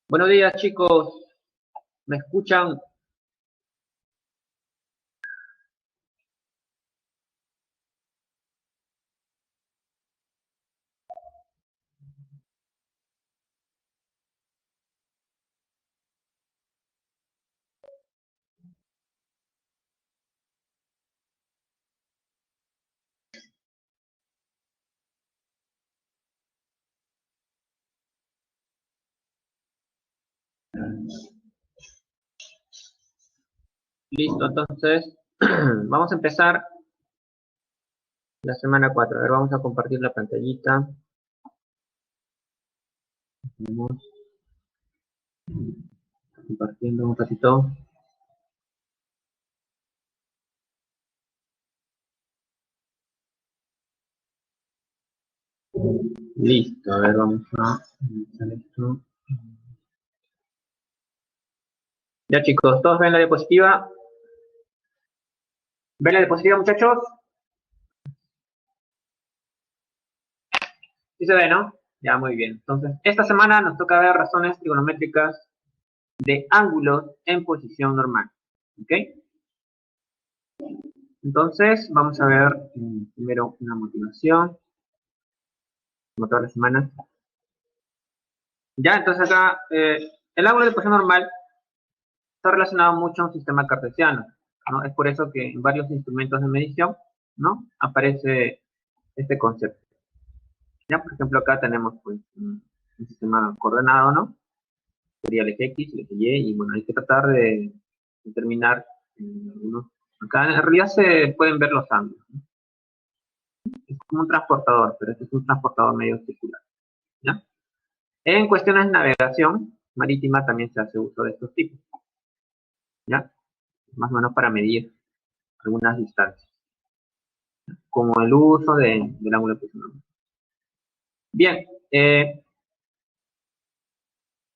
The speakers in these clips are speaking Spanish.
Buenos días, chicos. ¿Me escuchan? Listo, entonces vamos a empezar la semana 4. A ver, vamos a compartir la pantallita. Vamos compartiendo un ratito. Listo, a ver, vamos a empezar esto. Ya, chicos, ¿todos ven la diapositiva? ¿Ven la diapositiva, muchachos? Sí se ve, ¿no? Ya, muy bien. Entonces, esta semana nos toca ver razones trigonométricas de ángulos en posición normal. ¿Ok? Entonces, vamos a ver primero una motivación, como todas las semanas. Ya, entonces acá, el ángulo de posición normal está relacionado mucho a un sistema cartesiano, ¿no? Es por eso que en varios instrumentos de medición, ¿no? Aparece este concepto. Ya, por ejemplo, acá tenemos pues un sistema coordenado, ¿no? Sería el eje X, el eje Y, y bueno, hay que tratar de determinar algunos. Acá en realidad se pueden ver los ángulos, ¿no? Es como un transportador, pero este es un transportador medio circular, ¿ya? En cuestiones de navegación marítima también se hace uso de estos tipos, ¿ya? Más o menos para medir algunas distancias, como el uso del ángulo de posición normal. Bien,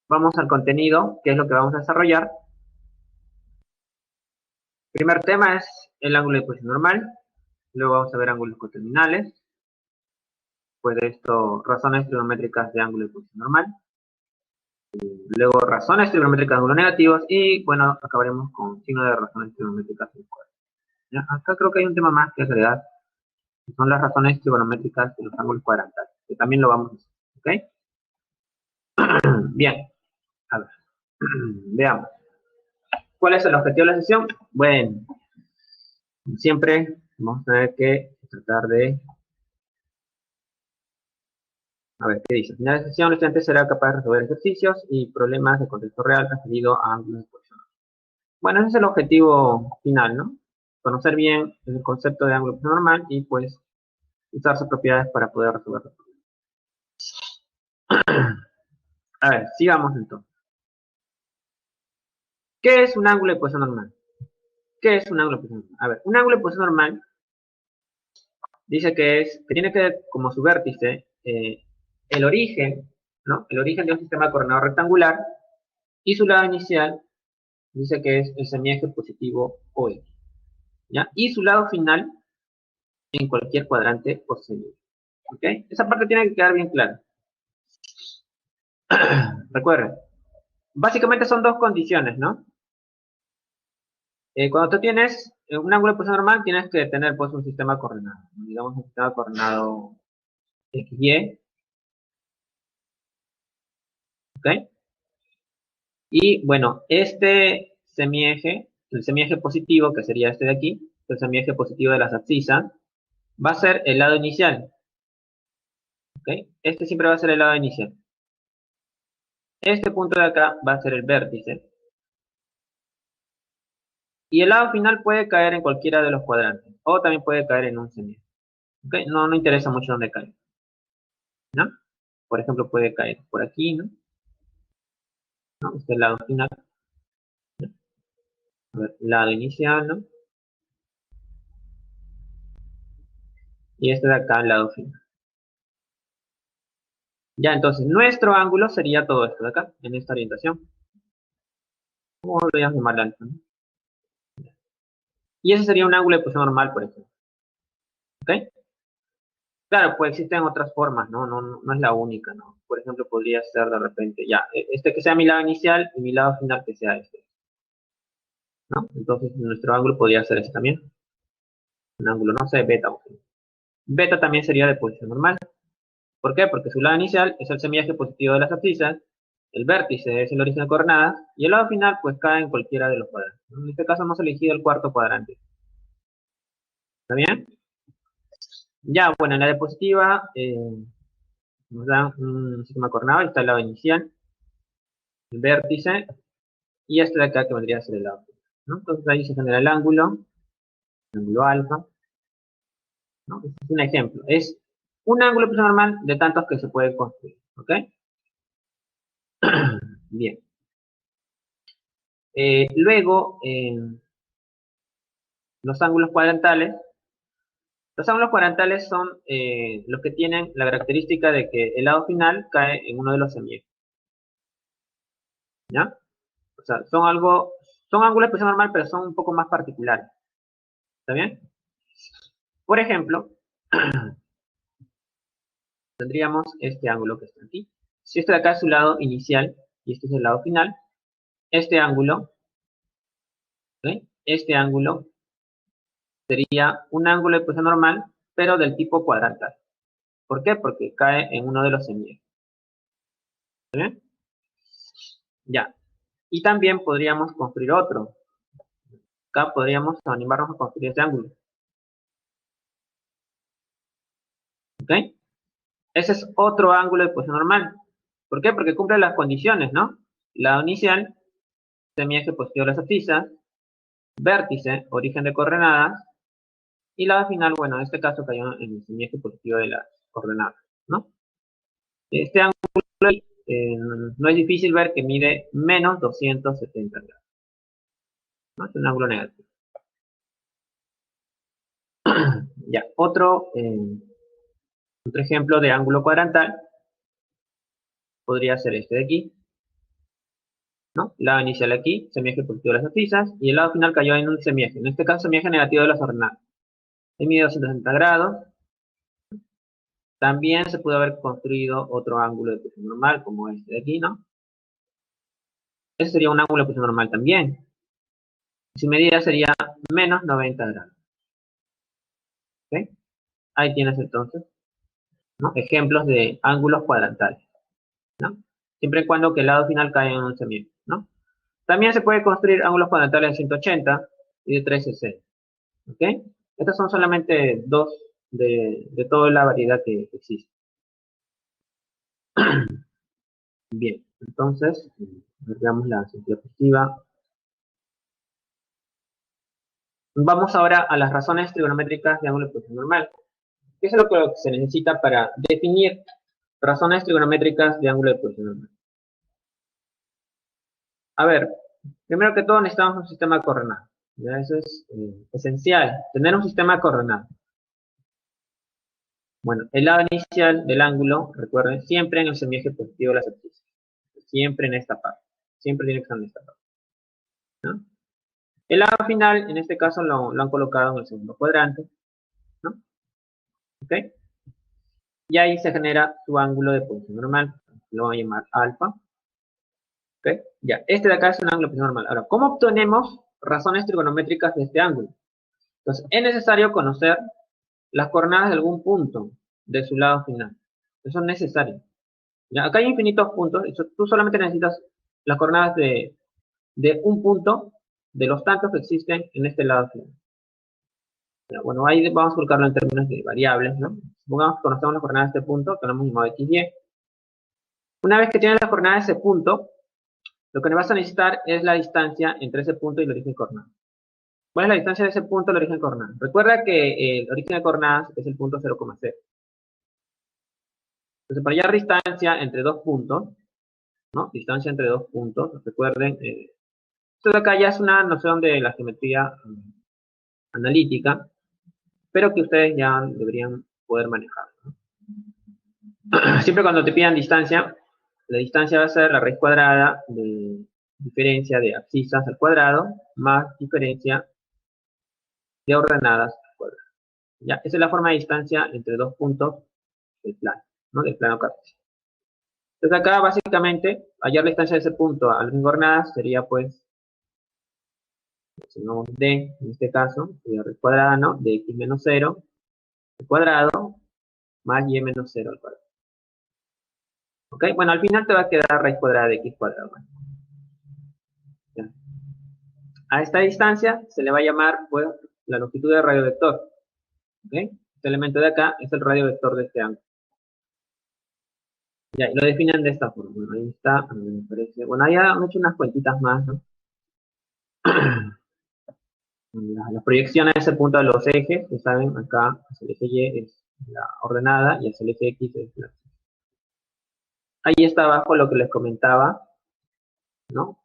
vamos al contenido, que es lo que vamos a desarrollar. Primer tema es el ángulo de posición normal, luego vamos a ver ángulos coterminales, después de esto razones trigonométricas de ángulo de posición normal, luego razones trigonométricas de ángulos negativos y bueno, acabaremos con signo de razones trigonométricas del cuadro. ¿Ya? Acá creo que hay un tema más que agregar, que son las razones trigonométricas de los ángulos cuadrantales, que también lo vamos a hacer, ¿ok? Bien, a ver, veamos. ¿Cuál es el objetivo de la sesión? Bueno, como siempre, vamos a tener que tratar de... A ver, ¿qué dice? Al final de la sesión, el estudiante será capaz de resolver ejercicios y problemas de contexto real referido a ángulos de posición. Bueno, ese es el objetivo final, ¿no? Conocer bien el concepto de ángulo de posición normal y, pues, usar sus propiedades para poder resolver los problemas. A ver, sigamos entonces. ¿Qué es un ángulo de posición normal? ¿Qué es un ángulo de posición normal? A ver, un ángulo de posición normal dice que tiene que como su vértice el origen, ¿no? El origen de un sistema coordenado rectangular y su lado inicial dice que es el semieje positivo o X, ¿ya? Y su lado final en cualquier cuadrante o semieje, ¿ok? Esa parte tiene que quedar bien clara. Recuerden, básicamente son dos condiciones, ¿no? Cuando tú tienes un ángulo de posición normal, tienes que tener pues un sistema coordenado, digamos un sistema coordenado XY, ¿ok? Y bueno, este semieje, el semieje positivo, que sería este de aquí, el semieje positivo de las abscisas, va a ser el lado inicial, ¿ok? Este siempre va a ser el lado inicial. Este punto de acá va a ser el vértice. Y el lado final puede caer en cualquiera de los cuadrantes, o también puede caer en un semieje, ¿ok? No interesa mucho dónde cae, ¿no? Por ejemplo, puede caer por aquí, ¿no? ¿No? Este es el lado final. A ver, lado inicial, ¿no? Y este de acá, el lado final. Ya, entonces, nuestro ángulo sería todo esto de acá, en esta orientación. ¿Cómo lo voy a llamar alto, ¿no? Y ese sería un ángulo de posición normal, por ejemplo. ¿Ok? Claro, pues existen otras formas, ¿no? No es la única, ¿no? Por ejemplo, podría ser de repente, ya, este que sea mi lado inicial y mi lado final que sea este, ¿no? Entonces, nuestro ángulo podría ser este también. Un ángulo, no sé, beta. Beta también sería de posición normal. ¿Por qué? Porque su lado inicial es el semieje positivo de las abscisas, el vértice es el origen de coordenadas, y el lado final, pues, cae en cualquiera de los cuadrantes. En este caso hemos elegido el cuarto cuadrante. ¿Está bien? Ya, bueno, en la diapositiva nos dan un sistema coordenado, está el lado inicial, el vértice, y este de acá que vendría a ser el lado final, ¿no? Entonces ahí se genera el ángulo alfa, ¿no? Este es un ejemplo. Es un ángulo de posición normal de tantos que se puede construir, ¿ok? Bien. Luego, los ángulos cuadrantales. Los ángulos cuadrantales son los que tienen la característica de que el lado final cae en uno de los semiejes, ¿ya? O sea, son ángulos de posición normal, pero son un poco más particulares, ¿está bien? Por ejemplo, tendríamos este ángulo que está aquí. Si este de acá es su lado inicial y este es el lado final, este ángulo, ¿ok? Este ángulo sería un ángulo de posición normal, pero del tipo cuadrantal. ¿Por qué? Porque cae en uno de los semiejes. ¿Está bien? Ya. Y también podríamos construir otro. Acá podríamos animarnos a construir este ángulo. ¿Ok? Ese es otro ángulo de posición normal. ¿Por qué? Porque cumple las condiciones, ¿no? Lado inicial, semieje positivo de las abscisas, vértice, origen de coordenadas, y lado final, bueno, en este caso cayó en el semieje positivo de las coordenadas, ¿no? Este ángulo no es difícil ver que mide menos 270 grados, ¿no? Es un ángulo negativo. Ya, otro ejemplo de ángulo cuadrantal podría ser este de aquí, ¿no? Lado inicial aquí, semieje positivo de las abscisas, y el lado final cayó en un semieje, en este caso semieje negativo de las coordenadas. Mide 260 grados. También se pudo haber construido otro ángulo de posición normal, como este de aquí, ¿no? Ese sería un ángulo de posición normal también. Su medida sería menos 90 grados. ¿Ok? Ahí tienes entonces, ¿no? Ejemplos de ángulos cuadrantales, ¿no? Siempre y cuando que el lado final caiga en un semieje, ¿no? También se puede construir ángulos cuadrantales de 180 y de 360. ¿Ok? Estas son solamente dos de toda la variedad que existe. Bien, entonces, veamos la siguiente diapositiva. Vamos ahora a las razones trigonométricas de ángulo de posición normal. ¿Qué es lo que se necesita para definir razones trigonométricas de ángulo de posición normal? A ver, primero que todo necesitamos un sistema de coordenadas. ¿Ya? Eso es esencial, tener un sistema de coordenadas. Bueno, el lado inicial del ángulo, recuerden, siempre en el semieje positivo de las abscisas. Siempre en esta parte. Siempre tiene que estar en esta parte, ¿no? El lado final, en este caso, lo han colocado en el segundo cuadrante, ¿no? ¿Ok? Y ahí se genera su ángulo de posición normal. Lo voy a llamar alfa. ¿Ok? Ya, este de acá es un ángulo de posición normal. Ahora, ¿cómo obtenemos razones trigonométricas de este ángulo? Entonces, es necesario conocer las coordenadas de algún punto de su lado final. Eso es necesario. ¿Ya? Acá hay infinitos puntos. Tú solamente necesitas las coordenadas de un punto de los tantos que existen en este lado final. Ya, bueno, ahí vamos a colocarlo en términos de variables, ¿no? Supongamos que conocemos las coordenadas de este punto, que lo hemos llamado x, y. Una vez que tienes las coordenadas de ese punto, lo que vas a necesitar es la distancia entre ese punto y el origen de coordenadas. ¿Cuál es la distancia de ese punto al origen de coordenadas? Recuerda que el origen de coordenadas es el punto 0,0. Entonces, para hallar distancia entre dos puntos, ¿no? Distancia entre dos puntos, recuerden, esto de acá ya es una noción de la geometría analítica, pero que ustedes ya deberían poder manejar, ¿no? Siempre cuando te pidan distancia, la distancia va a ser la raíz cuadrada de diferencia de abscisas al cuadrado más diferencia de ordenadas al cuadrado. ¿Ya? Esa es la forma de distancia entre dos puntos del plano, ¿no? Del plano cartesiano. Entonces acá básicamente hallar la distancia de ese punto a las coordenadas sería pues, si no d, en este caso, sería raíz cuadrada, ¿no? De x menos 0 al cuadrado más y menos 0 al cuadrado. ¿Ok? Bueno, al final te va a quedar raíz cuadrada de x cuadrado. ¿Ya? A esta distancia se le va a llamar pues la longitud del radio vector. ¿Ok? Este elemento de acá es el radio vector de este ángulo. Ya, y lo definen de esta forma. Bueno, ahí está, a mí me parece. Bueno, ahí han hecho unas cuentitas más, ¿no? La proyección a ese punto de los ejes, que saben, acá hacia el eje Y es la ordenada y hacia el eje X es la. Ahí está abajo lo que les comentaba, ¿no?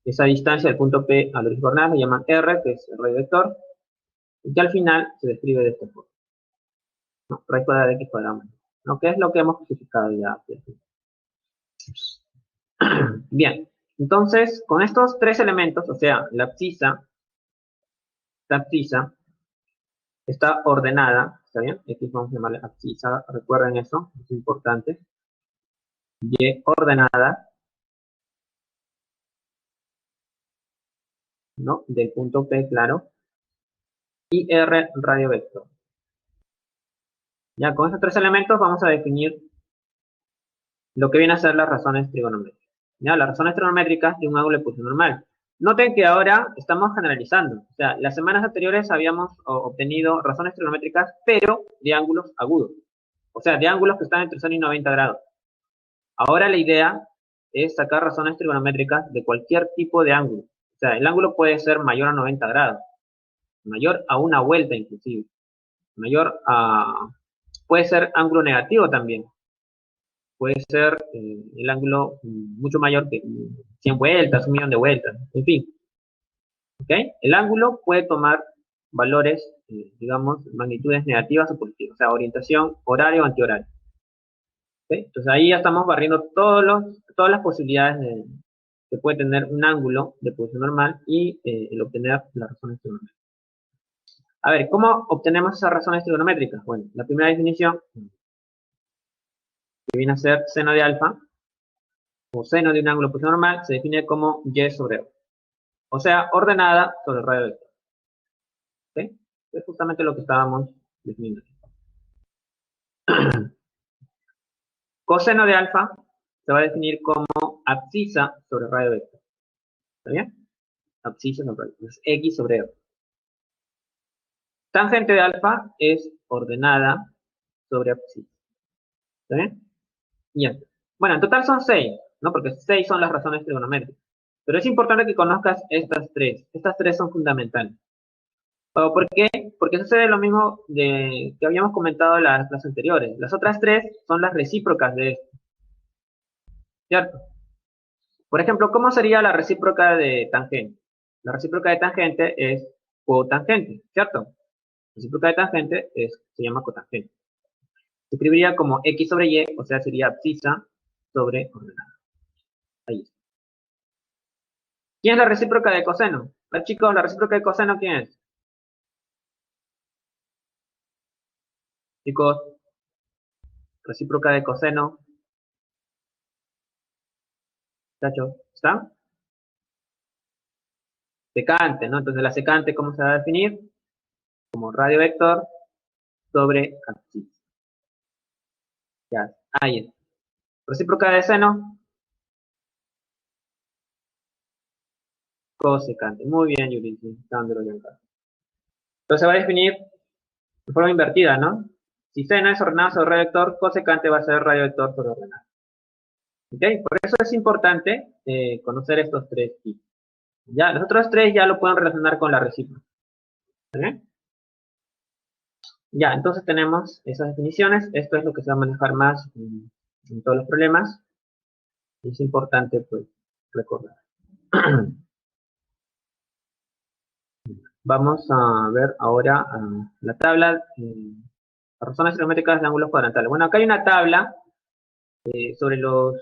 Esa distancia del punto P a la coordenada se llama R, que es el radio vector, y que al final se describe de esta forma, ¿no? Raíz cuadrada de x cuadrado, ¿no? Que es lo que hemos justificado ya. Bien, entonces, con estos tres elementos, o sea, la abscisa está ordenada, ¿está bien? Aquí vamos a llamarle abscisa, recuerden eso, es importante. Y ordenada, ¿no? Del punto P, claro. Y R, radio vector. Ya, con estos tres elementos vamos a definir lo que viene a ser las razones trigonométricas. ¿Ya? Las razones trigonométricas de un ángulo de pulsión normal. Noten que ahora estamos generalizando. O sea, las semanas anteriores habíamos obtenido razones trigonométricas, pero de ángulos agudos. O sea, de ángulos que están entre 0 y 90 grados. Ahora la idea es sacar razones trigonométricas de cualquier tipo de ángulo. O sea, el ángulo puede ser mayor a 90 grados, mayor a una vuelta inclusive, mayor a... puede ser ángulo negativo también. Puede ser el ángulo mucho mayor que 100 vueltas, 1.000.000 de vueltas, en fin. ¿Ok? El ángulo puede tomar valores, digamos, magnitudes negativas o positivas, o sea, orientación horario o antihorario. ¿Okay? Entonces ahí ya estamos barriendo todas las posibilidades que puede tener un ángulo de posición normal y el obtener las razones trigonométricas. A ver, ¿cómo obtenemos esas razones trigonométricas? Bueno, la primera definición, que viene a ser seno de alfa, o seno de un ángulo de posición normal, se define como y sobre O. O sea, ordenada sobre el radio vector. ¿Okay? Es justamente lo que estábamos definiendo. Coseno de alfa se va a definir como abscisa sobre el radio vector. ¿Está bien? Abscisa sobre el radio vector. Es x sobre O. Tangente de alfa es ordenada sobre abscisa. ¿Está bien? Y ya está. Bueno, en total son 6, ¿no? Porque 6 son las razones trigonométricas. Pero es importante que conozcas estas tres. Estas tres son fundamentales. ¿Por qué? Porque sucede lo mismo que habíamos comentado en las clases anteriores. Las otras tres son las recíprocas de esto. ¿Cierto? Por ejemplo, ¿cómo sería la recíproca de tangente? La recíproca de tangente es cotangente, ¿cierto? La recíproca de tangente se llama cotangente. Se escribiría como x sobre y, o sea, sería abscisa sobre ordenada. Ahí está. ¿Quién es la recíproca de coseno? Chicos, la recíproca de coseno, ¿quién es? Chicos, recíproca de coseno. Muchachos, ¿está? Secante, ¿no? Entonces la secante, ¿cómo se va a definir? Como radio vector sobre abscisa. Ya, ahí está. Recíproca de seno. Cosecante. Muy bien, Yuri. Entonces se va a definir de forma invertida, ¿no? Si seno es ordenado sobre radio vector, cosecante va a ser radio vector sobre ordenado. ¿Ok? Por eso es importante conocer estos tres tipos. Ya, los otros tres ya lo pueden relacionar con la recíproca. ¿Vale? Ya, entonces tenemos esas definiciones. Esto es lo que se va a manejar más en todos los problemas. Es importante, pues, recordar. Vamos a ver ahora la tabla de razones trigonométricas de ángulos cuadrantales. Bueno, acá hay una tabla sobre las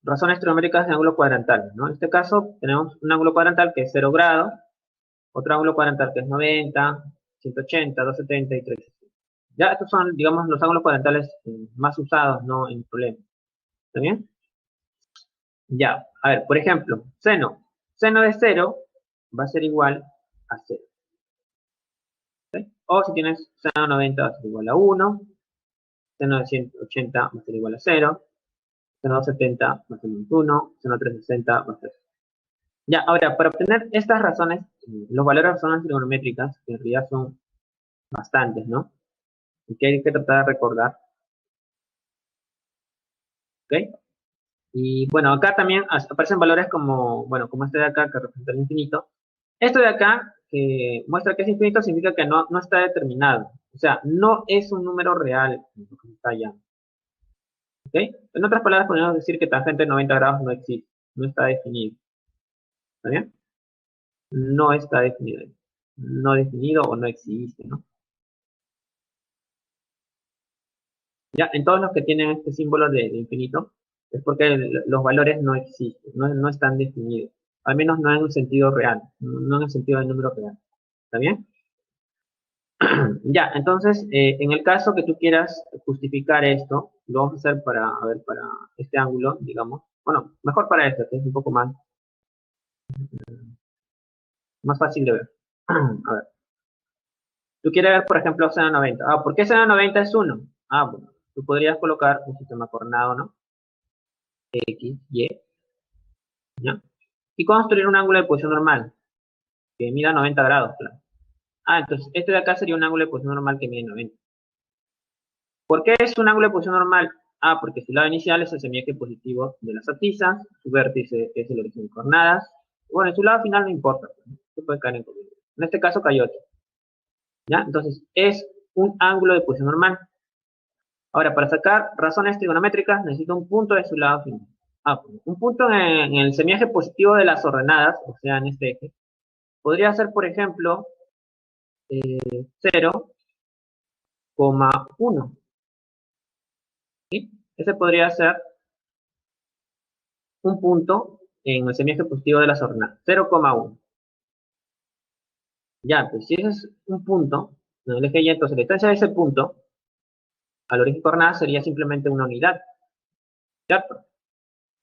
razones trigonométricas de ángulos cuadrantales, ¿no? En este caso tenemos un ángulo cuadrantal que es 0 grados, otro ángulo cuadrantal que es 90, 180, 270 y 360. Ya estos son, digamos, los ángulos cuadrantales más usados, ¿no? En problemas. ¿Está bien? Ya, a ver, por ejemplo, seno. Seno de 0 va a ser igual a 0. ¿Sí? O si tienes seno de 90 va a ser igual a 1. Seno de 180 va a ser igual a 0. Seno de 70 va a ser 1. Seno de 360 va a ser 0. Ya, ahora, para obtener estas razones, los valores de razones trigonométricas, que en realidad son bastantes, ¿no? Y que hay que tratar de recordar. ¿Ok? Y bueno, acá también aparecen valores como, bueno, como este de acá que representa el infinito. Esto de acá, que muestra que es infinito, significa que no está determinado. O sea, no es un número real lo que está allá. ¿Ok? En otras palabras, podemos decir que tangente de 90 grados no existe, no está definido. ¿Está bien? No está definido. No definido o no existe, ¿no? Ya, en todos los que tienen este símbolo de infinito, es porque los valores no existen, no están definidos. Al menos no en un sentido real, no en el sentido del número real. ¿Está bien? Ya, entonces, en el caso que tú quieras justificar esto, lo vamos a hacer para, a ver, para este ángulo, digamos. Bueno, mejor para este, que es un poco más fácil de ver. A ver, tú quieres ver, por ejemplo, seno 90. Ah, ¿por qué seno 90 es 1? Ah, bueno, tú podrías colocar un sistema coordenado, ¿no? X, Y, ¿ya? Y construir un ángulo de posición normal, que mida 90 grados, claro. Ah, entonces, este de acá sería un ángulo de posición normal que mide 90. ¿Por qué es un ángulo de posición normal? Ah, porque su lado inicial es el semieje positivo de las abscisas, su vértice es el origen de coordenadas. Bueno, su lado final no importa, se puede caer en común. En este caso cayó 8. ¿Ya? Entonces, es un ángulo de posición normal. Ahora, para sacar razones trigonométricas, necesito un punto de su lado final. Ah, pues, un punto en el semieje positivo de las ordenadas, o sea, en este eje, podría ser, por ejemplo, 0,1. ¿Sí? Ese podría ser un punto en el semieje positivo de las ordenadas, 0,1. Ya, pues si ese es un punto en el eje Y, entonces la distancia de ese punto al origen coordenada sería simplemente una unidad, ¿cierto?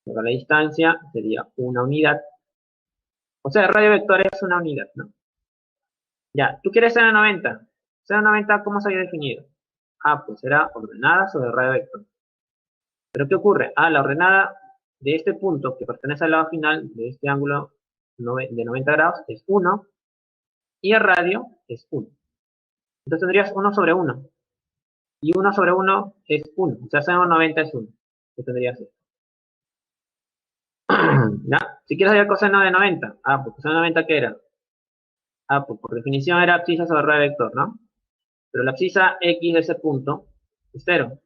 Pero la distancia sería una unidad. O sea, el radio vector es una unidad, ¿no? Ya, tú quieres seno 90. Seno 90, ¿cómo se había definido? Ah, pues será ordenada sobre el radio vector. Pero ¿qué ocurre? Ah, la ordenada de este punto que pertenece al lado final de este ángulo de 90 grados es 1 y el radio es 1. Entonces tendrías 1 sobre 1. Y 1 sobre 1 es 1. O sea, seno 90 es 1. ¿Qué tendrías? ¿Ya? Si quieres hallar coseno de 90. Ah, pues coseno de 90, ¿qué era? Ah, pues por definición era abscisa sobre radio vector, ¿no? Pero la abscisa X de ese punto es 0.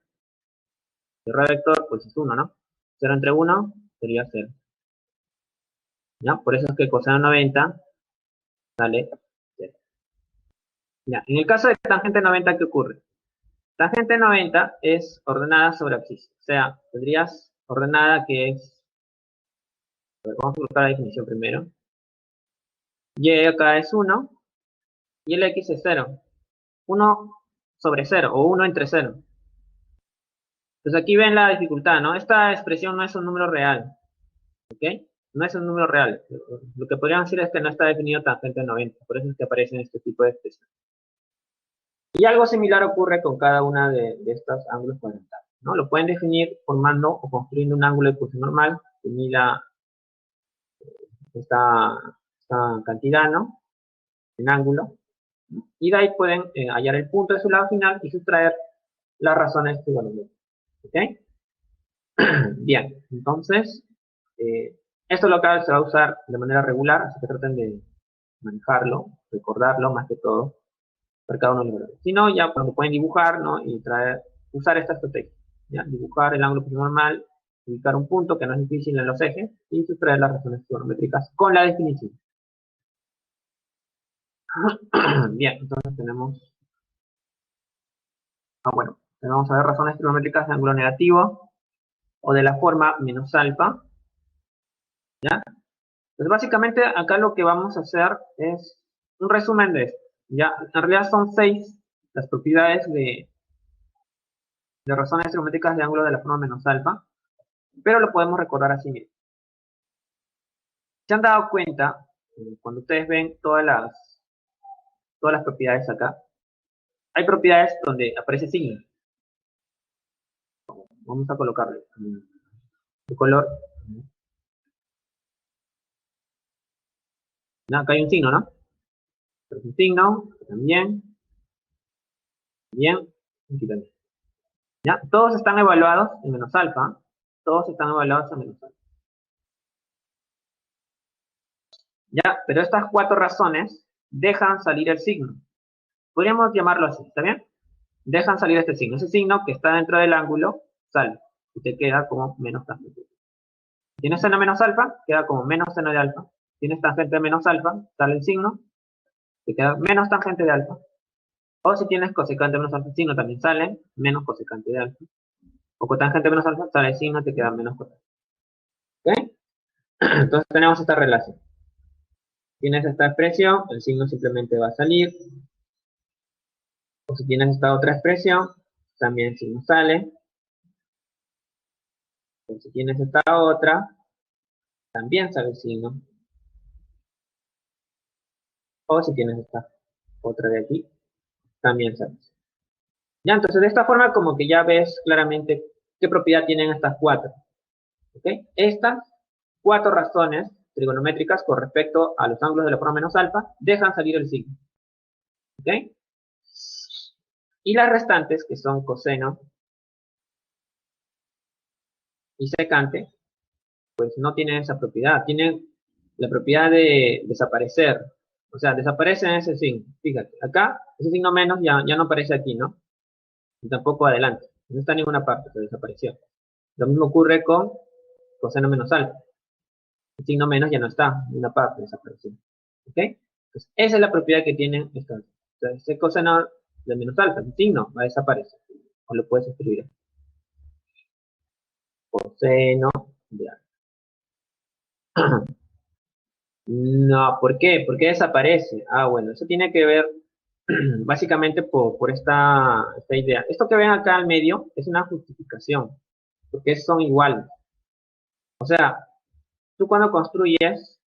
El radio vector, pues es 1, ¿no? 0 entre 1 sería 0. ¿Ya? Por eso es que coseno de 90 sale 0. ¿Ya? En el caso de tangente 90, ¿qué ocurre? Tangente 90 es ordenada sobre abscisa. O sea, tendrías ordenada que es... A ver, vamos a colocar la definición primero. Y acá es 1 y el X es 0. 1 sobre 0 o 1 entre 0. Entonces aquí ven la dificultad, ¿no? Esta expresión no es un número real, ¿ok? No es un número real. Lo que podrían decir es que no está definido tangente 90, por eso es que aparecen este tipo de expresiones. Y algo similar ocurre con cada una de estos ángulos cuadrantales, ¿no? Lo pueden definir formando o construyendo un ángulo de posición normal que mida esta cantidad, ¿no? En ángulo. Y de ahí pueden hallar el punto de su lado final y sustraer las razones trigonométricas, ¿ok? Bien, entonces, esto lo que se va a usar de manera regular, así que traten de manejarlo, recordarlo más que todo, para cada uno de los valores. Si no, ya cuando pueden dibujar, ¿no? Y usar esta estrategia, ¿ya? Dibujar el ángulo normal, ubicar un punto que no es difícil en los ejes y sustraer las razones trigonométricas con la definición. Bien, entonces tenemos, bueno, vamos a ver razones trigonométricas de ángulo negativo o de la forma menos alfa, ¿ya? Pues básicamente acá lo que vamos a hacer es un resumen de esto. Ya, en realidad son 6 las propiedades de razones trigonométricas de ángulo de la forma menos alfa, pero lo podemos recordar así mismo. ¿Se han dado cuenta, cuando ustedes ven todas las propiedades acá, hay propiedades donde aparece signo? Vamos a colocarle de color. No, acá hay un signo, ¿no? Pero es un signo, también, bien, aquí también. ¿Ya? Todos están evaluados en menos alfa, todos están evaluados en menos alfa. ¿Ya? Pero estas cuatro razones dejan salir el signo. Podríamos llamarlo así, ¿está bien? Dejan salir este signo. Ese signo que está dentro del ángulo sale y te queda como menos tangente. Si tienes seno menos alfa, queda como menos seno de alfa. Si tienes tangente de menos alfa, sale el signo, te queda menos tangente de alfa. O si tienes cosecante de menos alfa, el signo también sale menos cosecante de alfa. O cotangente de menos alfa, sale el signo, te queda menos cotangente. ¿Ok? Entonces tenemos esta relación. Tienes esta expresión, el signo simplemente va a salir. O si tienes esta otra expresión, también el signo sale. O si tienes esta otra, también sale el signo. O si tienes esta otra de aquí, también sale. Ya, entonces de esta forma como que ya ves claramente qué propiedad tienen estas cuatro. ¿Ok? Estas cuatro razones trigonométricas con respecto a los ángulos de la forma menos alfa dejan salir el signo. ¿Ok? Y las restantes, que son coseno y secante, pues no tienen esa propiedad. Tienen la propiedad de desaparecer. O sea, desaparece en ese signo. Fíjate, acá, ese signo menos ya no aparece aquí, ¿no? Y tampoco adelante. No está en ninguna parte, se desapareció. Lo mismo ocurre con coseno menos alfa. El signo menos ya no está en una parte, desapareció. ¿Ok? Entonces, esa es la propiedad que tienen estas. Entonces, ese coseno de menos alfa, el signo, va a desaparecer. O lo puedes escribir. Coseno de alfa. No, ¿por qué? ¿Por qué desaparece? Ah, bueno, eso tiene que ver básicamente por esta idea. Esto que ven acá al medio es una justificación, porque son iguales. O sea, tú cuando construyes,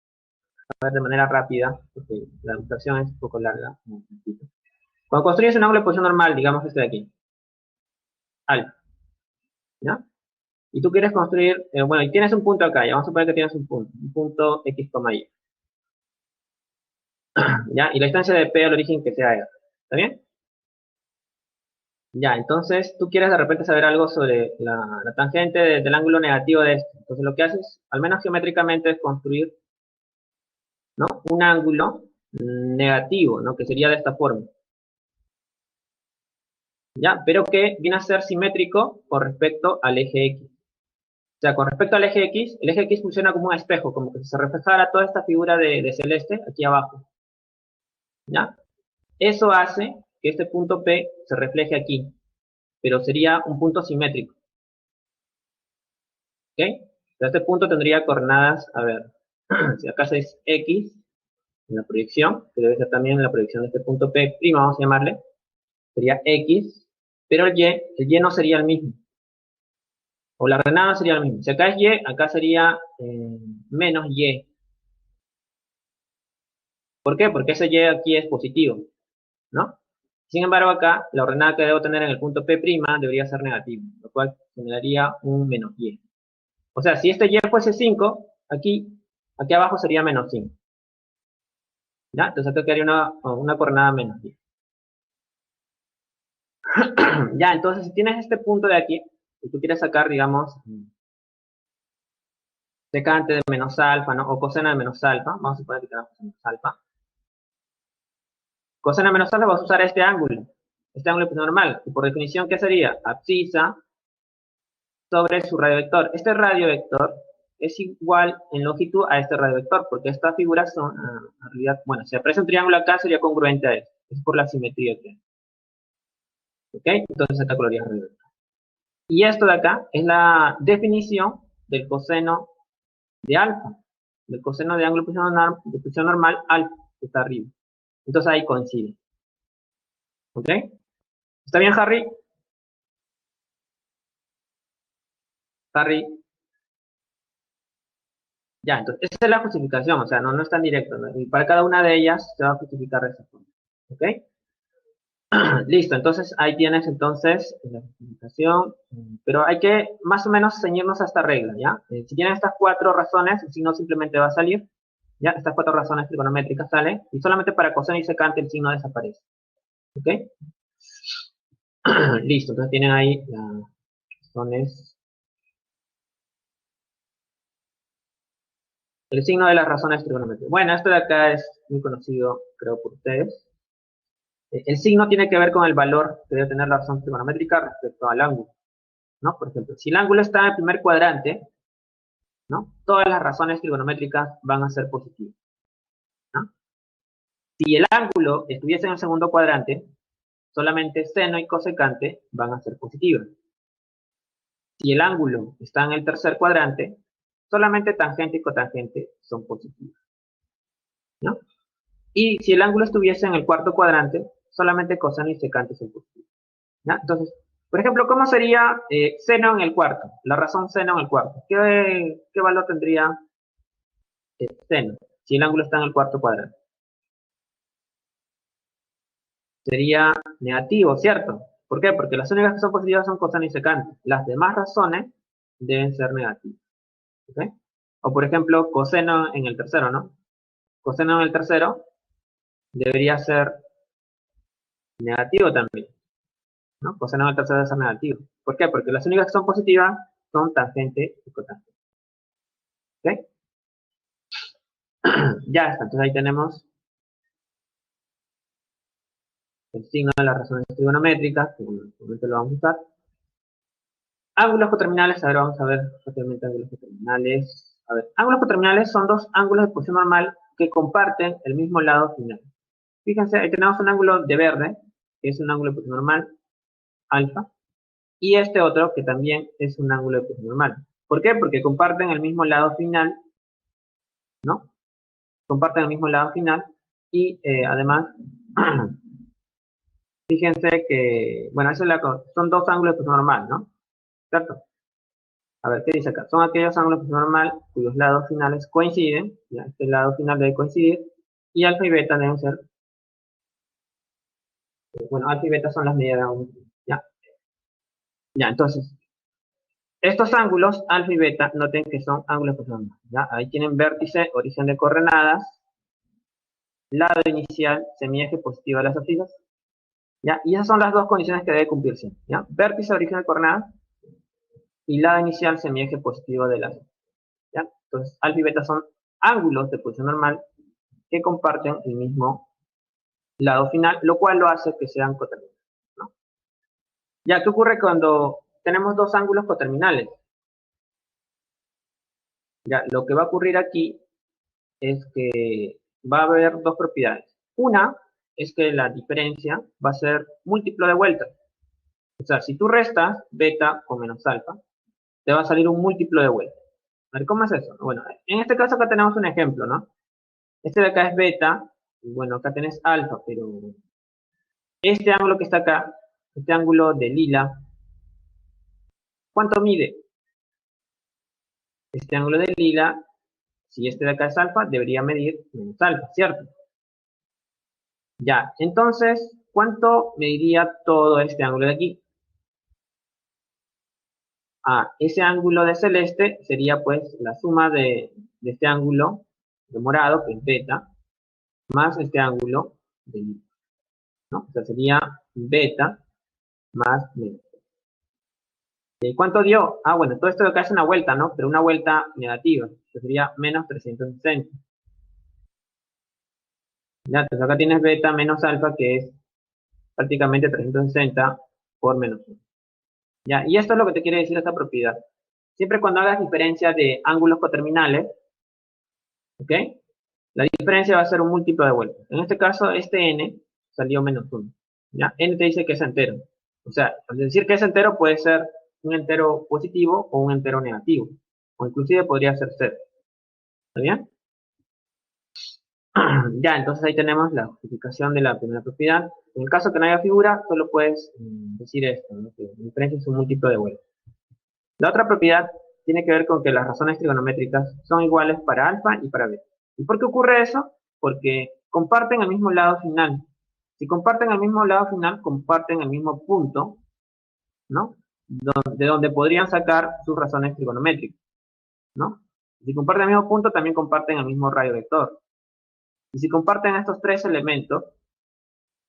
a ver de manera rápida, porque la ilustración es un poco larga, un poquito. Cuando construyes un ángulo de posición normal, digamos este de aquí, alfa, ¿ya? Y tú quieres construir, bueno, y tienes un punto acá, ya vamos a suponer que tienes un punto X, Y, ¿ya? Y la distancia de P al origen que sea R, ¿está bien? Ya, entonces tú quieres de repente saber algo sobre la tangente del ángulo negativo de esto. Entonces lo que haces, al menos geométricamente, es construir, ¿no? Un ángulo negativo, ¿no? Que sería de esta forma. ¿Ya? Pero que viene a ser simétrico con respecto al eje X. O sea, con respecto al eje X, el eje X funciona como un espejo, como que si se reflejara toda esta figura de celeste aquí abajo. ¿Ya? Eso hace que este punto P se refleje aquí, pero sería un punto simétrico. ¿Ok? Entonces, este punto tendría coordenadas, a ver, si acá es X en la proyección, que debe ser también en la proyección de este punto P', vamos a llamarle, sería X, pero el Y no sería el mismo. O la coordenada no sería el mismo. Si acá es Y, acá sería menos Y. ¿Por qué? Porque ese Y aquí es positivo, ¿no? Sin embargo, acá la ordenada que debo tener en el punto P' debería ser negativa, lo cual generaría un menos Y. O sea, si este Y fuese 5, aquí abajo sería menos 5. ¿Ya? Entonces acá quedaría una coordenada menos 10. Ya, entonces si tienes este punto de aquí, y tú quieres sacar, digamos, secante de menos alfa, ¿no? O coseno de menos alfa, vamos a suponer que tenemos menos alfa. Coseno de menos alfa vas a usar este ángulo pues normal, y por definición, ¿qué sería? Abscisa sobre su radio vector. Este radio vector es igual en longitud a este radio vector, porque estas figuras son, en realidad, bueno, si aparece un triángulo acá, sería congruente a esto. Es por la simetría que hay. ¿Ok? Entonces acá colorías radio vector. Y esto de acá es la definición del coseno de alfa, del coseno de ángulo de posición normal alfa, que está arriba. Entonces ahí coincide. ¿Ok? ¿Está bien, Harry? Harry. Ya, entonces, esa es la justificación, o sea, no es tan directo, ¿no? Y para cada una de ellas se va a justificar de esa forma. ¿Ok? Listo, entonces ahí tienes entonces la justificación, pero hay que más o menos ceñirnos a esta regla, ¿ya? Si tienen estas cuatro razones, el signo simplemente va a salir, ¿ya? Estas cuatro razones trigonométricas salen, y solamente para coseno y secante el signo desaparece. ¿Ok? Listo, entonces tienen ahí las razones. El signo de las razones trigonométricas. Bueno, esto de acá es muy conocido, creo, por ustedes. El signo tiene que ver con el valor que debe tener la razón trigonométrica respecto al ángulo, ¿no? Por ejemplo, si el ángulo está en el primer cuadrante, ¿no? Todas las razones trigonométricas van a ser positivas, ¿no? Si el ángulo estuviese en el segundo cuadrante, solamente seno y cosecante van a ser positivas. Si el ángulo está en el tercer cuadrante, solamente tangente y cotangente son positivas, ¿no? Y si el ángulo estuviese en el cuarto cuadrante, solamente coseno y secante son positivas, ¿ya? Entonces, por ejemplo, ¿cómo sería seno en el cuarto? La razón seno en el cuarto. ¿Qué valor tendría seno si el ángulo está en el cuarto cuadrante? Sería negativo, ¿cierto? ¿Por qué? Porque las únicas que son positivas son coseno y secante. Las demás razones deben ser negativas. ¿Ok? O por ejemplo, coseno en el tercero, ¿no? Coseno en el tercero debería ser negativo también, ¿no? Coseno en el tercero debe ser negativo. ¿Por qué? Porque las únicas que son positivas son tangente y cotangente. ¿Ok? Ya está, entonces ahí tenemos el signo de las razones trigonométricas, que bueno, lo vamos a usar. Ángulos coterminales, a ver, vamos a ver rápidamente ángulos coterminales. A ver, ángulos coterminales son dos ángulos de posición normal que comparten el mismo lado final. Fíjense, ahí tenemos un ángulo de verde, que es un ángulo de posición normal, alfa, y este otro que también es un ángulo de posición normal. ¿Por qué? Porque comparten el mismo lado final, ¿no? Comparten el mismo lado final y además, fíjense que, bueno, son dos ángulos de posición normal, ¿no? ¿Cierto? A ver, ¿qué dice acá? Son aquellos ángulos de posición normal cuyos lados finales coinciden, ¿ya? Este lado final debe coincidir, y alfa y beta deben ser, bueno, alfa y beta son las medidas de ángulo, ¿ya? Ya, entonces, estos ángulos, alfa y beta, noten que son ángulos de posición normal, ¿ya? Ahí tienen vértice, origen de coordenadas, lado inicial, semieje positivo de las abscisas, ¿ya? Y esas son las dos condiciones que debe cumplirse, ¿ya? Vértice, origen de coordenadas, y lado inicial, semieje positivo de las, ¿ya? Entonces, alfa y beta son ángulos de posición normal que comparten el mismo lado final, lo cual lo hace que sean coterminales, ¿no? Ya, ¿qué ocurre cuando tenemos dos ángulos coterminales? Ya, lo que va a ocurrir aquí es que va a haber dos propiedades. Una es que la diferencia va a ser múltiplo de vuelta. O sea, si tú restas beta con menos alfa, te va a salir un múltiplo de vuelta. A ver, ¿cómo es eso? Bueno, en este caso acá tenemos un ejemplo, ¿no? Este de acá es beta, y bueno, acá tenés alfa, pero este ángulo que está acá, este ángulo de lila, ¿cuánto mide? Este ángulo de lila, si este de acá es alfa, debería medir menos alfa, ¿cierto? Ya, entonces, ¿cuánto mediría todo este ángulo de aquí? Ah, ese ángulo de celeste sería pues la suma de este ángulo de morado, que es beta, más este ángulo de lila, ¿no? O sea, sería beta más menos. ¿Cuánto dio? Ah, bueno, todo esto de acá es una vuelta, ¿no? Pero una vuelta negativa, que sería menos 360. Ya, entonces acá tienes beta menos alfa, que es prácticamente 360 por menos 1. Ya, y esto es lo que te quiere decir esta propiedad. Siempre cuando hagas diferencia de ángulos coterminales, ¿ok? La diferencia va a ser un múltiplo de vuelta. En este caso, este n salió menos 1. ¿Ya? N te dice que es entero. O sea, al decir que es entero puede ser un entero positivo o un entero negativo. O inclusive podría ser 0. ¿Está bien? Ya, entonces ahí tenemos la justificación de la primera propiedad. En el caso que no haya figura, solo puedes decir esto, ¿no? Que la diferencia es un múltiplo de vuelta. La otra propiedad tiene que ver con que las razones trigonométricas son iguales para alfa y para beta. ¿Y por qué ocurre eso? Porque comparten el mismo lado final. Si comparten el mismo lado final, comparten el mismo punto, ¿no? De donde podrían sacar sus razones trigonométricas, ¿no? Si comparten el mismo punto, también comparten el mismo radio vector. Y si comparten estos tres elementos,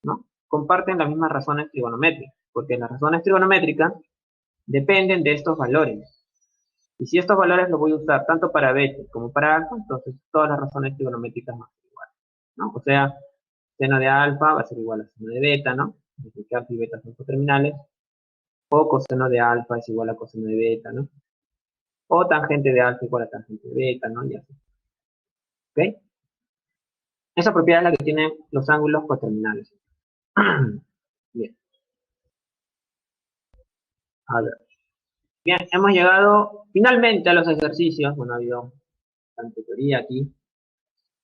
¿no? Comparten las mismas razones trigonométricas, porque las razones trigonométricas dependen de estos valores. Y si estos valores los voy a usar tanto para beta como para alfa, entonces todas las razones trigonométricas van a ser iguales, ¿no? O sea, seno de alfa va a ser igual a seno de beta, ¿no? Desde que alfa y beta son coterminales. O coseno de alfa es igual a coseno de beta, ¿no? O tangente de alfa igual a tangente de beta, ¿no? Y así. ¿Ok? Esa propiedad es la que tienen los ángulos coterminales. Bien. A ver. Bien, hemos llegado finalmente a los ejercicios. Bueno, ha habido bastante teoría aquí.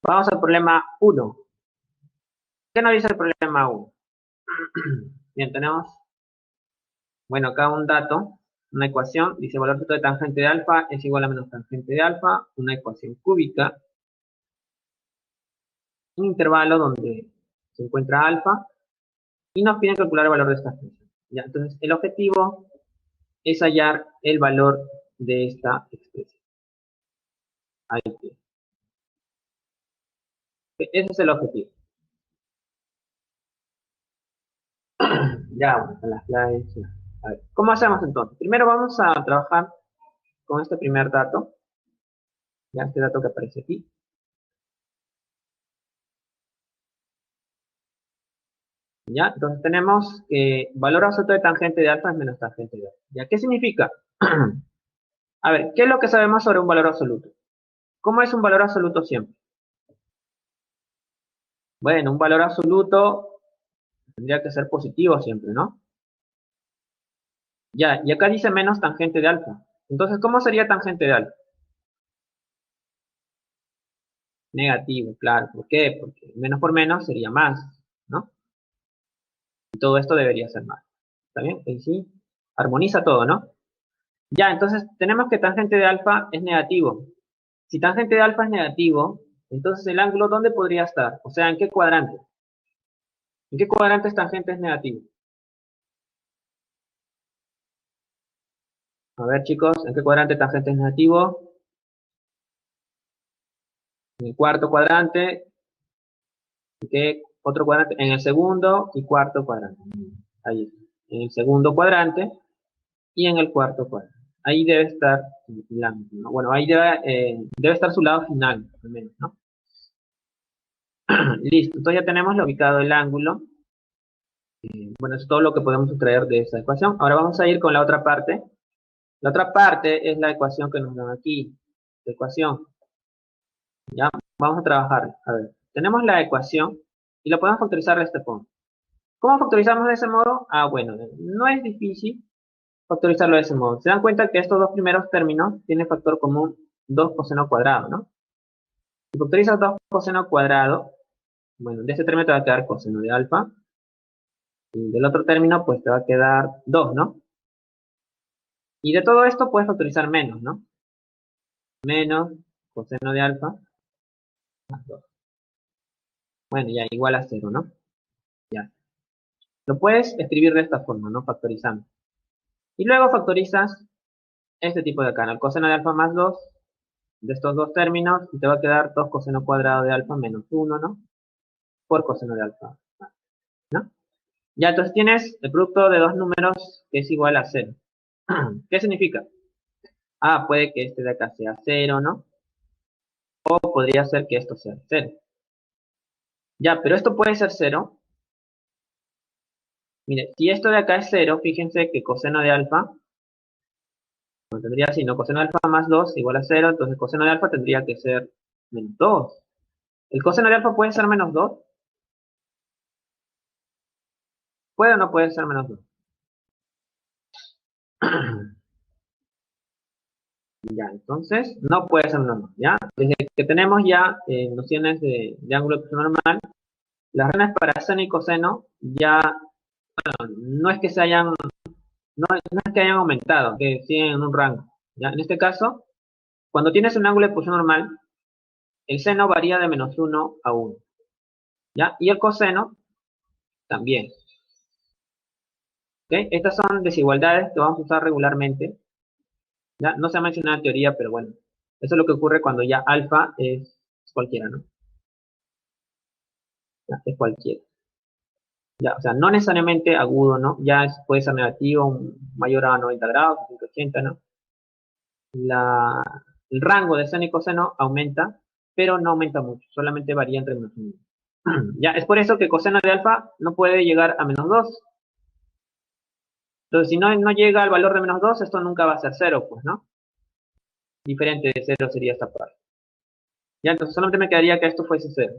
Vamos al problema 1. ¿Qué nos dice el problema 1? Bien, tenemos, bueno, acá un dato, una ecuación. Dice valor total de tangente de alfa es igual a menos tangente de alfa. Una ecuación cúbica. Un intervalo donde se encuentra alfa. Y nos piden calcular el valor de esta función. ¿Ya? Entonces, el objetivo es hallar el valor de esta expresión. Ahí está. Ese es el objetivo. Ya, bueno, las claves. A ver, ¿cómo hacemos entonces? Primero vamos a trabajar con este primer dato. Ya, este dato que aparece aquí. Ya, entonces tenemos que valor absoluto de tangente de alfa es menos tangente de alfa. ¿Ya? ¿Qué significa? A ver, ¿qué es lo que sabemos sobre un valor absoluto? ¿Cómo es un valor absoluto siempre? Bueno, un valor absoluto tendría que ser positivo siempre, ¿no? Ya, y acá dice menos tangente de alfa. Entonces, ¿cómo sería tangente de alfa? Negativo, claro. ¿Por qué? Porque menos por menos sería más, ¿no? Y todo esto debería ser más. ¿Está bien? Ahí sí. Armoniza todo, ¿no? Ya, entonces tenemos que tangente de alfa es negativo. Si tangente de alfa es negativo, entonces el ángulo, ¿dónde podría estar? O sea, ¿en qué cuadrante? ¿En qué cuadrante es tangente es negativo? A ver, chicos, ¿en qué cuadrante tangente es negativo? En el cuarto cuadrante. ¿En qué otro cuadrante? En el segundo y cuarto cuadrante. Ahí está. En el segundo cuadrante y en el cuarto cuadrante. Ahí debe estar el ángulo, ¿no? Bueno, ahí debe estar su lado final, al menos, ¿no? Listo, entonces ya tenemos ubicado el ángulo. Bueno, es todo lo que podemos extraer de esa ecuación. Ahora vamos a ir con la otra parte. La otra parte es la ecuación que nos dan aquí. La ecuación. Ya, vamos a trabajar. A ver, tenemos la ecuación y la podemos factorizar de este forma. ¿Cómo factorizamos de ese modo? Ah, bueno, no es difícil factorizarlo de ese modo. Se dan cuenta que estos dos primeros términos tienen factor común 2 coseno cuadrado, ¿no? Si factorizas 2 coseno cuadrado, bueno, de este término te va a quedar coseno de alfa. Y del otro término, pues te va a quedar 2, ¿no? Y de todo esto puedes factorizar menos, ¿no? Menos coseno de alfa más 2. Bueno, ya igual a 0, ¿no? Ya. Lo puedes escribir de esta forma, ¿no? Factorizando. Y luego factorizas este tipo de acá, ¿no? El coseno de alfa más 2 de estos dos términos y te va a quedar 2 coseno cuadrado de alfa menos 1, ¿no? Por coseno de alfa, ¿no? Ya, entonces tienes el producto de dos números que es igual a 0. ¿Qué significa? Ah, puede que este de acá sea 0, ¿no? O podría ser que esto sea 0. Ya, pero esto puede ser 0. Mire, si esto de acá es 0, fíjense que coseno de alfa, no tendría así, ¿no? Coseno de alfa más 2 igual a 0, entonces coseno de alfa tendría que ser menos 2. ¿El coseno de alfa puede ser menos 2? ¿Puede o no puede ser menos 2? Ya, entonces no puede ser menos 2, ¿ya? Desde que tenemos ya nociones de ángulo normal, las razones para seno y coseno ya, bueno, no es que se hayan, no es que hayan aumentado, que siguen en un rango. ¿Ya? En este caso, cuando tienes un ángulo de posición normal, el seno varía de -1 a 1. ¿Ya? Y el coseno también. ¿Ok? Estas son desigualdades que vamos a usar regularmente. ¿Ya? No se ha mencionado en teoría, pero bueno. Eso es lo que ocurre cuando ya alfa es cualquiera, ¿no? Ya, es cualquiera. Ya, o sea, no necesariamente agudo, ¿no? Ya puede ser negativo, mayor a 90 grados, 180, ¿no? El rango de seno y coseno aumenta, pero no aumenta mucho, solamente varía entre -1. Ya, es por eso que coseno de alfa no puede llegar a -2. Entonces, si no llega al valor de -2, esto nunca va a ser 0, pues, ¿no? Diferente de 0 sería esta parte. Ya, entonces solamente me quedaría que esto fuese 0.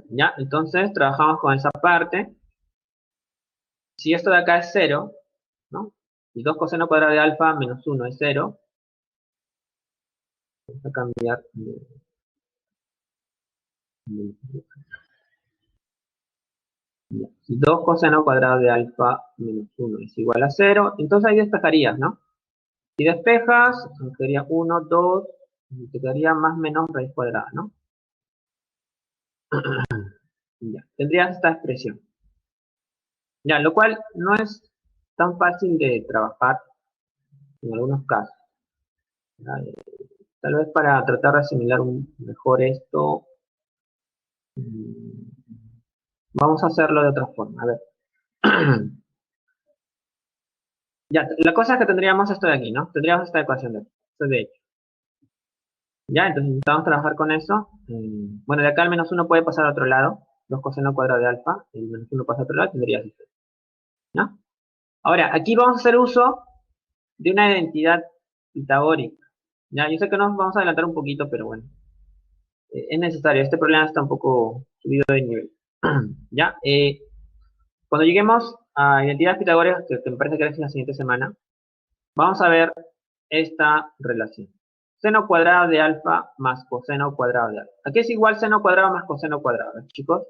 Ya, entonces trabajamos con esa parte. Si esto de acá es 0, ¿no? Y 2 coseno cuadrado de alfa menos 1 es 0. Vamos a cambiar. Si 2 coseno cuadrado de alfa menos 1 es igual a 0, entonces ahí despejarías, ¿no? Si despejas, sería 1, 2, y te quedaría más menos raíz cuadrada, ¿no? Ya, tendrías esta expresión. Ya, lo cual no es tan fácil de trabajar en algunos casos. Ya, tal vez para tratar de asimilar mejor esto, vamos a hacerlo de otra forma. A ver. Ya, la cosa es que tendríamos esto de aquí, ¿no? Tendríamos esta ecuación de aquí. Esto de hecho. Ya, entonces intentamos trabajar con eso. Bueno, de acá al -1 puede pasar al otro lado. 2 coseno cuadrado de alfa. El -1 pasa al otro lado, tendrías esto. ¿No? Ahora, aquí vamos a hacer uso de una identidad pitagórica. Ya, yo sé que nos vamos a adelantar un poquito, pero bueno. Es necesario. Este problema está un poco subido de nivel. Ya, cuando lleguemos a identidades pitagóricas, que me parece que es la siguiente semana, vamos a ver esta relación. Seno cuadrado de alfa más coseno cuadrado de alfa. ¿A qué es igual seno cuadrado más coseno cuadrado, chicos?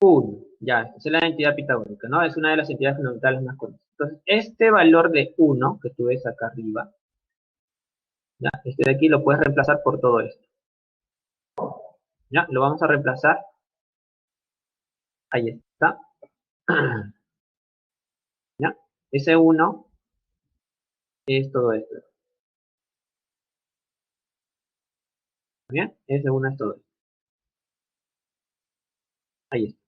1. Ya, esa es la identidad pitagórica, ¿no? Es una de las entidades fundamentales más conocidas. Entonces, este valor de 1 que tú ves acá arriba, ya, este de aquí lo puedes reemplazar por todo esto. Ya, lo vamos a reemplazar. Ahí está. Ya, ese 1 es todo esto. ¿Bien? Ese 1 es todo esto. Ahí está.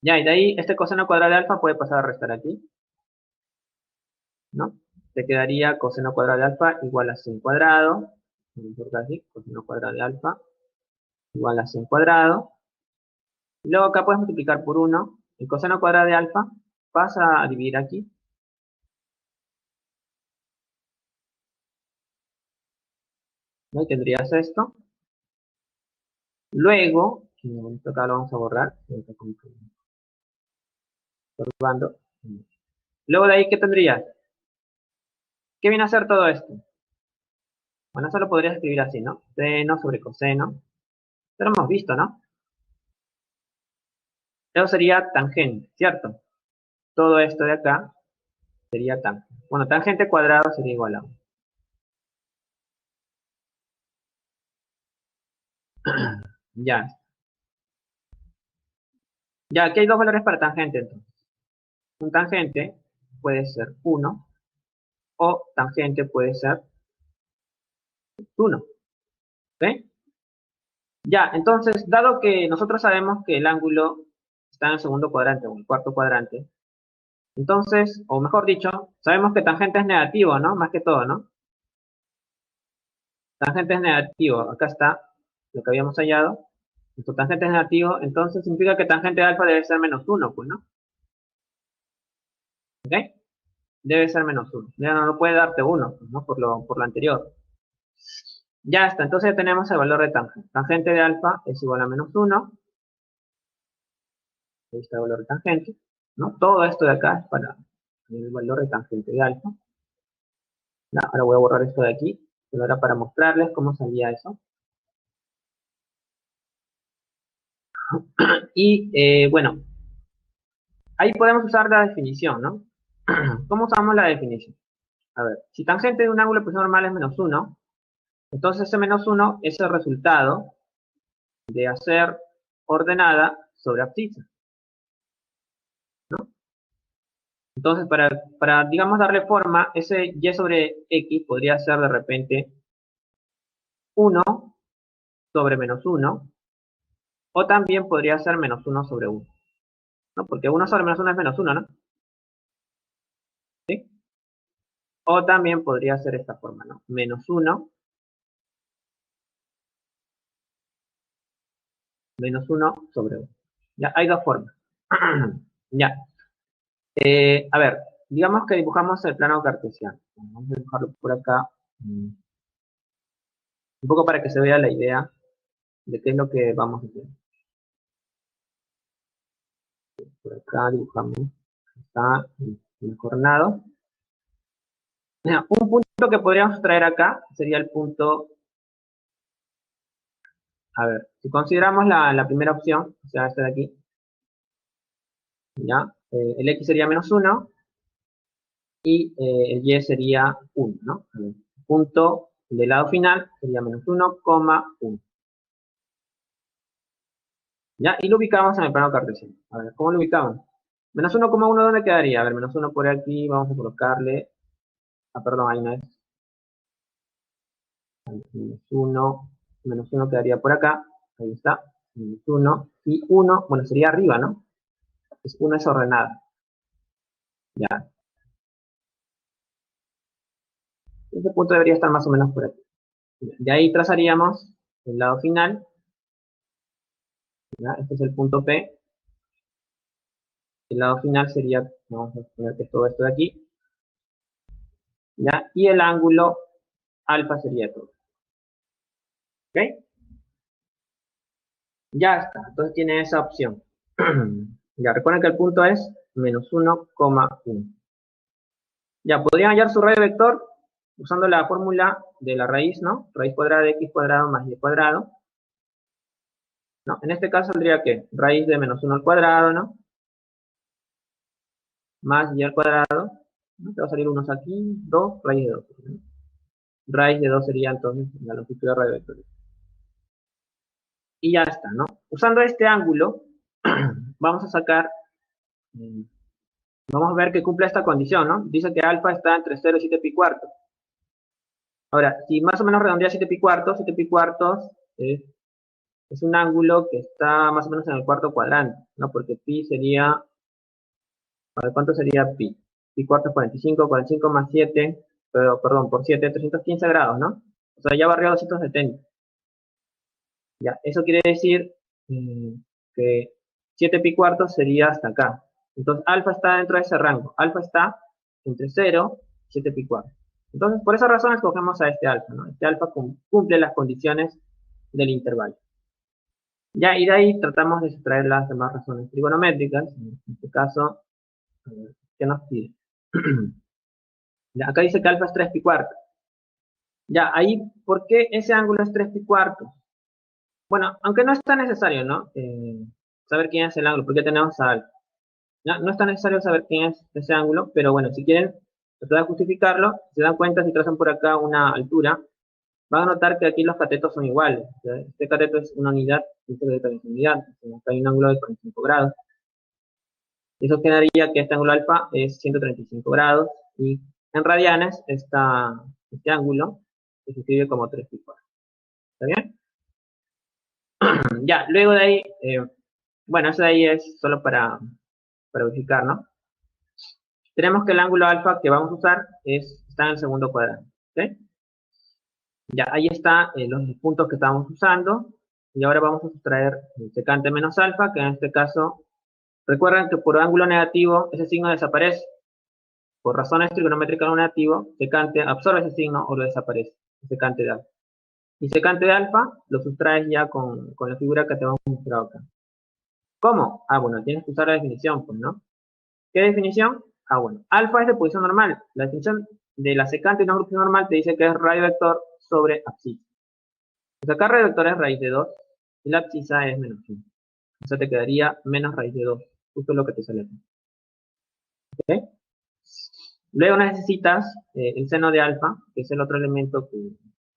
Ya, y de ahí este coseno cuadrado de alfa puede pasar a restar aquí, ¿no? Te quedaría coseno cuadrado de alfa igual a 100 cuadrado. Así, coseno cuadrado de alfa igual a 100 cuadrado. Y luego acá puedes multiplicar por 1. El coseno cuadrado de alfa pasa a dividir aquí. ¿No? Y tendrías esto. Luego, esto acá lo vamos a borrar. Luego de ahí, ¿qué tendrías? ¿Qué viene a ser todo esto? Bueno, eso lo podrías escribir así, ¿no? Seno sobre coseno. Esto lo hemos visto, ¿no? Eso sería tangente, ¿cierto? Todo esto de acá sería tangente. Bueno, tangente cuadrado sería igual a 1. Ya. Ya, aquí hay dos valores para tangente, entonces. Un tangente puede ser 1 o tangente puede ser 1. ¿Ok? Ya, entonces, dado que nosotros sabemos que el ángulo está en el segundo cuadrante o en el cuarto cuadrante, entonces, o mejor dicho, sabemos que tangente es negativo, ¿no? Más que todo, ¿no? Tangente es negativo. Acá está lo que habíamos hallado. Nuestro tangente es negativo, entonces significa que tangente de alfa debe ser -1, pues, ¿no? ¿Ok? Debe ser -1. Ya no puede darte 1, pues, ¿no? Por lo anterior. Ya está, entonces tenemos el valor de tangente. Tangente de alfa es igual a -1. Ahí está el valor de tangente, ¿no? Todo esto de acá es para el valor de tangente de alfa. Ya, ahora voy a borrar esto de aquí, pero ahora para mostrarles cómo salía eso. Y bueno, ahí podemos usar la definición, ¿no? ¿Cómo usamos la definición? A ver, si tangente de un ángulo de posición normal es menos 1, entonces ese menos 1 es el resultado de hacer ordenada sobre abscisa, ¿no? Entonces, digamos, darle forma, ese y sobre x podría ser de repente 1 sobre menos 1, o también podría ser menos 1 sobre 1, ¿no? Porque 1 sobre menos 1 es menos 1, ¿no? ¿Sí? O también podría ser esta forma, ¿no? Menos 1 sobre 1. Ya, hay dos formas. Ya. A ver, digamos que dibujamos el plano cartesiano. Vamos a dibujarlo por acá. Un poco para que se vea la idea de qué es lo que vamos a hacer. Por acá dibujamos. Está el coordenado. Mira, un punto que podríamos traer acá sería el punto. A ver, si consideramos la primera opción, o sea, esta de aquí, ya, el x sería menos 1 y el y sería 1, ¿no? El punto del lado final sería menos 1,1. ¿Ya? Y lo ubicamos en el plano cartesiano. A ver, ¿cómo lo ubicamos? Menos 1,1, ¿dónde quedaría? A ver, menos 1 por aquí, vamos a colocarle. Ah, perdón, ahí no es. Menos 1 quedaría por acá. Ahí está. Menos 1. Y 1, bueno, sería arriba, ¿no? Es 1 es ordenada. Ya. Este punto debería estar más o menos por aquí. De ahí trazaríamos el lado final. ¿Ya? Este es el punto P. El lado final sería, vamos a poner que es todo esto de aquí. ¿Ya? Y el ángulo alfa sería todo. ¿Ok? Ya está, entonces tiene esa opción. Ya, recuerden que el punto es menos 1,1. Ya, podrían hallar su radio vector usando la fórmula de la raíz, ¿no? Raíz cuadrada de x cuadrado más y cuadrado. ¿No? En este caso saldría que raíz de menos 1 al cuadrado, ¿no? Más y al cuadrado. ¿No? Te va a salir unos aquí, 2, raíz de 2. ¿No? Raíz de 2 sería entonces la longitud de radio vector. Y ya está, ¿no? Usando este ángulo, vamos a sacar... Vamos a ver que cumple esta condición, ¿no? Dice que alfa está entre 0 y 7 pi cuartos. Ahora, si más o menos redondea 7 pi cuartos es un ángulo que está más o menos en el cuarto cuadrante, ¿no? Porque pi sería, a ver, ¿cuánto sería pi? Pi cuarto es 45, 45 más 7, perdón, por 7, 315 grados, ¿no? O sea, ya barrió 270. Ya, eso quiere decir que 7 pi cuartos sería hasta acá. Entonces, alfa está dentro de ese rango. Alfa está entre 0 y 7 pi cuartos. Entonces, por esa razón escogemos a este alfa, ¿no? Este alfa cumple las condiciones del intervalo. Ya, y de ahí tratamos de extraer las demás razones trigonométricas. En este caso, a ver, ¿qué nos pide? Ya, acá dice que alfa es 3 pi cuartos. Ya, ahí, ¿por qué ese ángulo es 3 pi cuartos? Bueno, aunque no es tan necesario, ¿no? Saber quién es el ángulo, porque tenemos a alfa. No es tan necesario saber quién es ese ángulo, pero bueno, si quieren tratar de justificarlo, si se dan cuenta, si trazan por acá una altura, van a notar que aquí los catetos son iguales. Este cateto es una unidad, este cateto es una unidad. Acá hay un ángulo de 45 grados. Eso quedaría que este ángulo alfa es 135 grados y en radianes este ángulo se escribe como 3 pi cuartos. ¿Está bien? Ya, luego de ahí, bueno, eso de ahí es solo para verificar, ¿no? Tenemos que el ángulo alfa que vamos a usar está en el segundo cuadrante. ¿Ok? Ya, ahí está los puntos que estamos usando. Y ahora vamos a sustraer el secante menos alfa, que en este caso, recuerden que por ángulo negativo ese signo desaparece. Por razones trigonométricas no negativo, secante absorbe ese signo o lo desaparece, secante de alfa. Y secante de alfa lo sustraes ya con la figura que te vamos a mostrar acá. ¿Cómo? Ah, bueno, tienes que usar la definición, pues, ¿no? ¿Qué definición? Ah, bueno, alfa es de posición normal. La definición de la secante de una posición normal te dice que es radio vector sobre abscisa. Pues acá radio vector es raíz de 2 y la abscisa es menos 1. O sea, te quedaría menos raíz de 2. Justo lo que te sale aquí. ¿Ok? Luego necesitas el seno de alfa, que es el otro elemento que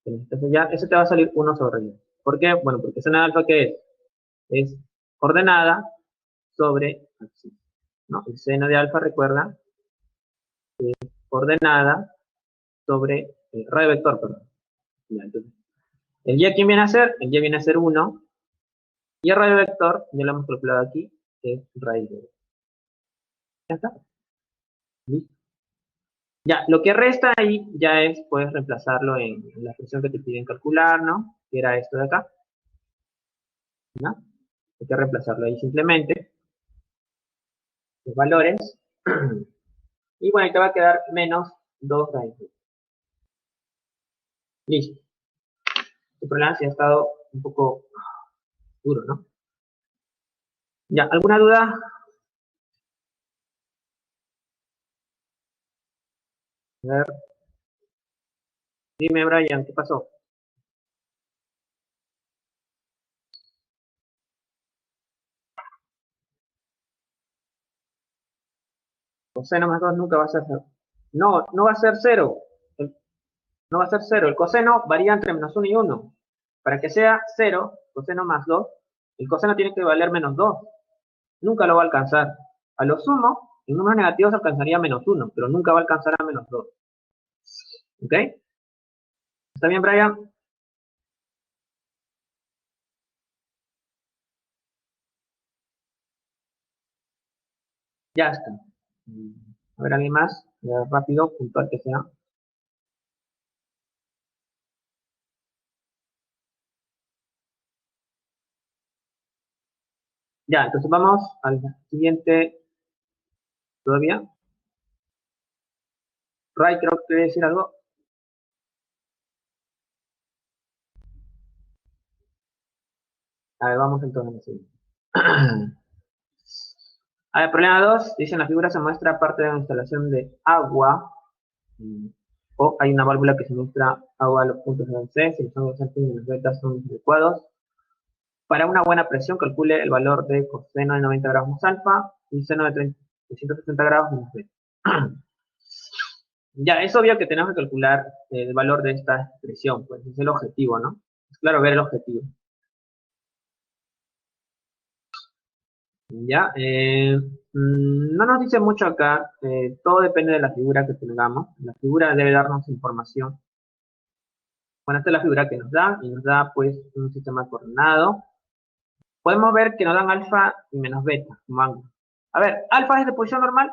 necesitas hallar. Ese te va a salir 1/10. ¿Por qué? Bueno, porque seno de alfa, ¿qué es? Es ordenada sobre axis, ¿no? El seno de alfa, recuerda, ordenada sobre radio vector, perdón. Ya, entonces, el y, ¿quién viene a ser? El y viene a ser 1. Y el radio vector, ya lo hemos calculado aquí, es raíz de 2. Ya está. ¿Listo? Ya, lo que resta ahí ya es, puedes reemplazarlo en la expresión que te piden calcular, ¿no? Que era esto de acá, ¿no? Hay que reemplazarlo ahí simplemente, los valores. Y bueno, ahí te va a quedar menos 2 raíz de 2. Listo. El problema sí ha estado un poco duro, ¿no? Ya, ¿alguna duda? A ver, dime, Brian, ¿qué pasó? Coseno más 2 nunca va a ser 0. No, no va a ser 0. No va a ser 0. El coseno varía entre menos 1 y 1. Para que sea 0, coseno más 2, el coseno tiene que valer menos 2. Nunca lo va a alcanzar. A lo sumo, en números negativos alcanzaría menos 1, pero nunca va a alcanzar a menos 2. ¿Ok? ¿Está bien, Brian? Ya está. A ver, ¿alguien más? Ya, rápido, puntual que sea. Ya, entonces vamos al siguiente todavía. Ray, creo que quiere decir algo. A ver, vamos entonces. A ver, problema 2, dice en la figura se muestra parte de la instalación de agua, mm, o hay una válvula que se muestra agua a los puntos de C, si los ángulos altos y las vetas son adecuados. Para una buena presión, calcule el valor de coseno de 90 grados más alfa y seno de 360 grados menos beta. Ya, es obvio que tenemos que calcular el valor de esta expresión, pues es el objetivo, ¿no? Es claro ver el objetivo. Ya, no nos dice mucho acá, todo depende de la figura que tengamos. La figura debe darnos información. Bueno, esta es la figura que nos da, y nos da pues un sistema coordinado. Podemos ver que nos dan alfa y menos beta como ángulo. A ver, ¿alfa es de posición normal?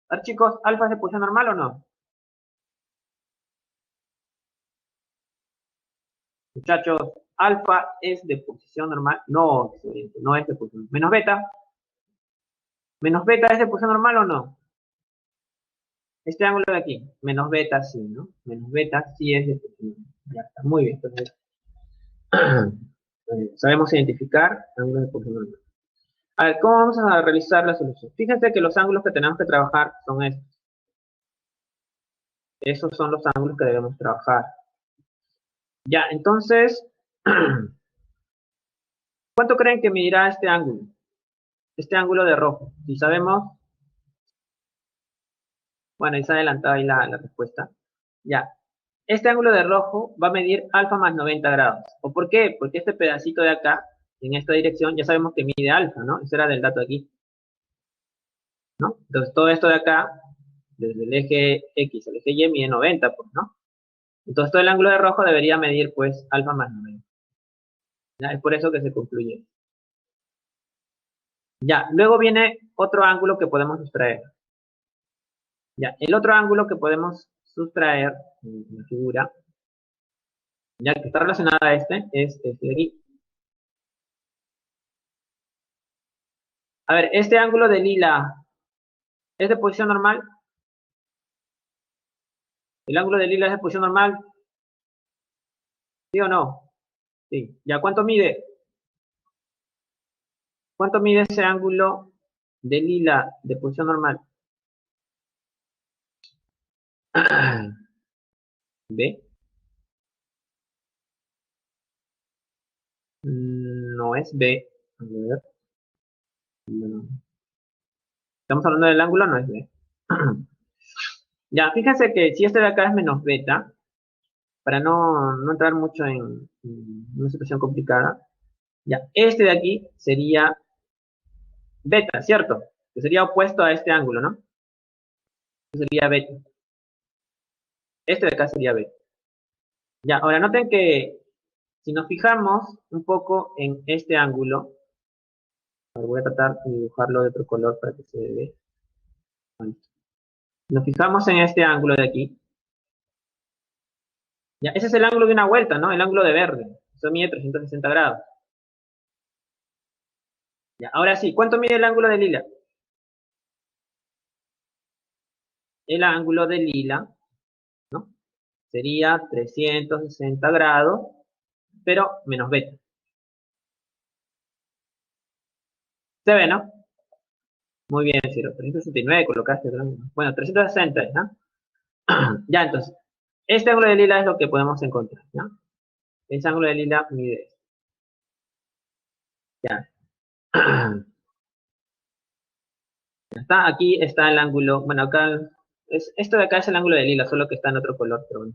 A ver, chicos, ¿alfa es de posición normal o no? Muchachos, ¿alfa es de posición normal? No, excelente, no es de posición normal. Menos beta es de posición normal o no? Este ángulo de aquí, menos beta sí, ¿no? Menos beta sí es de posición normal. Ya está, muy bien. Entonces, sabemos identificar ángulos de posición normal. A ver, ¿cómo vamos a realizar la solución? Fíjense que los ángulos que tenemos que trabajar son estos. Esos son los ángulos que debemos trabajar. Ya, entonces, ¿cuánto creen que medirá este ángulo? Este ángulo de rojo. Si sabemos, bueno, ahí se ha adelantado ahí la respuesta. Ya, este ángulo de rojo va a medir alfa más 90 grados. ¿O por qué? Porque este pedacito de acá, en esta dirección, ya sabemos que mide alfa, ¿no? Ese era del dato aquí, ¿no? Entonces, todo esto de acá, desde el eje X al eje Y, mide 90, pues, ¿no? Entonces, todo el ángulo de rojo debería medir, pues, alfa más 90. ¿Ya? Es por eso que se concluye. Ya, luego viene otro ángulo que podemos sustraer. Ya, el otro ángulo que podemos sustraer en la figura, ya que está relacionado a este, es este de aquí. A ver, este ángulo de lila, ¿es de posición normal? ¿El ángulo de lila es de posición normal? ¿Sí o no? Sí. ¿Ya cuánto mide? ¿Cuánto mide ese ángulo de lila de posición normal? ¿Ve? No es B. A ver. No. ¿Estamos hablando del ángulo? No es B. Ya, fíjense que si este de acá es menos beta, para no entrar mucho en una situación complicada, ya, este de aquí sería beta, ¿cierto? Que sería opuesto a este ángulo, ¿no? Que sería beta. Este de acá sería beta. Ya, ahora noten que si nos fijamos un poco en este ángulo, voy a tratar de dibujarlo de otro color para que se vea. Si nos fijamos en este ángulo de aquí, ya, ese es el ángulo de una vuelta, ¿no? El ángulo de verde. Eso mide 360 grados. Ya, ahora sí, ¿cuánto mide el ángulo de lila? El ángulo de lila, ¿no? Sería 360 grados, pero menos beta. ¿Se ve, no? Muy bien, Ciro. 369 colocaste. Bueno, 360, ¿no? Ya, entonces, este ángulo de lila es lo que podemos encontrar, ¿no? Ese ángulo de lila mide esto. Ya. Ya está, aquí está el ángulo, bueno, acá, esto de acá es el ángulo de lila, solo que está en otro color, pero bueno.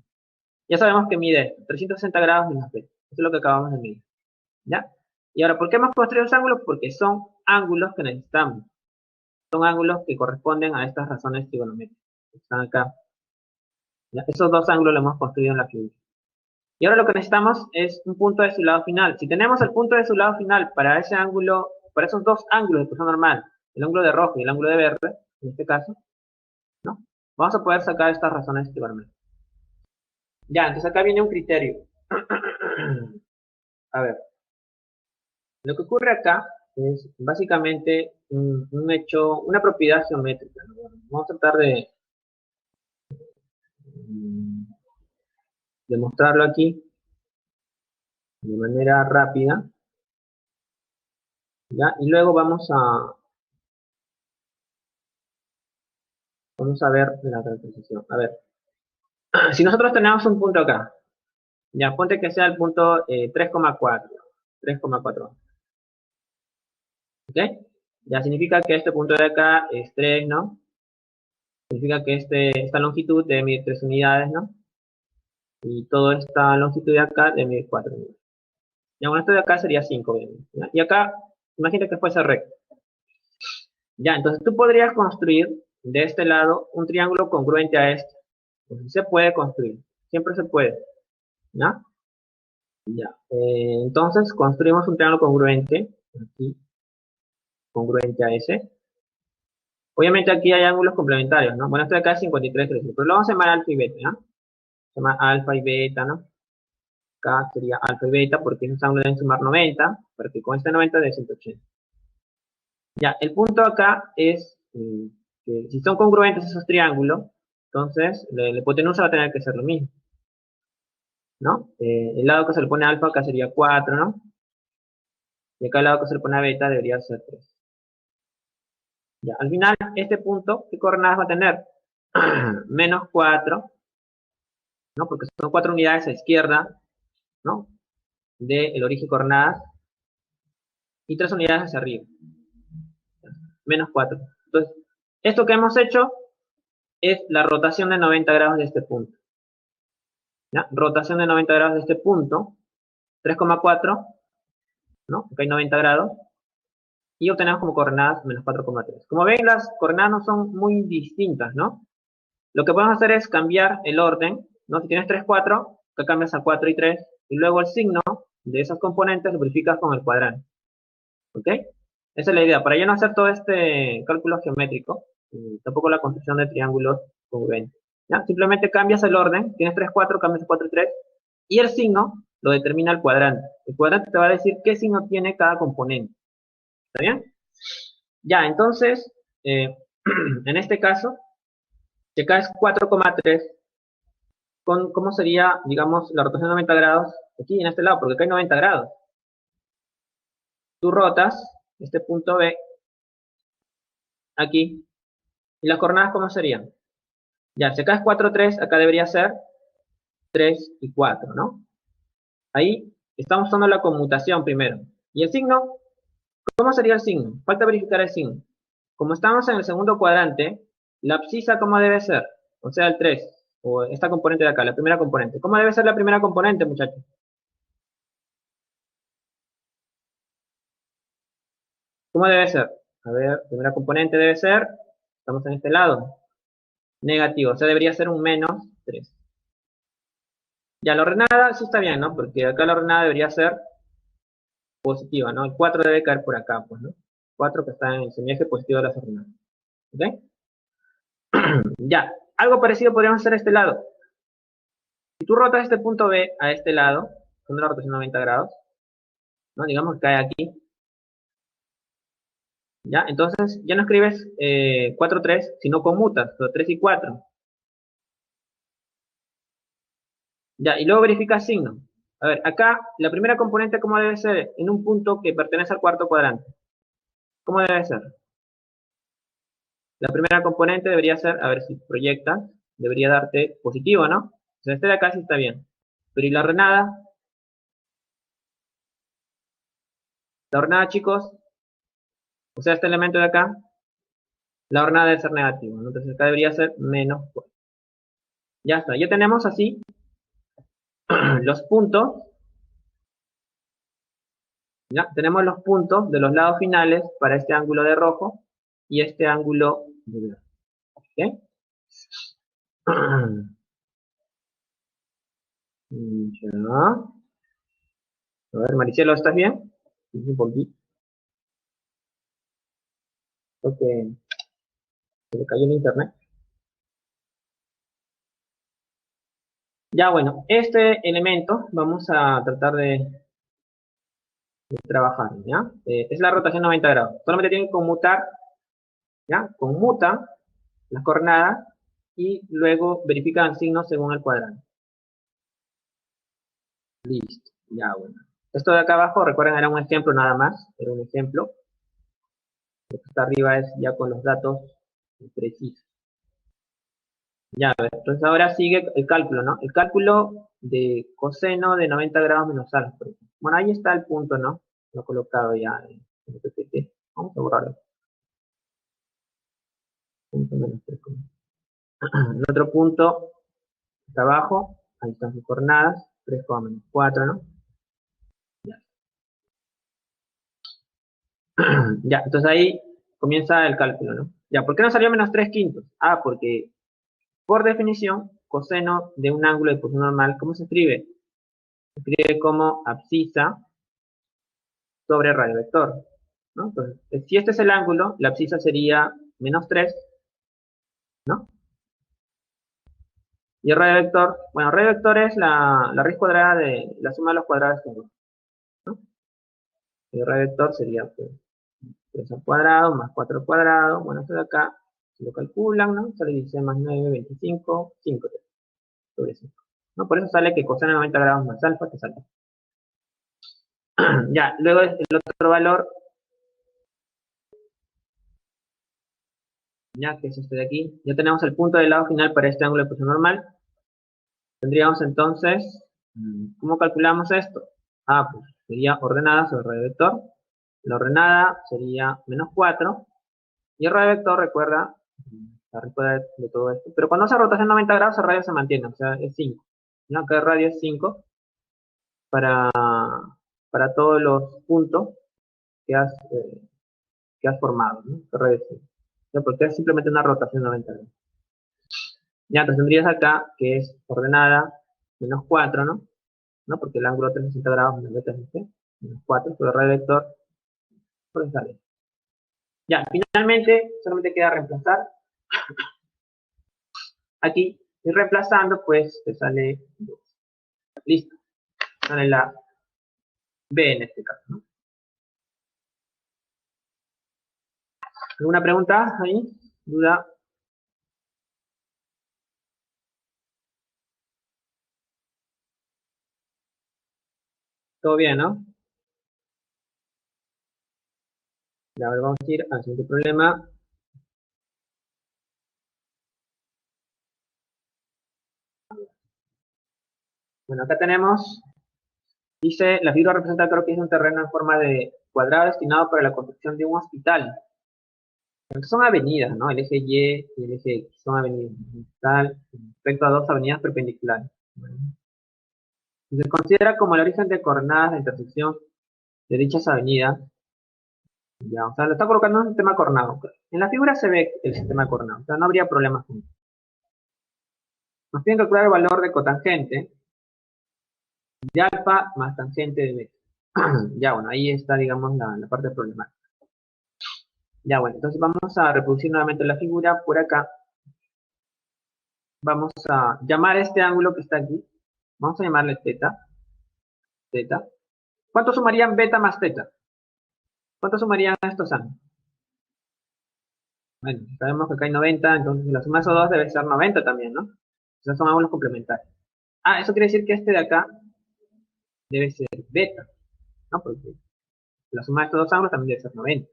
Ya sabemos que mide 360 grados menos beta. Eso es lo que acabamos de medir, ¿ya? Y ahora, ¿por qué hemos construido los ángulos? Porque son ángulos que necesitamos. Son ángulos que corresponden a estas razones trigonométricas. Están acá. ¿Ya? Esos dos ángulos los hemos construido en la figura. Y ahora lo que necesitamos es un punto de su lado final. Si tenemos el punto de su lado final para ese ángulo, para esos dos ángulos de curso normal, el ángulo de rojo y el ángulo de verde, en este caso, ¿no? Vamos a poder sacar estas razones trigonométricas. Ya, entonces acá viene un criterio. A ver, lo que ocurre acá es básicamente un hecho, una propiedad geométrica, ¿no? Vamos a tratar mm, de mostrarlo aquí de manera rápida, ¿ya? Y luego vamos a ver la transposición. A ver, si nosotros tenemos un punto acá, ya ponte que sea el punto 3,4, 3,4, ¿ok? Ya significa que este punto de acá es 3, ¿no? Significa que esta longitud debe medir 3 unidades, ¿no? Y toda esta longitud de acá debe medir 4 unidades. Ya, bueno, esto de acá sería 5, obviamente, ¿ya? Y acá, imagínate que fuese recto. Ya, entonces tú podrías construir de este lado un triángulo congruente a este. Entonces, se puede construir, siempre se puede, ¿ya? Ya, entonces construimos un triángulo congruente, aquí, congruente a ese. Obviamente aquí hay ángulos complementarios, ¿no? Bueno, este de acá es 53, 13, pero lo vamos a llamar alfa y beta, ¿no? Se llama alfa y beta, ¿no? Acá sería alfa y beta porque esos ángulos deben sumar 90, porque con este 90 de 180. Ya, el punto acá es que si son congruentes esos triángulos, entonces la hipotenusa va a tener que ser lo mismo, ¿no? El lado que se le pone alfa acá sería 4, ¿no? Y acá el lado que se le pone a beta debería ser 3. Ya, al final, este punto, ¿qué coordenadas va a tener? Menos 4, ¿no? Porque son 4 unidades a izquierda, ¿no? Del origen coordenadas, y 3 unidades hacia arriba. Menos 4. Entonces, esto que hemos hecho es la rotación de 90 grados de este punto. ¿Ya? Rotación de 90 grados de este punto, 3,4, ¿no? Acá hay 90 grados, y obtenemos como coordenadas menos 4,3. Como ven, las coordenadas no son muy distintas, ¿no? Lo que podemos hacer es cambiar el orden, ¿no? Si tienes 3, 4, que cambias a 4 y 3, y luego el signo de esos componentes lo verificas con el cuadrante. ¿Ok? Esa es la idea. Para ya no hacer todo este cálculo geométrico, tampoco la construcción de triángulos congruentes. ¿Ya? Simplemente cambias el orden, tienes 3, 4, cambias a 4 y 3, y el signo lo determina el cuadrante. El cuadrante te va a decir qué signo tiene cada componente. ¿Está bien? Ya, entonces, en este caso, si acá es 4,3, ¿cómo sería, digamos, la rotación de 90 grados aquí en este lado? Porque acá hay 90 grados. Tú rotas este punto B aquí. ¿Y las coordenadas cómo serían? Ya, si acá es 4, 3, acá debería ser 3 y 4, ¿no? Ahí estamos usando la conmutación primero. ¿Y el signo? ¿Cómo sería el signo? Falta verificar el signo. Como estamos en el segundo cuadrante, La abscisa, ¿cómo debe ser? O sea, el 3, o esta componente de acá, la primera componente. ¿Cómo debe ser la primera componente, muchachos? ¿Cómo debe ser? A ver, primera componente debe ser, estamos en este lado, negativo, o sea, debería ser un menos 3. Ya, la ordenada sí está bien, ¿no? Porque acá la ordenada debería ser positiva, ¿no? El 4 debe caer por acá, pues, ¿no? 4 que está en el semieje positivo de las ordenadas. ¿Ok? Ya, algo parecido podríamos hacer a este lado. Si tú rotas este punto B a este lado, con una rotación de 90 grados, ¿no? Digamos que cae aquí, ¿ya? Entonces, ya no escribes 4, 3, sino conmutas, 3 y 4. Ya, y luego verificas signo. A ver, acá, la primera componente, ¿cómo debe ser? En un punto que pertenece al cuarto cuadrante. ¿Cómo debe ser? La primera componente debería ser, a ver si proyectas, debería darte positivo, ¿no? O sea, este de acá sí está bien. Pero ¿y la ordenada? La ordenada, chicos, o sea, este elemento de acá, la ordenada debe ser negativo, ¿no? Entonces acá debería ser menos 4. Ya está, ya tenemos así los puntos, ya tenemos los puntos de los lados finales para este ángulo de rojo y este ángulo de verde. ¿Ok? Ya. A ver, Maricelo, ¿estás bien? Un poquito. Creo que se le cayó el internet. Ya, bueno, este elemento vamos a tratar de trabajar, ¿ya? Es la rotación 90 grados. Solamente tienen que conmutar, ¿ya? Conmuta las coordenadas y luego verifican signos según el cuadrante. Listo, ya, bueno. Esto de acá abajo, recuerden, era un ejemplo nada más, era un ejemplo. Lo que está arriba es ya con los datos precisos. Ya, a ver, entonces ahora sigue el cálculo, ¿no? El cálculo de coseno de 90 grados menos alfa, por ejemplo. Bueno, ahí está el punto, ¿no? Lo he colocado ya en el PPT. Vamos a borrarlo. Punto menos 3. El otro punto está abajo, ahí están sus coordenadas, 3, menos 4, ¿no? Ya. Ya, entonces ahí comienza el cálculo, ¿no? Ya, ¿por qué no salió menos 3 quintos? Ah, porque por definición, coseno de un ángulo de posición normal, ¿cómo se escribe? Se escribe como abscisa sobre radio vector, ¿no? Entonces, si este es el ángulo, la abscisa sería menos 3, ¿no? Y el radio vector, bueno, radio vector es la raíz cuadrada de la suma de los cuadrados, ¿no? Y el radio vector sería pues, 3 al cuadrado más 4 al cuadrado, bueno, esto de acá, si lo calculan, ¿no? Sale 16 más 9, 25, 5 sobre 5, ¿no? Por eso sale que coseno de 90 grados más alfa te sale. Ya, luego el otro valor, ya que es este de aquí, ya tenemos el punto del lado final para este ángulo de posición normal. Tendríamos entonces, ¿cómo calculamos esto? Ah, pues sería ordenada sobre radio vector. La ordenada sería menos 4. Y el radio vector, recuerda, la recuerda de todo esto. Pero cuando hace rotación 90 grados, el radio se mantiene, o sea, es 5. ¿No? Acá el radio es 5 para, para todos los puntos que has formado, ¿no? El radio es 5. O sea, porque es simplemente una rotación 90 grados. Ya, entonces tendrías acá que es ordenada menos 4, ¿no? ¿No? Porque el ángulo 360 grados menos beta es este, menos 4, pero el radio vector por eso sale. Ya, finalmente solamente queda reemplazar. Aquí, y reemplazando, pues te sale 2. Listo, sale la B en este caso, ¿no? ¿Alguna pregunta ahí? ¿Duda? ¿Todo bien, no? Ya, ahora vamos a ir al siguiente problema. Bueno, acá tenemos, dice, la figura representa creo que es un terreno en forma de cuadrado destinado para la construcción de un hospital. Son avenidas, ¿no? El eje Y y el eje X son avenidas. Tal, respecto a dos avenidas perpendiculares. ¿Vale? Se considera como el origen de coordenadas de intersección de dichas avenidas. Ya, o sea, lo está colocando en un sistema coordenado. En la figura se ve el sistema coordenado, o sea, no habría problemas con eso. Nos piden calcular el valor de cotangente de alfa más tangente de beta. Ya, bueno, ahí está, digamos, la parte problemática. Ya, bueno, entonces vamos a reproducir nuevamente la figura por acá. Vamos a llamar este ángulo que está aquí. Vamos a llamarle teta. Teta. ¿Cuánto sumarían beta más teta? ¿Cuánto sumarían estos ángulos? Bueno, sabemos que acá hay 90, entonces la suma de esos dos debe ser 90 también, ¿no? Esos son ángulos complementarios. Ah, eso quiere decir que este de acá debe ser beta, ¿no? Porque la suma de estos dos ángulos también debe ser 90.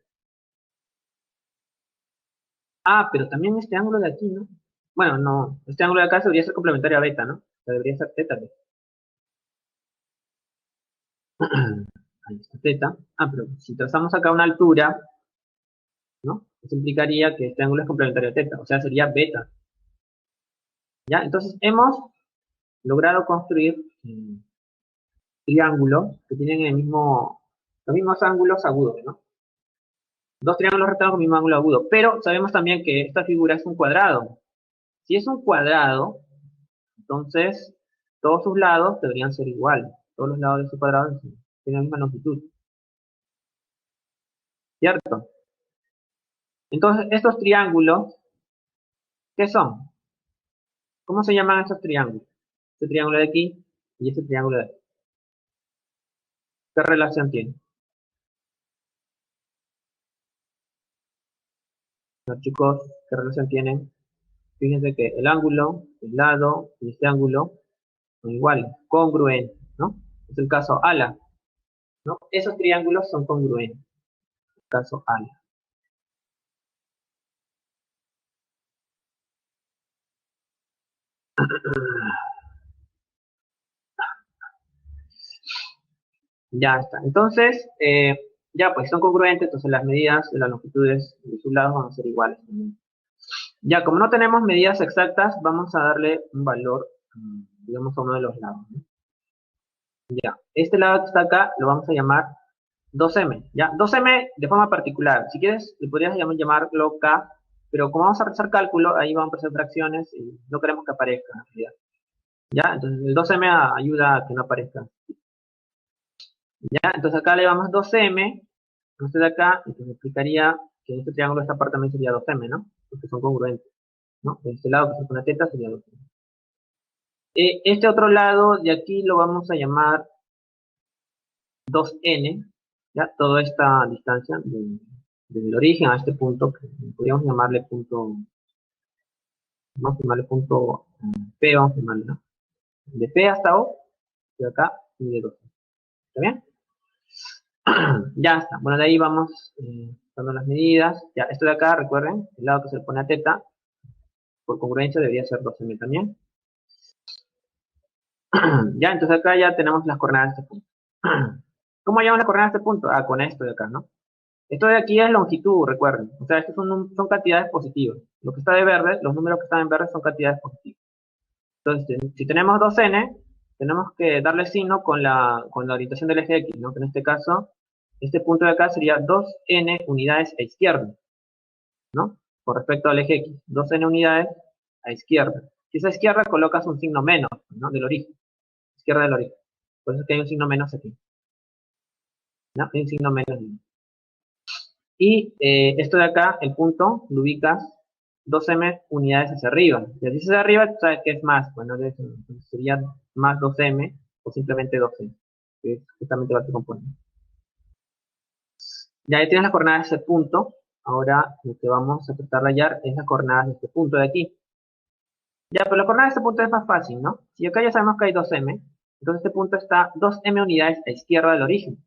Ah, pero también este ángulo de aquí, ¿no? Bueno, no, este ángulo de acá debería ser complementario a beta, ¿no? O sea, debería ser teta beta. Ahí está teta. Ah, pero si trazamos acá una altura, ¿no? Eso implicaría que este ángulo es complementario a teta, o sea, sería beta. ¿Ya? Entonces hemos logrado construir triángulos que tienen los mismos ángulos agudos, ¿no? Dos triángulos rectángulos con el mismo ángulo agudo, pero sabemos también que esta figura es un cuadrado. Si es un cuadrado, entonces todos sus lados deberían ser iguales. Todos los lados de ese cuadrado tienen la misma longitud, ¿cierto? Entonces, estos triángulos, ¿qué son? ¿Cómo se llaman estos triángulos? Este triángulo de aquí y este triángulo de aquí. ¿Qué relación tienen? Los chicos, ¿qué relación tienen? Fíjense que el ángulo, el lado y este ángulo son iguales, congruentes, ¿no? Es el caso ala, ¿no? Esos triángulos son congruentes, el caso ala. Ya está. Entonces, ya pues son congruentes, entonces las medidas de las longitudes de sus lados van a ser iguales también. Ya, como no tenemos medidas exactas, vamos a darle un valor, digamos, a uno de los lados, ¿no? Ya, este lado que está acá lo vamos a llamar 2M, ¿ya? 2M de forma particular. Si quieres, le podrías llamarlo K, pero como vamos a hacer cálculo, ahí vamos a hacer fracciones y no queremos que aparezca en realidad. ¿Ya? Entonces el 2M ayuda a que no aparezca. ¿Ya? Entonces acá le damos 2M, este de acá, entonces explicaría que este triángulo, esta parte también sería 2M, ¿no? Porque son congruentes, ¿no? De este lado que se pone teta sería 2M. Este otro lado de aquí lo vamos a llamar 2N, ¿ya? Toda esta distancia desde el origen a este punto, que podríamos llamarle punto, vamos a llamarle punto P, vamos a llamarle, ¿no? De P hasta O, de acá y de 2. ¿Está bien? Ya está. Bueno, de ahí vamos dando las medidas. Ya, esto de acá, recuerden, el lado que se le pone a teta, por congruencia debería ser 2M también. Ya, entonces acá ya tenemos las coordenadas de este punto. ¿Cómo llamamos las coordenadas de este punto? Ah, con esto de acá, ¿no? Esto de aquí es longitud, recuerden. O sea, estos son cantidades positivas. Lo que está de verde, los números que están en verde son cantidades positivas. Entonces, si tenemos 2n, tenemos que darle signo con la orientación del eje X, ¿no? Que en este caso, este punto de acá sería 2n unidades a izquierda, ¿no? Con respecto al eje X, 2n unidades a izquierda. Si es a izquierda, colocas un signo menos, ¿no? Del origen, izquierda del origen. Por eso es que hay un signo menos aquí, ¿no? Hay un signo menos. Y esto de acá, el punto, lo ubicas 2m unidades hacia arriba. Y así hacia arriba, tú sabes que es más. Bueno, sería más 2m o simplemente 2m, que es justamente lo que componente. Ya tienes las coordenadas de ese punto. Ahora lo que vamos a tratar de hallar es las coordenadas de este punto de aquí. Ya, pero la coordenada de este punto es más fácil, ¿no? Si acá ya sabemos que hay 2m, entonces este punto está 2m unidades a izquierda del origen.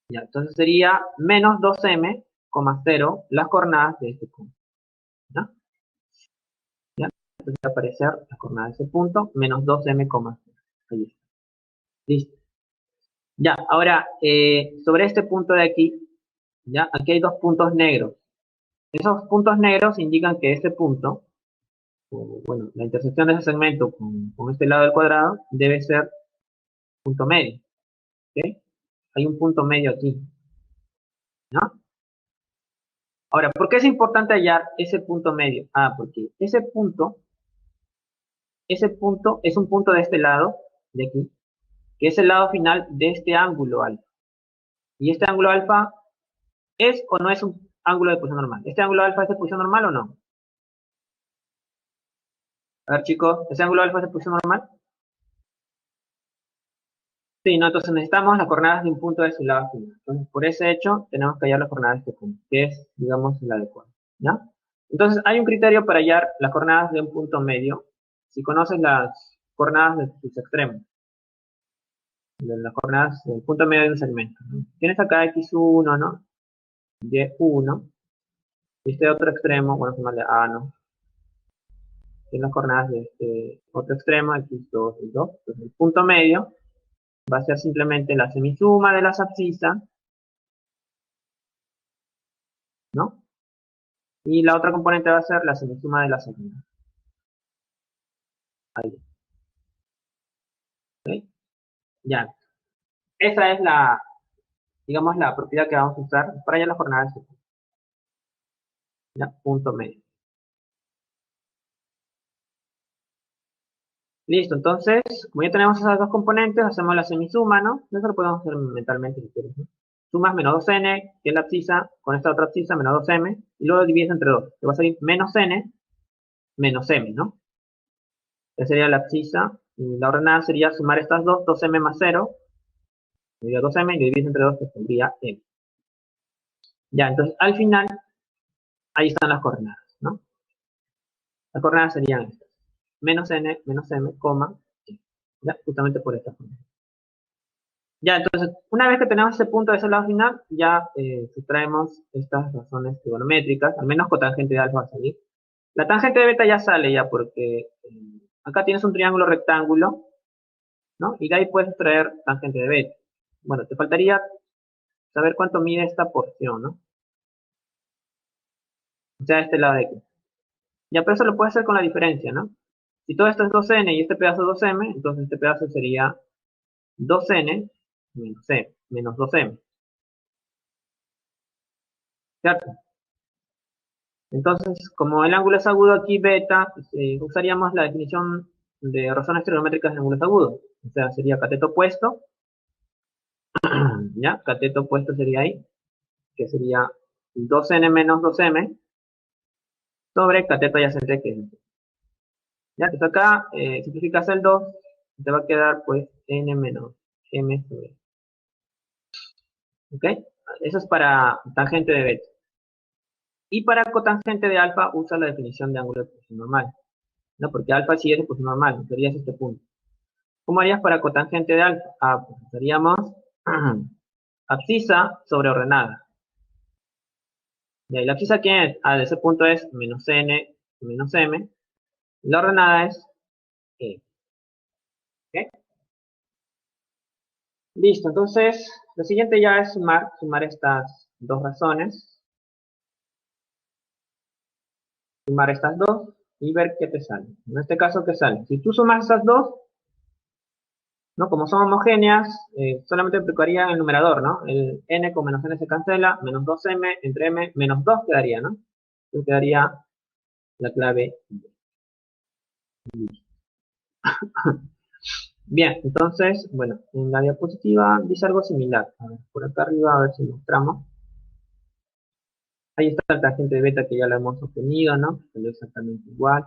Ya, entonces sería menos 2m, 0 las coordenadas de este punto, ¿no? ¿Ya? Entonces va a aparecer la coordenada de ese punto, menos 2m, ahí está. Listo. Ya, ahora, sobre este punto de aquí, ya, aquí hay dos puntos negros. Esos puntos negros indican que este punto, o, bueno, la intersección de ese segmento con este lado del cuadrado debe ser punto medio. ¿Ok? Hay un punto medio aquí, ¿no? Ahora, ¿por qué es importante hallar ese punto medio? Ah, porque ese punto es un punto de este lado, de aquí, que es el lado final de este ángulo alfa. Y este ángulo alfa es o no es un ángulo de posición normal. ¿Este ángulo alfa es de posición normal o no? A ver, chicos, ¿ese ángulo alfa es de posición normal? Sí, no, entonces necesitamos las coordenadas de un punto de su lado final. Entonces, por ese hecho, tenemos que hallar las coordenadas de este punto, que es, digamos, el adecuado. ¿Ya? Entonces, hay un criterio para hallar las coordenadas de un punto medio. Si conoces las coordenadas de sus extremos, de las coordenadas del punto medio de un segmento, ¿no? Tienes acá x1, ¿no? y1, y este otro extremo, bueno, se llama a, ¿no? Tienes las coordenadas de este otro extremo, x2 y 2. Entonces, el punto medio va a ser simplemente la semisuma de las abscisas, ¿no? Y la otra componente va a ser la semisuma de las alumnas. Ahí, ¿ok? Ya. Esa es la, digamos, la propiedad que vamos a usar para hallar las jornadas de ya, punto medio. Listo, entonces, como ya tenemos esas dos componentes, hacemos la semisuma, ¿no? Eso lo podemos hacer mentalmente si quieres, ¿no? Sumas menos 2n, que es la abscisa, con esta otra abscisa, menos 2m, y luego divides entre 2. Te va a salir menos n, menos m, ¿no? Esa sería la abscisa, y la ordenada sería sumar estas dos, 2m más 0, sería 2m, y divides entre 2, que tendría m. Ya, entonces, al final, ahí están las coordenadas, ¿no? Las coordenadas serían estas. Menos n, menos m, coma, ya, justamente por esta forma. Ya, entonces, una vez que tenemos ese punto de ese lado final, ya sustraemos estas razones trigonométricas, al menos cotangente de alfa va a salir. La tangente de beta ya sale ya porque acá tienes un triángulo rectángulo, ¿no? Y de ahí puedes extraer tangente de beta. Bueno, te faltaría saber cuánto mide esta porción, ¿no? O sea, este lado de aquí. Ya, pero eso lo puedes hacer con la diferencia, ¿no? Si todo esto es 2n y este pedazo es 2m, entonces este pedazo sería 2n menos c, menos 2m, ¿cierto? Entonces, como el ángulo es agudo aquí, beta, usaríamos la definición de razones trigonométricas de ángulos agudos. O sea, sería cateto opuesto, ¿ya? Cateto opuesto sería ahí, que sería 2n menos 2m sobre cateto adyacente, que es ya. Entonces acá simplificas el 2, te va a quedar pues n menos m sobre. ¿Ok? Eso es para tangente de beta. Y para cotangente de alfa usa la definición de ángulo de posición normal, ¿no? Porque alfa sí es de posición normal, sería este punto. ¿Cómo harías para cotangente de alfa? Ah, pues usaríamos abscisa sobre ordenada. ¿Y la abscisa quién es? Ah, de ese punto es menos n menos m. La ordenada es e. ¿Ok? Listo, entonces lo siguiente ya es sumar estas dos razones, sumar estas dos y ver qué te sale. En este caso, ¿qué sale? Si tú sumas esas dos, ¿no? Como son homogéneas, solamente aplicaría el numerador, ¿no? El n con menos n se cancela, menos 2m entre m, menos 2 quedaría, ¿no? Entonces quedaría la clave. Bien, entonces, bueno, en la diapositiva dice algo similar. A ver, por acá arriba, a ver si mostramos. Ahí está el tangente de beta que ya lo hemos obtenido, ¿no? Salió exactamente igual.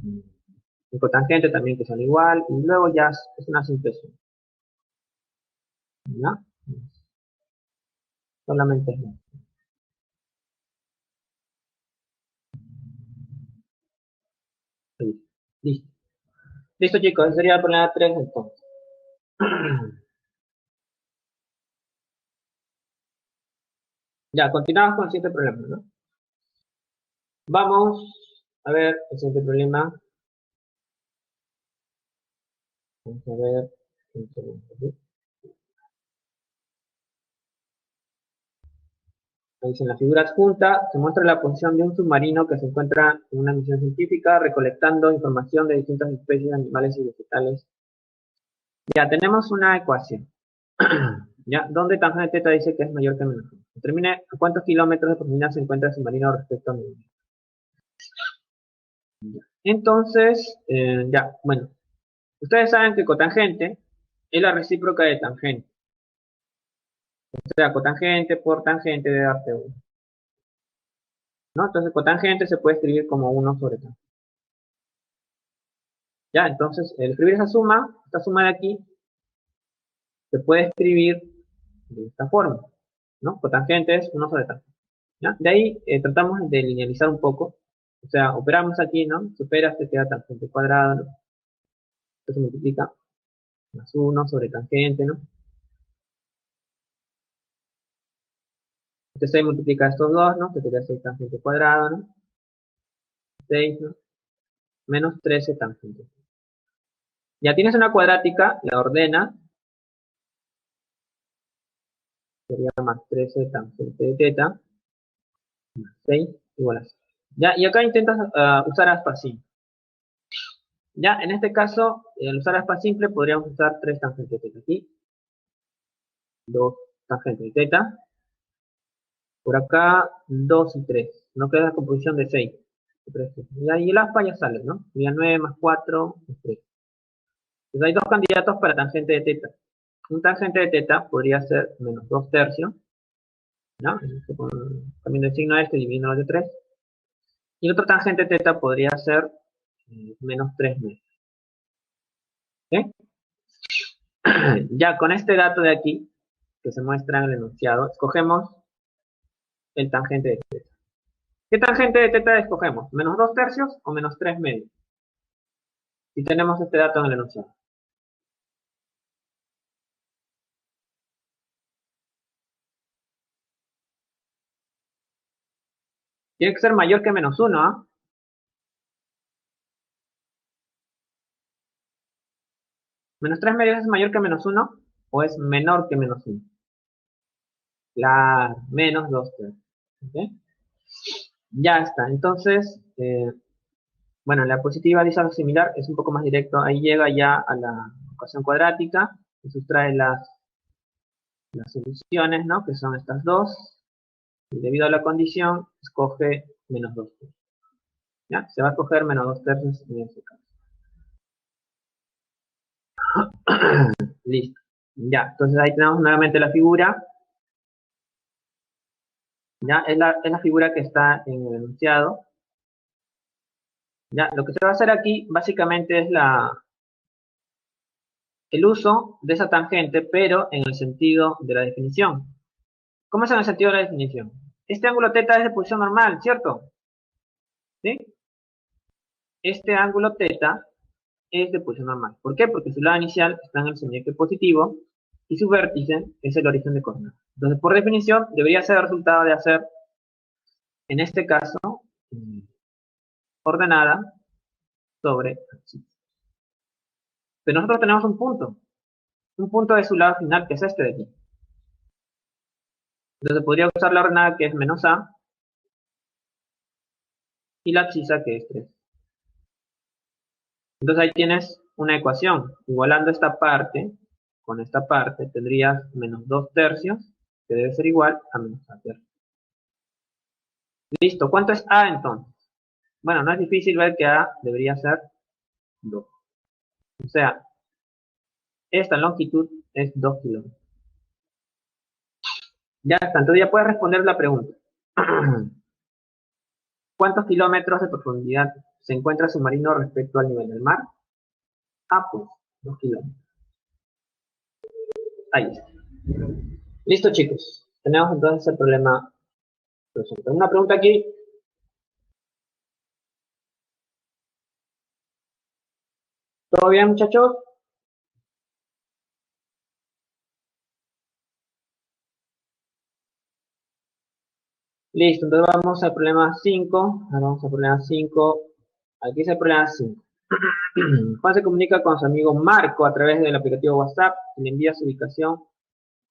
El cotangente también que son igual. Y luego ya es una simple suma, ¿no? Solamente es eso. Listo. Listo, chicos, ese sería el problema 3 entonces. Ya, continuamos con el siguiente problema, ¿no? Vamos a ver el siguiente problema. Vamos a ver. Ahí dice, en la figura adjunta se muestra la posición de un submarino que se encuentra en una misión científica recolectando información de distintas especies de animales y vegetales. Ya, tenemos una ecuación. ¿Ya? Donde tangente teta dice que es mayor que menos 1. Determine a cuántos kilómetros de profundidad se encuentra el submarino respecto a medio. Entonces, ya, bueno. Ustedes saben que cotangente es la recíproca de tangente. O sea, cotangente por tangente de darte 1. ¿No? Entonces, cotangente se puede escribir como 1 sobre tangente. Ya, entonces, al escribir esta suma de aquí, se puede escribir de esta forma. ¿No? Cotangente es 1 sobre tangente. ¿Ya? De ahí tratamos de linealizar un poco. O sea, operamos aquí, ¿no? Supera, se queda tangente cuadrada, ¿no? Esto se multiplica más 1 sobre tangente, ¿no? Este 6 multiplica estos dos, ¿no? Que sería 6 tangente cuadrada, ¿no? 6, ¿no? Menos 13 tangente. Ya tienes una cuadrática, la ordena. Sería más 13 tangente de teta. Más 6 igual a 6. Ya, y acá intentas usar aspa simple. Ya, en este caso, al usar aspa simple, podríamos usar 3 tangente de teta aquí. 2 tangente de teta. Por acá, 2 y 3. No queda la composición de 6. Y ahí el aspa ya sale, ¿no? Sería 9 más 4 más 3. Entonces hay dos candidatos para tangente de teta. Un tangente de teta podría ser menos 2 tercios, ¿no? Cambiando el signo este, dividiéndolo de 3. Y el otro tangente de teta podría ser menos 3 metros. ¿Ok? Ya con este dato de aquí, que se muestra en el enunciado, escogemos el tangente de teta. ¿Qué tangente de teta escogemos? ¿Menos 2 tercios o menos 3 medios? Si tenemos este dato en el enunciado. Tiene que ser mayor que menos 1, ¿ah? ¿Menos 3 medios es mayor que menos 1 o es menor que menos 1? La menos 2 tercios. ¿Okay? Ya está. Entonces, bueno, la positiva dice algo similar, es un poco más directo. Ahí llega ya a la ecuación cuadrática y sustrae las soluciones, ¿no? Que son estas dos. Y debido a la condición, escoge menos 2 tercios. ¿Ya? Se va a escoger menos 2 tercios en este caso. Listo. Ya, entonces ahí tenemos nuevamente la figura. Ya, es la figura que está en el enunciado. Ya, lo que se va a hacer aquí básicamente es el uso de esa tangente, pero en el sentido de la definición. ¿Cómo es en el sentido de la definición? Este ángulo θ es de posición normal, ¿cierto? ¿Sí? Este ángulo θ es de posición normal. ¿Por qué? Porque su lado inicial está en el semieje positivo y su vértice es el origen de coordenadas. Entonces, por definición, debería ser el resultado de hacer, en este caso, ordenada sobre axis. Pero nosotros tenemos un punto de su lado final, que es este de aquí. Entonces podría usar la ordenada que es menos a y la abscisa que es 3. Entonces ahí tienes una ecuación. Igualando esta parte con esta parte, tendrías menos 2 tercios, que debe ser igual a menos a tercios. Listo. ¿Cuánto es a entonces? Bueno, no es difícil ver que a debería ser 2. O sea, esta longitud es 2 kilómetros. Ya está. Entonces ya puedes responder la pregunta. ¿Cuántos kilómetros de profundidad se encuentra el submarino respecto al nivel del mar? Ah, pues, 2 kilómetros. Ahí está. Listo, chicos. Tenemos entonces el problema resuelto. Una pregunta aquí. ¿Todo bien, muchachos? Listo, entonces vamos al problema 5. Ahora vamos al problema 5. Aquí es el problema 5. Juan se comunica con su amigo Marco a través del aplicativo WhatsApp y le envía su ubicación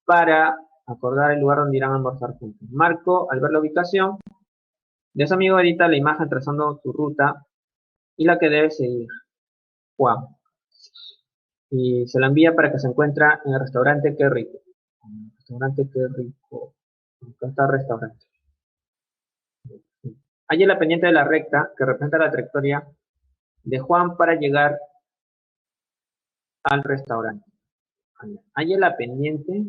para acordar el lugar donde irán a almorzar juntos. Marco, al ver la ubicación de su amigo, edita la imagen trazando su ruta y la que debe seguir. Juan. Y se la envía para que se encuentre en el restaurante Qué Rico. Restaurante Qué Rico. Acá está el restaurante. Allí en la pendiente de la recta que representa la trayectoria de Juan para llegar al restaurante. Allí en la pendiente.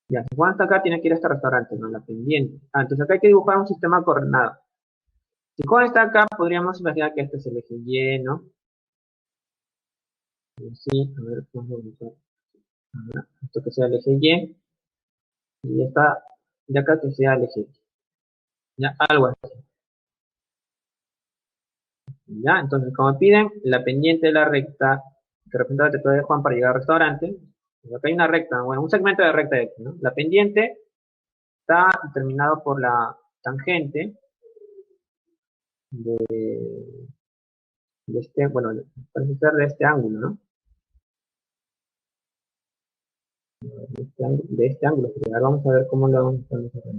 Ya, si Juan está acá, tiene que ir a este restaurante, no la pendiente. Entonces acá hay que dibujar un sistema coordenado. Si Juan está acá, podríamos imaginar que este es el eje Y, ¿no? Y así, a ver, vamos a dibujar. Esto que sea el eje y esta de acá que sea el eje X. Ya, algo así. Ya, entonces, como piden, la pendiente de la recta que representa la trayectoria de Juan para llegar al restaurante, pues acá hay una recta, bueno, un segmento de recta X, ¿no? La pendiente está determinado por la tangente de este, bueno, parece ser de este ángulo, ¿no? De este ángulo. Ahora vamos a ver cómo lo vamos a hacer.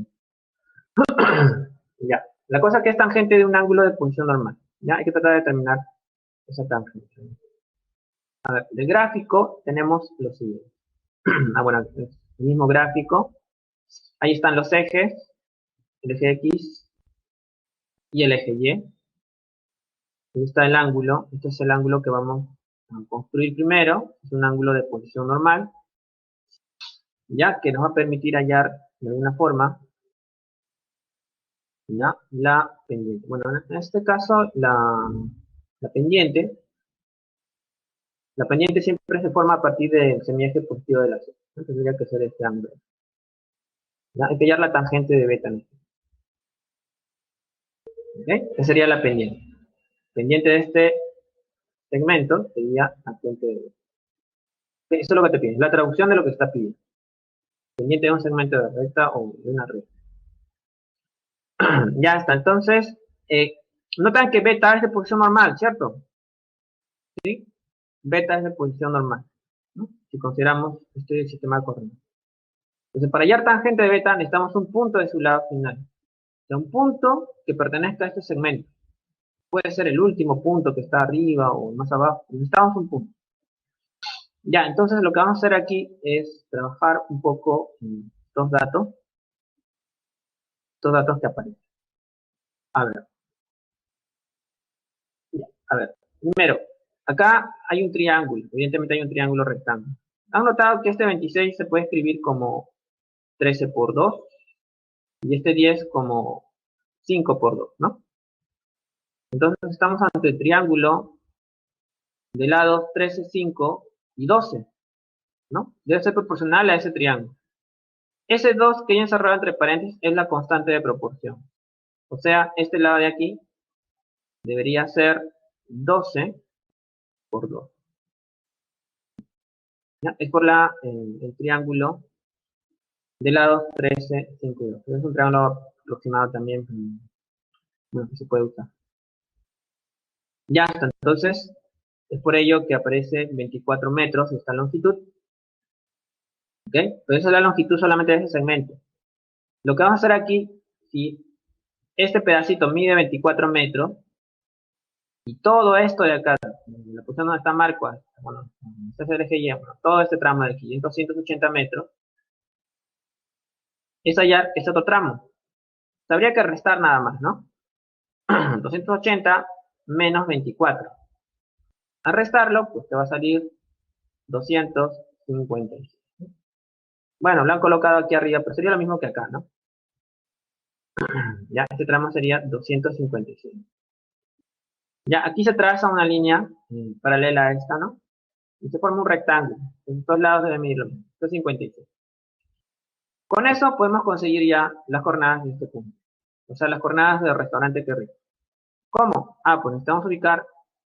Ya. La cosa es que es tangente de un ángulo de posición normal. Ya, hay que tratar de determinar esa tangente. A ver, del gráfico tenemos lo siguiente. Bueno, el mismo gráfico. Ahí están los ejes, el eje X y el eje Y. Ahí está el ángulo. Este es el ángulo que vamos a construir primero. Es un ángulo de posición normal, ya que nos va a permitir hallar de alguna forma, ¿ya? La pendiente. Bueno, en este caso, la pendiente, la pendiente siempre se forma a partir del semieje positivo de la Z. ¿No? Tendría que ser este ángulo. ¿Ya? Hay que hallar la tangente de beta. ¿Okay? Esa sería la pendiente. Pendiente de este segmento sería tangente de beta. ¿Okay? Eso es lo que te piden. La traducción de lo que está pidiendo. Pendiente de un segmento de recta o de una recta. Ya está. Entonces, notan que beta es de posición normal, ¿cierto? ¿Sí? Beta es de posición normal, ¿no? Si consideramos este sistema de corriente. Entonces, para hallar tangente de beta necesitamos un punto de su lado final. O sea, un punto que pertenezca a este segmento. Puede ser el último punto que está arriba o más abajo. Necesitamos un punto. Ya, entonces lo que vamos a hacer aquí es trabajar un poco estos datos que aparecen. A ver, ya, a ver. Primero, acá hay un triángulo. Evidentemente hay un triángulo rectángulo. Han notado que este 26 se puede escribir como 13 por 2 y este 10 como 5 por 2, ¿no? Entonces estamos ante el triángulo de lados 13, 5 y 12, ¿no? Debe ser proporcional a ese triángulo. Ese 2 que hay encerrado entre paréntesis es la constante de proporción. O sea, este lado de aquí debería ser 12 por 2. ¿Ya? Es por el triángulo de lados 13, 5 y 2. Es un triángulo aproximado también, bueno, que se puede usar. Ya está, entonces es por ello que aparece 24 metros esta longitud. ¿Ok? Pero esa es la longitud solamente de ese segmento. Lo que vamos a hacer aquí, si este pedacito mide 24 metros, y todo esto de acá, la posición donde está Marco, bueno, este es el eje Y, bueno, todo este tramo de aquí, 280 metros, es hallar este otro tramo. Habría que restar nada más, ¿no? 280 menos 24. Al restarlo, pues te va a salir 256. Bueno, lo han colocado aquí arriba, pero sería lo mismo que acá, ¿no? Ya, este tramo sería 256. Ya, aquí se traza una línea paralela a esta, ¿no? Y se forma un rectángulo. En estos lados debe medir lo mismo, 256. Con eso podemos conseguir ya las coordenadas de este punto. O sea, las coordenadas del restaurante Qué Rico. ¿Cómo? Pues necesitamos ubicar,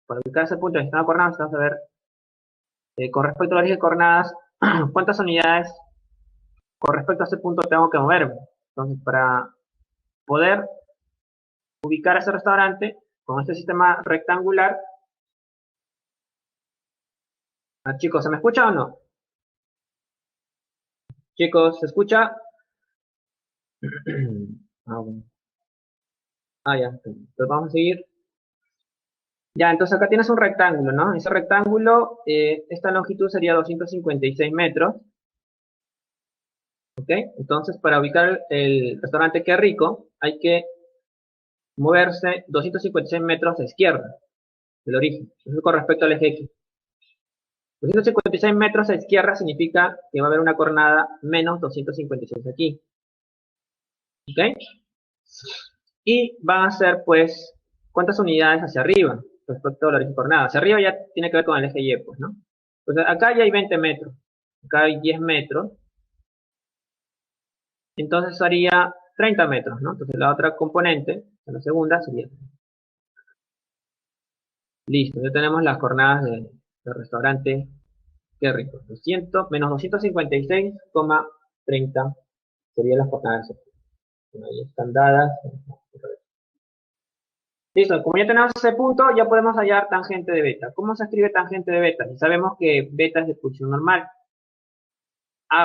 para ubicar ese punto de sistema de coordenadas, necesitamos saber, con respecto a la eje de coordenadas, cuántas unidades con respecto a ese punto tengo que moverme. Entonces, para poder ubicar ese restaurante con este sistema rectangular, chicos, ¿se me escucha o no? Chicos, ¿se escucha? Ah, bueno. Ya. Entonces vamos a seguir. Ya, entonces acá tienes un rectángulo, ¿no? Ese rectángulo, esta longitud sería 256 metros, ¿ok? Entonces, para ubicar el restaurante Qué Rico, hay que moverse 256 metros a izquierda del origen. Eso con respecto al eje X. 256 metros a izquierda significa que va a haber una coordenada menos 256 aquí, ¿ok? Y van a ser, pues, ¿cuántas unidades hacia arriba respecto a la origen coordenada? Hacia arriba ya tiene que ver con el eje Y, pues, ¿no? Entonces, acá ya hay 20 metros, acá hay 10 metros, entonces haría 30 metros, ¿no? Entonces, la otra componente, la segunda, sería. Listo, ya tenemos las coordenadas del restaurante Qué Rico. 200 menos 256,30 serían las coordenadas. Ahí están dadas. Listo, como ya tenemos ese punto, ya podemos hallar tangente de beta. ¿Cómo se escribe tangente de beta? Si sabemos que beta es de función normal.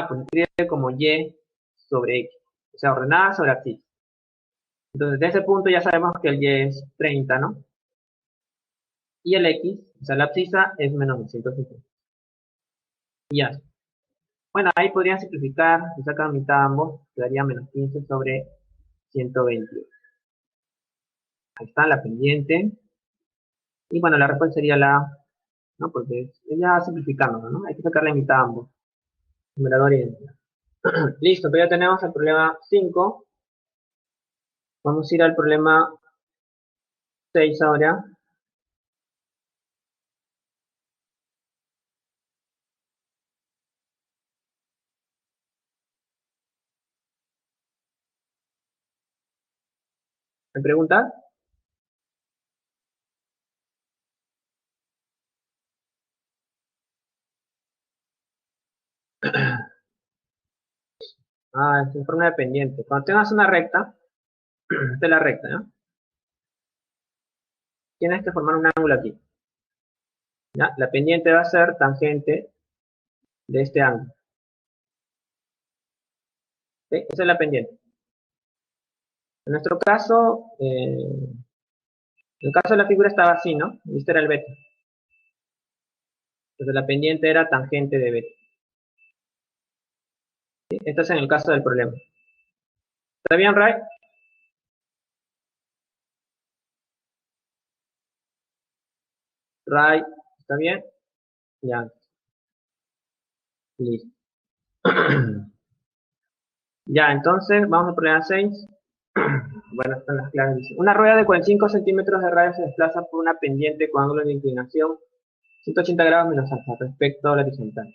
Pues se escribe como y sobre x. O sea, ordenada sobre abscisa. Entonces, de ese punto ya sabemos que el y es 30, ¿no? Y el x, o sea, la abscisa es menos 250. Y ya. Bueno, ahí podrían simplificar, si sacan mitad ambos, quedaría menos 15 sobre 120. Ahí está la pendiente. Y bueno, la respuesta sería la A, ¿no? Porque ya simplificando, ¿no? Hay que sacarle mitad a ambos. Numerador y denominador. Listo, pues ya tenemos el problema 5. Vamos a ir al problema 6 ahora. ¿Me preguntas? Es un forma de pendiente. Cuando tengas una recta, esta es la recta, ¿no? Tienes que formar un ángulo aquí. ¿Ya? La pendiente va a ser tangente de este ángulo. ¿Sí? Esa es la pendiente. En nuestro caso, en el caso de la figura estaba así, ¿no? Y este era el beta. Entonces la pendiente era tangente de beta. ¿Sí? Esto es en el caso del problema. ¿Está bien, Ray? Ray, ¿está bien? Ya, listo. Ya, entonces vamos al problema 6. Bueno, están las claves. Dice, una rueda de 45 centímetros de radio se desplaza por una pendiente con ángulo de inclinación 180 grados menos alfa respecto a la horizontal.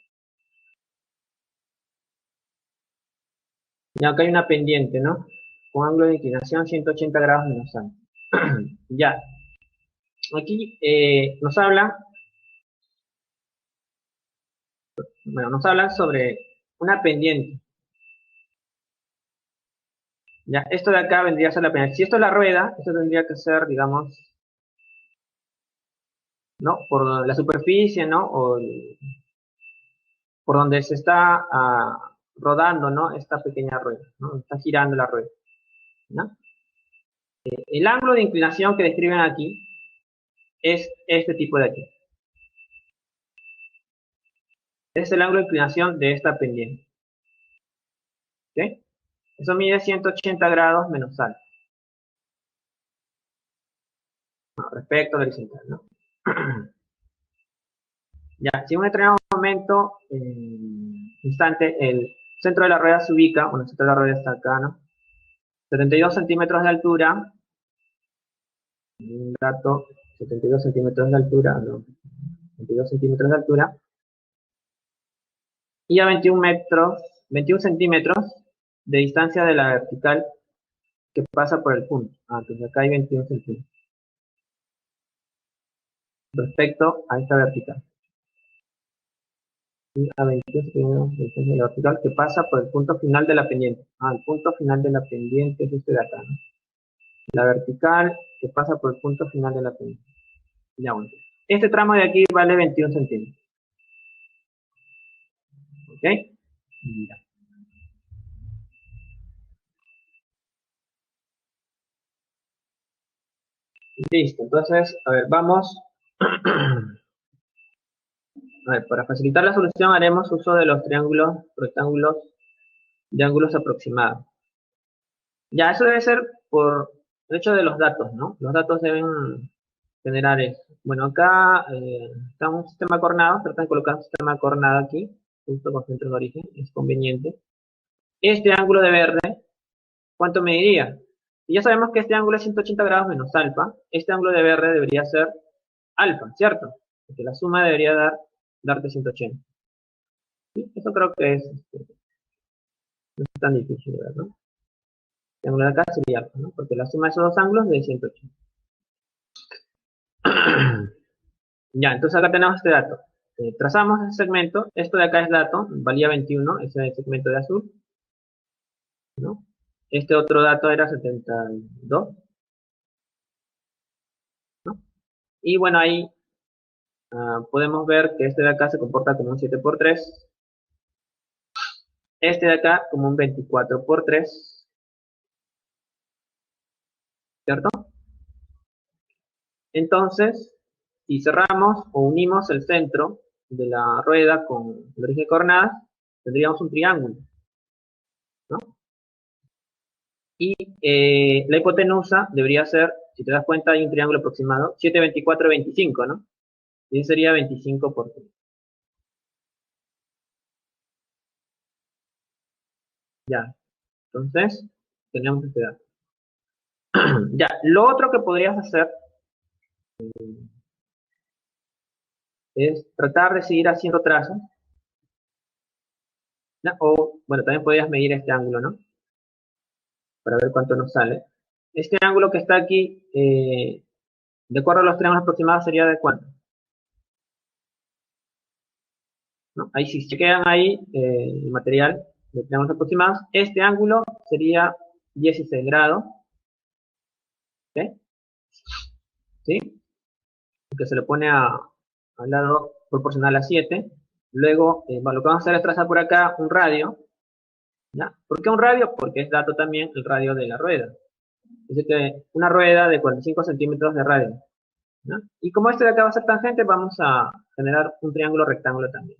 Ya acá hay una pendiente, ¿no? Con ángulo de inclinación 180 grados menos alfa. Ya, aquí nos hablan sobre una pendiente. Ya, esto de acá vendría a ser la pendiente. Si esto es la rueda, esto tendría que ser, digamos, ¿no? Por la superficie, ¿no? Por donde se está rodando, ¿no? Esta pequeña rueda, ¿no? Está girando la rueda, ¿no? El ángulo de inclinación que describen aquí es este tipo de aquí. Es el ángulo de inclinación de esta pendiente. ¿Ok? Eso mide 180 grados menos alfa. Respecto al horizontal, ¿no? Ya, si en un determinado momento, instante, el centro de la rueda se ubica, bueno, el centro de la rueda está acá, ¿no? 72 centímetros de altura, un dato, 72 centímetros de altura, no, 72 centímetros de altura, y a 21 centímetros de distancia de la vertical que pasa por el punto. Entonces acá hay 21 centímetros respecto a esta vertical. Y a 21 centímetros de distancia de la vertical que pasa por el punto final de la pendiente. El punto final de la pendiente es este de acá, ¿no? La vertical que pasa por el punto final de la pendiente. Ya, bueno. Este tramo de aquí vale 21 centímetros. ¿Ok? Ya. Listo, entonces, a ver, vamos. A ver, para facilitar la solución haremos uso de los triángulos, rectángulos de ángulos aproximados. Ya, eso debe ser por el hecho de los datos, ¿no? Los datos deben generar eso. Bueno, acá está un sistema coordenado, tratan de colocar un sistema coordenado aquí, justo con centro de origen, es conveniente. Este ángulo de verde, ¿cuánto mediría? Y ya sabemos que este ángulo es 180 grados menos alfa, este ángulo de verde debería ser alfa, ¿cierto? Porque la suma debería darte 180. ¿Sí? Eso creo que no es tan difícil, ¿verdad? ¿No? El ángulo de acá sería alfa, ¿no? Porque la suma de esos dos ángulos es 180. Ya, entonces acá tenemos este dato. Trazamos ese segmento, esto de acá es dato, valía 21, ese es el segmento de azul, ¿no? Este otro dato era 72, ¿no? Y bueno, ahí podemos ver que este de acá se comporta como un 7 por 3, este de acá como un 24 por 3, ¿cierto? Entonces, si cerramos o unimos el centro de la rueda con el origen de coordenadas, tendríamos un triángulo, ¿no? Y la hipotenusa debería ser, si te das cuenta, hay un triángulo aproximado, 7, 24, 25, ¿no? Y ese sería 25 por 3. Ya, entonces, tenemos este dato. Ya, lo otro que podrías hacer es tratar de seguir haciendo trazos, ¿no? O, bueno, también podrías medir este ángulo, ¿no? Para ver cuánto nos sale. Este ángulo que está aquí, de acuerdo a los triángulos aproximados, sería de cuánto, ¿no? Ahí si se quedan ahí el material de triángulos aproximados, este ángulo sería 16 grados, ¿ok? ¿Sí? Que se le pone al lado proporcional a 7. Luego, bueno, lo que vamos a hacer es trazar por acá un radio, ¿ya? ¿Por qué un radio? Porque es dato también el radio de la rueda. Dice que una rueda de 45 centímetros de radio, ¿ya? Y como este de acá va a ser tangente, vamos a generar un triángulo rectángulo también,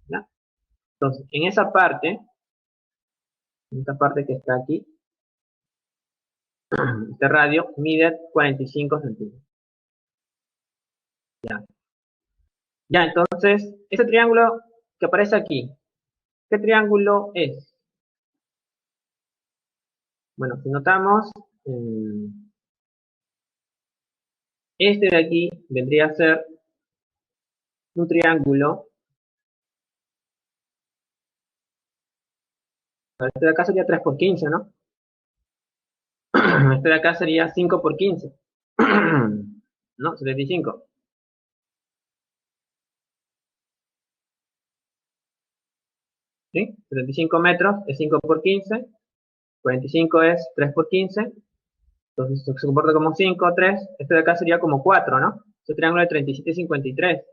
¿ya? Entonces, en esta parte que está aquí, este radio mide 45 centímetros. Ya. Ya, entonces, este triángulo que aparece aquí, ¿qué triángulo es? Bueno, si notamos, este de aquí vendría a ser un triángulo. Este de acá sería 3 por 15, ¿no? Este de acá sería 5 por 15. ¿No? 75. ¿Sí? 75 metros es 5 por 15. 45 es 3 por 15. Entonces se comporta como 5, 3. Este de acá sería como 4, ¿no? Este triángulo de 37 y 53.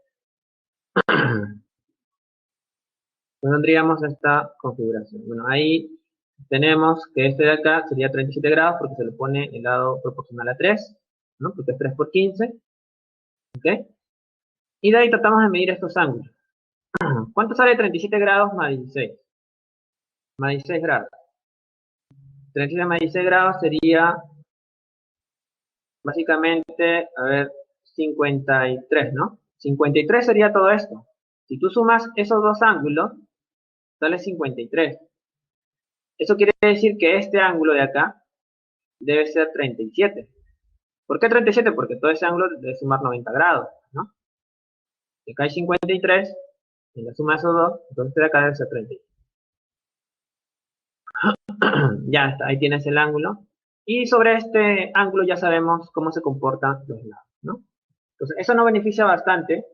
Tendríamos esta configuración. Bueno, ahí tenemos que este de acá sería 37 grados porque se le pone el lado proporcional a 3, ¿no? Porque es 3 por 15, ¿ok? Y de ahí tratamos de medir estos ángulos. ¿Cuánto sale 37 grados más 16? Más 16 grados. 37 más 16 grados sería básicamente, a ver, 53, ¿no? 53 sería todo esto. Si tú sumas esos dos ángulos, sale 53. Eso quiere decir que este ángulo de acá debe ser 37. ¿Por qué 37? Porque todo ese ángulo debe sumar 90 grados, ¿no? Si acá hay 53, y la suma de esos dos, entonces de acá debe ser 37. Ya está, ahí tienes el ángulo. Y sobre este ángulo ya sabemos cómo se comportan los lados, ¿no? Entonces, eso nos beneficia bastante,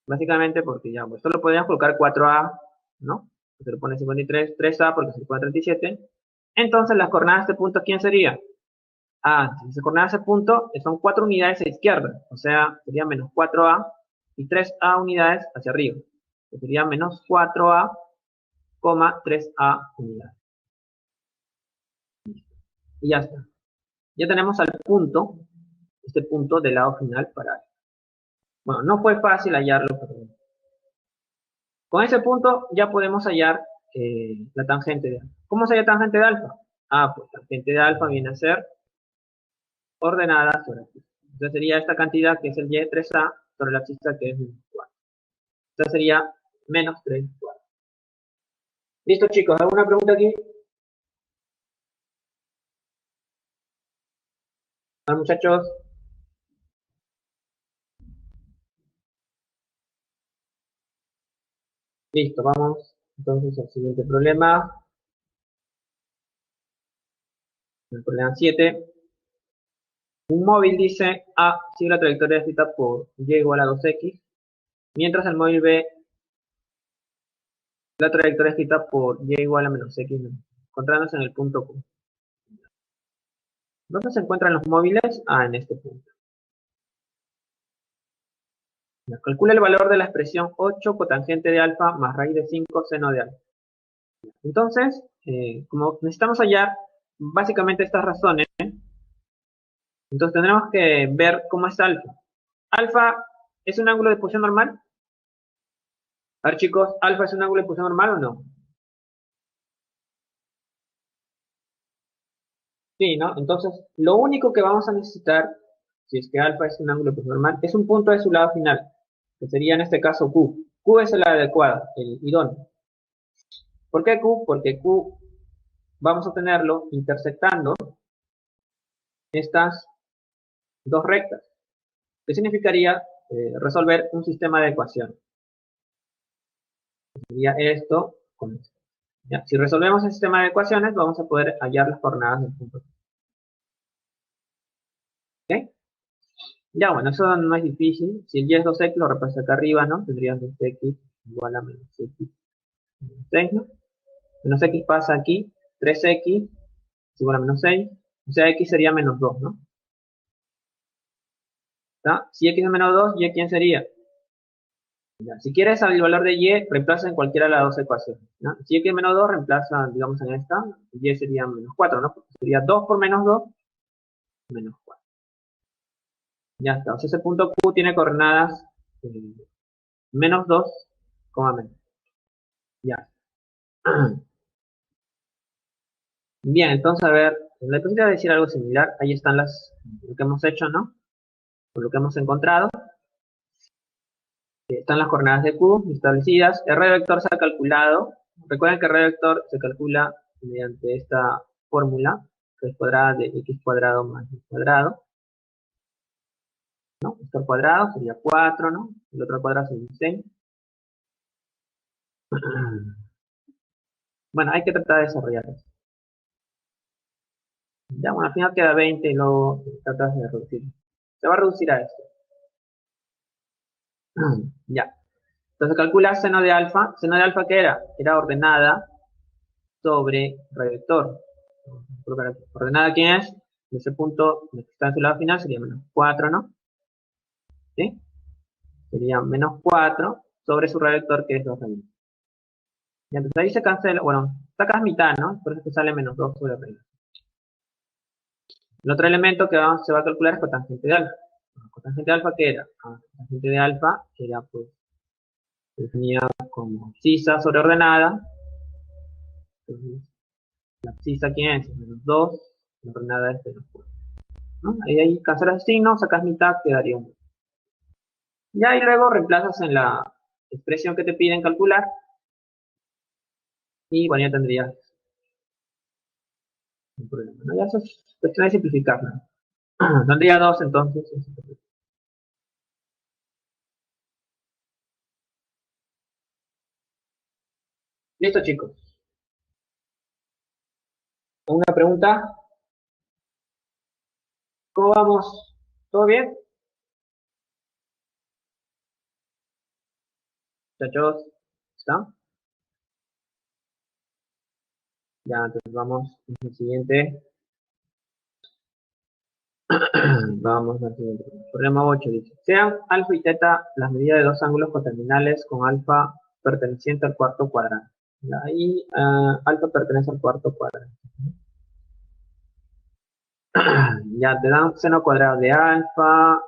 básicamente porque ya, pues solo podríamos colocar 4A, ¿no? Se le pone 53, 3A porque se le pone 37. Entonces, las coordenadas de este punto, ¿quién sería? Si se coordina ese punto, son 4 unidades a izquierda, o sea, sería menos 4A y 3A unidades hacia arriba. Que sería menos 4A, 3A unidades. Y ya está. Ya tenemos al punto este punto del lado final para alfa. Bueno, no fue fácil hallarlo, pero con ese punto ya podemos hallar la tangente de alfa. ¿Cómo se halla tangente de alfa? Ah, pues tangente de alfa viene a ser ordenada sobre la abscisa. Entonces sería esta cantidad que es el y3a sobre la abscisa que es menos 4. Entonces sería menos 3 cuartos. ¿Listo, chicos? ¿Alguna pregunta aquí? ¿Ah, muchachos? Listo, vamos entonces al siguiente problema. El problema 7. Un móvil dice A sigue la trayectoria descrita por y igual a 2x, mientras el móvil B la trayectoria escrita por y igual a menos x, encontrándose en el punto Q. ¿Dónde se encuentran los móviles? Ah, en este punto. Ya, calcula el valor de la expresión 8 cotangente de alfa más raíz de 5 seno de alfa. Entonces, como necesitamos hallar básicamente estas razones, entonces tendremos que ver cómo es alfa. Alfa es un ángulo de posición normal. A ver, chicos, alfa es un ángulo de posición normal o no. Sí, ¿no? Entonces, lo único que vamos a necesitar, si es que alfa es un ángulo de posición normal, es un punto de su lado final, que sería en este caso Q. Q es el adecuado, el idóneo. ¿Por qué Q? Porque Q vamos a tenerlo intersectando estas dos rectas, que significaría resolver un sistema de ecuaciones. Sería esto con esto. ¿Ya? Si resolvemos el sistema de ecuaciones, vamos a poder hallar las coordenadas del punto. ¿Ok? Ya, bueno, eso no es difícil. Si el y es 2x, lo reemplazo acá arriba, ¿no? Tendrías 2x igual a menos x menos 6, ¿no? Menos x pasa aquí, 3x es igual a menos 6. O sea, x sería menos 2, ¿no? ¿Está? Si x es menos 2, ¿y quién sería? Ya, si quieres el valor de y, reemplaza en cualquiera de las dos ecuaciones, ¿no? Si x es menos 2, reemplaza, digamos, en esta. Y sería menos 4, ¿no? Porque sería 2 por menos 2, menos 4. Ya está. O sea, ese punto Q tiene coordenadas menos 2, menos. Ya. Bien, entonces, a ver, la posibilidad de decir algo similar. Ahí están lo que hemos hecho, ¿no? Por lo que hemos encontrado. Están las coordenadas de Q establecidas. El radio vector se ha calculado. Recuerden que el radio vector se calcula mediante esta fórmula, que es cuadrada de x cuadrado más y cuadrado. ¿No? Esto al cuadrado sería 4, ¿no? El otro al cuadrado sería 6. Bueno, hay que tratar de desarrollar eso. Ya, bueno, al final queda 20 y luego tratas de reducir. Se va a reducir a esto. Ya. Entonces calcula seno de alfa. ¿Seno de alfa qué era? Era ordenada sobre radio vector. ¿Ordenada quién es? De ese punto que está en su lado final sería menos 4, ¿no? ¿Sí? Sería menos 4 sobre su radio vector que es 2 raíz. Y entonces ahí se cancela, bueno, sacas mitad, ¿no? Por eso te sale menos 2 sobre raíz. El otro elemento que se va a calcular es cotangente de alfa. ¿Cotangente de alfa qué era? Cotangente de alfa era, pues, definida como abscisa sobreordenada. Entonces, la abscisa ¿quién es? Menos 2, la ordenada es menos 4. ¿No? Ahí cancelas el signo, sacas mitad, quedaría 1. Ya y luego reemplazas en la expresión que te piden calcular. Y bueno, ya tendrías un problema, ¿no? Ya eso es cuestión de simplificarlo. Tendría 2 entonces. Listo, chicos. ¿Una pregunta? ¿Cómo vamos? ¿Todo bien? Muchachos, ¿está? Ya, entonces vamos al siguiente. Vamos al siguiente. Problema 8 dice: sean alfa y teta las medidas de dos ángulos coterminales con alfa perteneciente al cuarto cuadrante. Ahí alfa pertenece al cuarto cuadrante. Ya te dan seno cuadrado de alfa,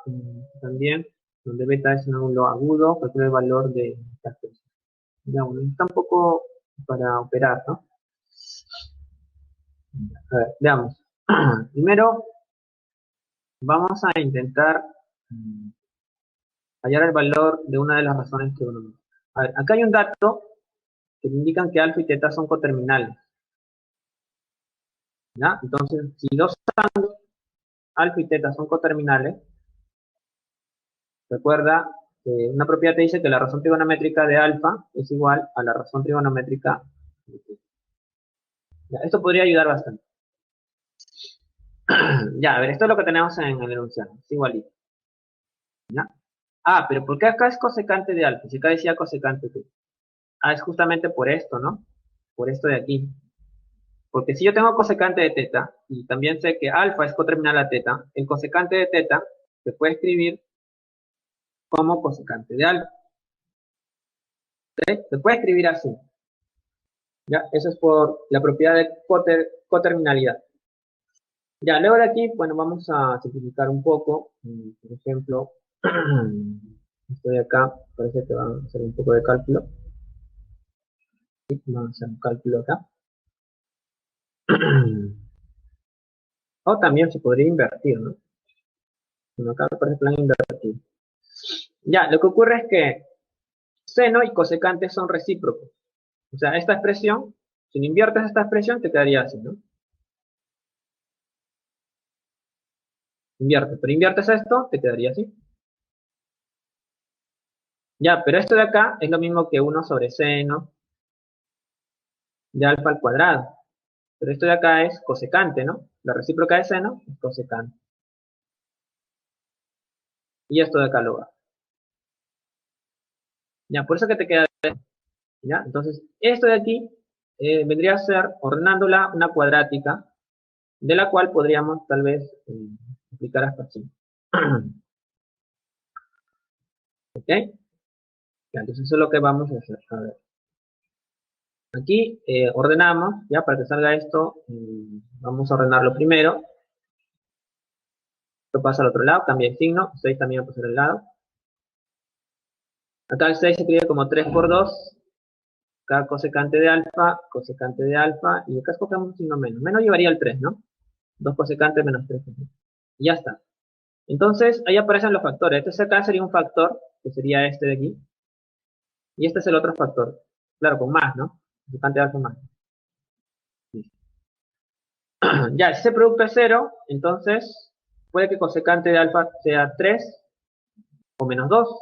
también, donde beta es un ángulo agudo, calcula el valor de esta expresión. Ya, bueno, está un poco para operar, ¿no? A ver, veamos. Primero, vamos a intentar hallar el valor de una de las razones trigonométricas. A ver, acá hay un dato que indican que alfa y teta son coterminales. ¿Ya? Entonces, si dos ángulos, alfa y teta son coterminales, recuerda que una propiedad te dice que la razón trigonométrica de alfa es igual a la razón trigonométrica de teta. ¿Ya? Esto podría ayudar bastante. Ya, a ver, esto es lo que tenemos en el enunciado. Es igualito. ¿Ya? Ah, pero ¿por qué acá es cosecante de alfa? Si acá decía cosecante de teta. Ah, es justamente por esto, ¿no? Por esto de aquí. Porque si yo tengo cosecante de teta, y también sé que alfa es coterminal a teta, el cosecante de teta se puede escribir como cosecante de alfa. ¿Sí? Se puede escribir así. ¿Ya? Eso es por la propiedad de coterminalidad. Ya, luego de aquí, bueno, vamos a simplificar un poco. Por ejemplo, estoy acá, parece que van a hacer un poco de cálculo. ¿Sí? Vamos a hacer un cálculo acá. O también se podría invertir, ¿no? Bueno, acá me parece plan invertir. Ya, lo que ocurre es que seno y cosecante son recíprocos. O sea, esta expresión, si inviertes esta expresión, te quedaría así, ¿no? Inviertes, pero inviertes esto, te quedaría así. Ya, pero esto de acá es lo mismo que 1 sobre seno de alfa al cuadrado. Pero esto de acá es cosecante, ¿no? La recíproca de seno es cosecante. Y esto de acá lo va. Ya, por eso que te queda. ¿Ya? Entonces, esto de aquí vendría a ser, ordenándola, una cuadrática, de la cual podríamos tal vez aplicar hasta así. ¿Ok? Ya, entonces eso es lo que vamos a hacer. A ver. Aquí ordenamos, ya para que salga esto, vamos a ordenarlo primero. Esto pasa al otro lado, cambia el signo, 6 también va a pasar al lado. Acá el 6 se escribe como 3 por 2, acá cosecante de alfa, y acá escogemos un signo menos. Menos llevaría el 3, ¿no? 2 cosecante menos 3. Y ya está. Entonces, ahí aparecen los factores. Este acá sería un factor, que sería este de aquí. Y este es el otro factor. Claro, con más, ¿no? Cosecante de alfa más. Ya, si ese producto es 0, entonces puede que cosecante de alfa sea 3 o menos 2.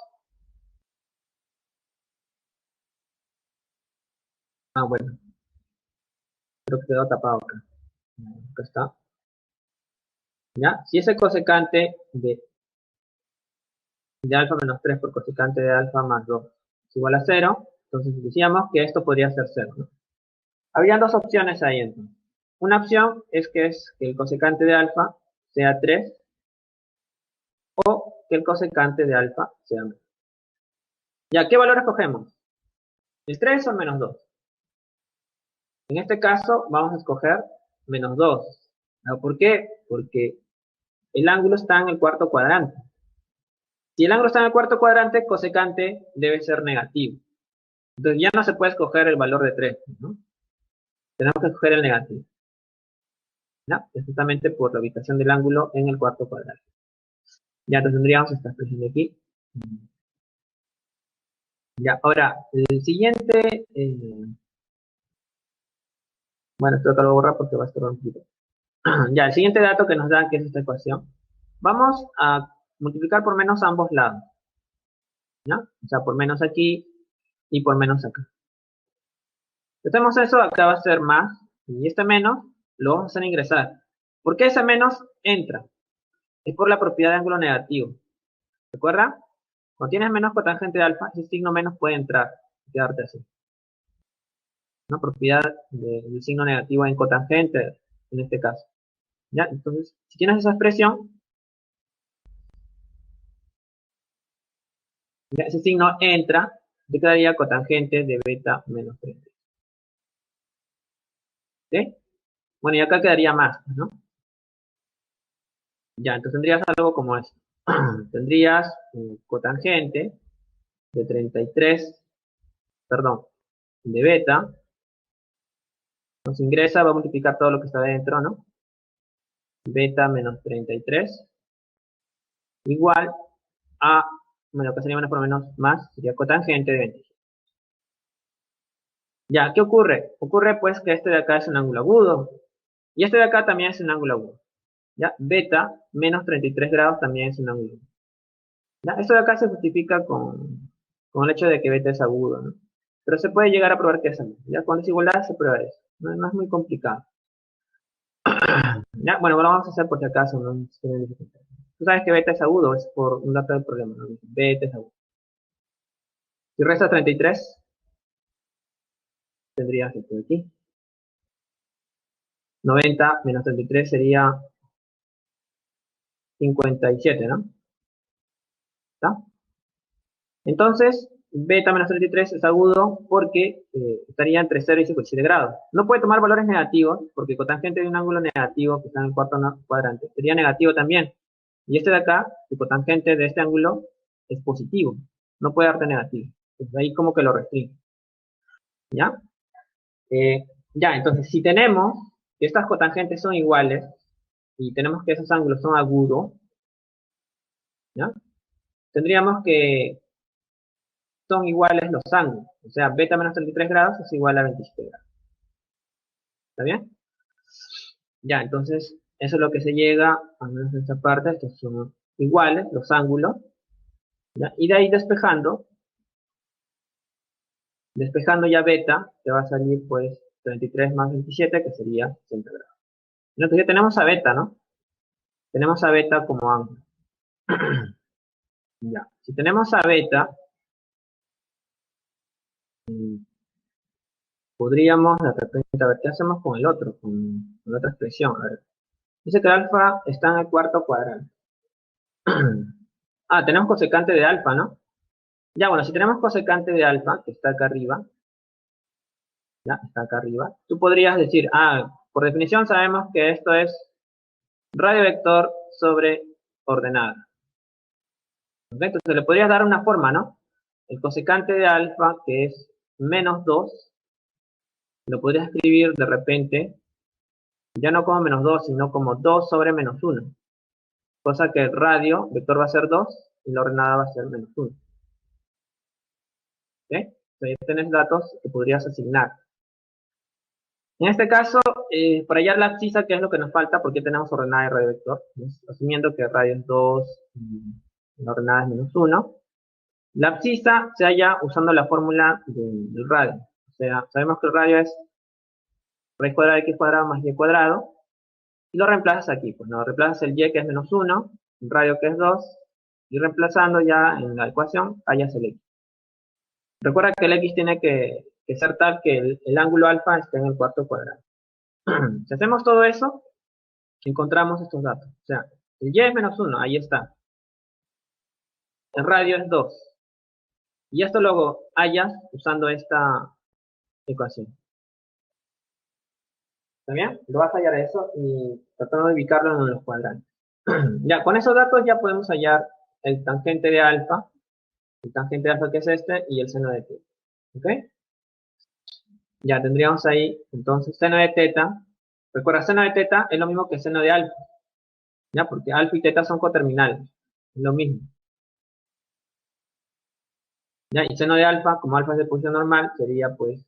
Ah, bueno, creo que quedó tapado acá. Acá está. ¿Ya? Si ese cosecante de alfa menos 3 por cosecante de alfa más 2 es igual a 0, entonces decíamos que esto podría ser 0, ¿no? Habían dos opciones ahí entonces. Una opción es que el cosecante de alfa sea 3 o que el cosecante de alfa sea menos. ¿Ya qué valor escogemos? ¿El 3 o el menos 2? En este caso vamos a escoger menos 2. ¿Por qué? Porque el ángulo está en el cuarto cuadrante. Si el ángulo está en el cuarto cuadrante, cosecante debe ser negativo. Entonces ya no se puede escoger el valor de 3, ¿no? Tenemos que escoger el negativo. ¿Ya? Es justamente por la ubicación del ángulo en el cuarto cuadrante. Ya entonces tendríamos esta expresión de aquí. Ya, ahora, el siguiente, bueno, esto lo voy a borrar porque va a estar un poquito. Ya, el siguiente dato que nos da, que es esta ecuación, vamos a multiplicar por menos a ambos lados. ¿Ya? O sea, por menos aquí y por menos acá. Si hacemos eso, acá va a ser más, y este menos lo vamos a hacer ingresar. ¿Por qué ese menos entra? Es por la propiedad de ángulo negativo. ¿Recuerda? Cuando tienes menos cotangente de alfa, ese signo menos puede entrar y quedarte así. Una propiedad del signo negativo en cotangente, en este caso. ¿Ya? Entonces, si tienes esa expresión, ya ese signo entra, te quedaría cotangente de beta menos 3. ¿Ok? Bueno, y acá quedaría más, ¿no? Ya, entonces tendrías algo como esto. Tendrías cotangente de 33, perdón, de beta, nos ingresa, va a multiplicar todo lo que está dentro, ¿no? Beta menos 33, igual a, bueno, que sería menos por menos más, sería cotangente de 20. Ya, ¿qué ocurre? Ocurre pues que este de acá es un ángulo agudo, y este de acá también es un ángulo agudo. ¿Ya? Beta menos 33 grados también es un ángulo agudo. ¿Ya? Esto de acá se justifica con el hecho de que beta es agudo, ¿no? Pero se puede llegar a probar que es agudo. ¿Ya? Con desigualdad se prueba eso. No, no es muy complicado. ¿Ya? Bueno, lo vamos a hacer por si acaso, ¿no? Tú sabes que beta es agudo, es por un dato del problema, ¿no? Beta es agudo. Si resta 33, tendrías esto de aquí. 90 menos 33 sería 57, ¿no? ¿Está? Entonces, beta menos 33 es agudo porque estaría entre 0 y 57 grados. No puede tomar valores negativos porque cotangente de un ángulo negativo que está en el cuarto cuadrante sería negativo también. Y este de acá, el cotangente de este ángulo es positivo. No puede darte negativo. Entonces ahí como que lo restringe. ¿Ya? Ya, entonces si tenemos que estas cotangentes son iguales y tenemos que esos ángulos son agudos, ¿ya? Tendríamos que son iguales los ángulos. O sea, beta menos 33 grados es igual a 27 grados. ¿Está bien? Ya, entonces, eso es lo que se llega, al menos en esta parte, estos son iguales, los ángulos. ¿Ya? Y de ahí despejando ya beta, te va a salir pues 33 más 27, que sería 60 grados. Entonces ya tenemos a beta, ¿no? Tenemos a beta como ángulo. Ya, si tenemos a beta, podríamos de repente, a ver, ¿qué hacemos con el otro? Con la otra expresión, a ver. Dice que el alfa está en el cuarto cuadrante. Ah, tenemos cosecante de alfa, ¿no? Ya, bueno, si tenemos cosecante de alfa, que está acá arriba, ya, está acá arriba, tú podrías decir, por definición sabemos que esto es radio vector sobre ordenada. ¿Ok? Entonces le podrías dar una forma, ¿no? El cosecante de alfa, que es menos 2, lo podrías escribir de repente, ya no como menos 2, sino como 2 sobre menos 1. Cosa que el radio vector va a ser 2 y la ordenada va a ser menos 1. ¿Ok? Entonces ya tienes datos que podrías asignar. En este caso, para hallar la abscisa, ¿qué es lo que nos falta? Porque tenemos ordenada y radio vector. Asumiendo que radio es 2 y la ordenada es menos 1. La abscisa se halla usando la fórmula del radio. O sea, sabemos que el radio es raíz cuadrada de x cuadrado más y cuadrado. Y lo reemplazas aquí. Pues no, reemplazas el y que es menos 1, el radio que es 2. Y reemplazando ya en la ecuación, hallas el x. Recuerda que el x tiene que ser tal que el ángulo alfa esté en el cuarto cuadrado. Si hacemos todo eso, encontramos estos datos. O sea, el y es menos 1, ahí está. El radio es 2. Y esto luego hallas usando esta ecuación. ¿Está bien? Lo vas a hallar eso y tratando de ubicarlo en los cuadrantes. Ya, con esos datos ya podemos hallar el tangente de alfa, que es este, y el seno de teta. ¿Ok? Ya tendríamos ahí, entonces, seno de teta. Recuerda, seno de teta es lo mismo que seno de alfa. ¿Ya? Porque alfa y teta son coterminales. Es lo mismo. ¿Ya? Y seno de alfa, como alfa es de posición normal, sería pues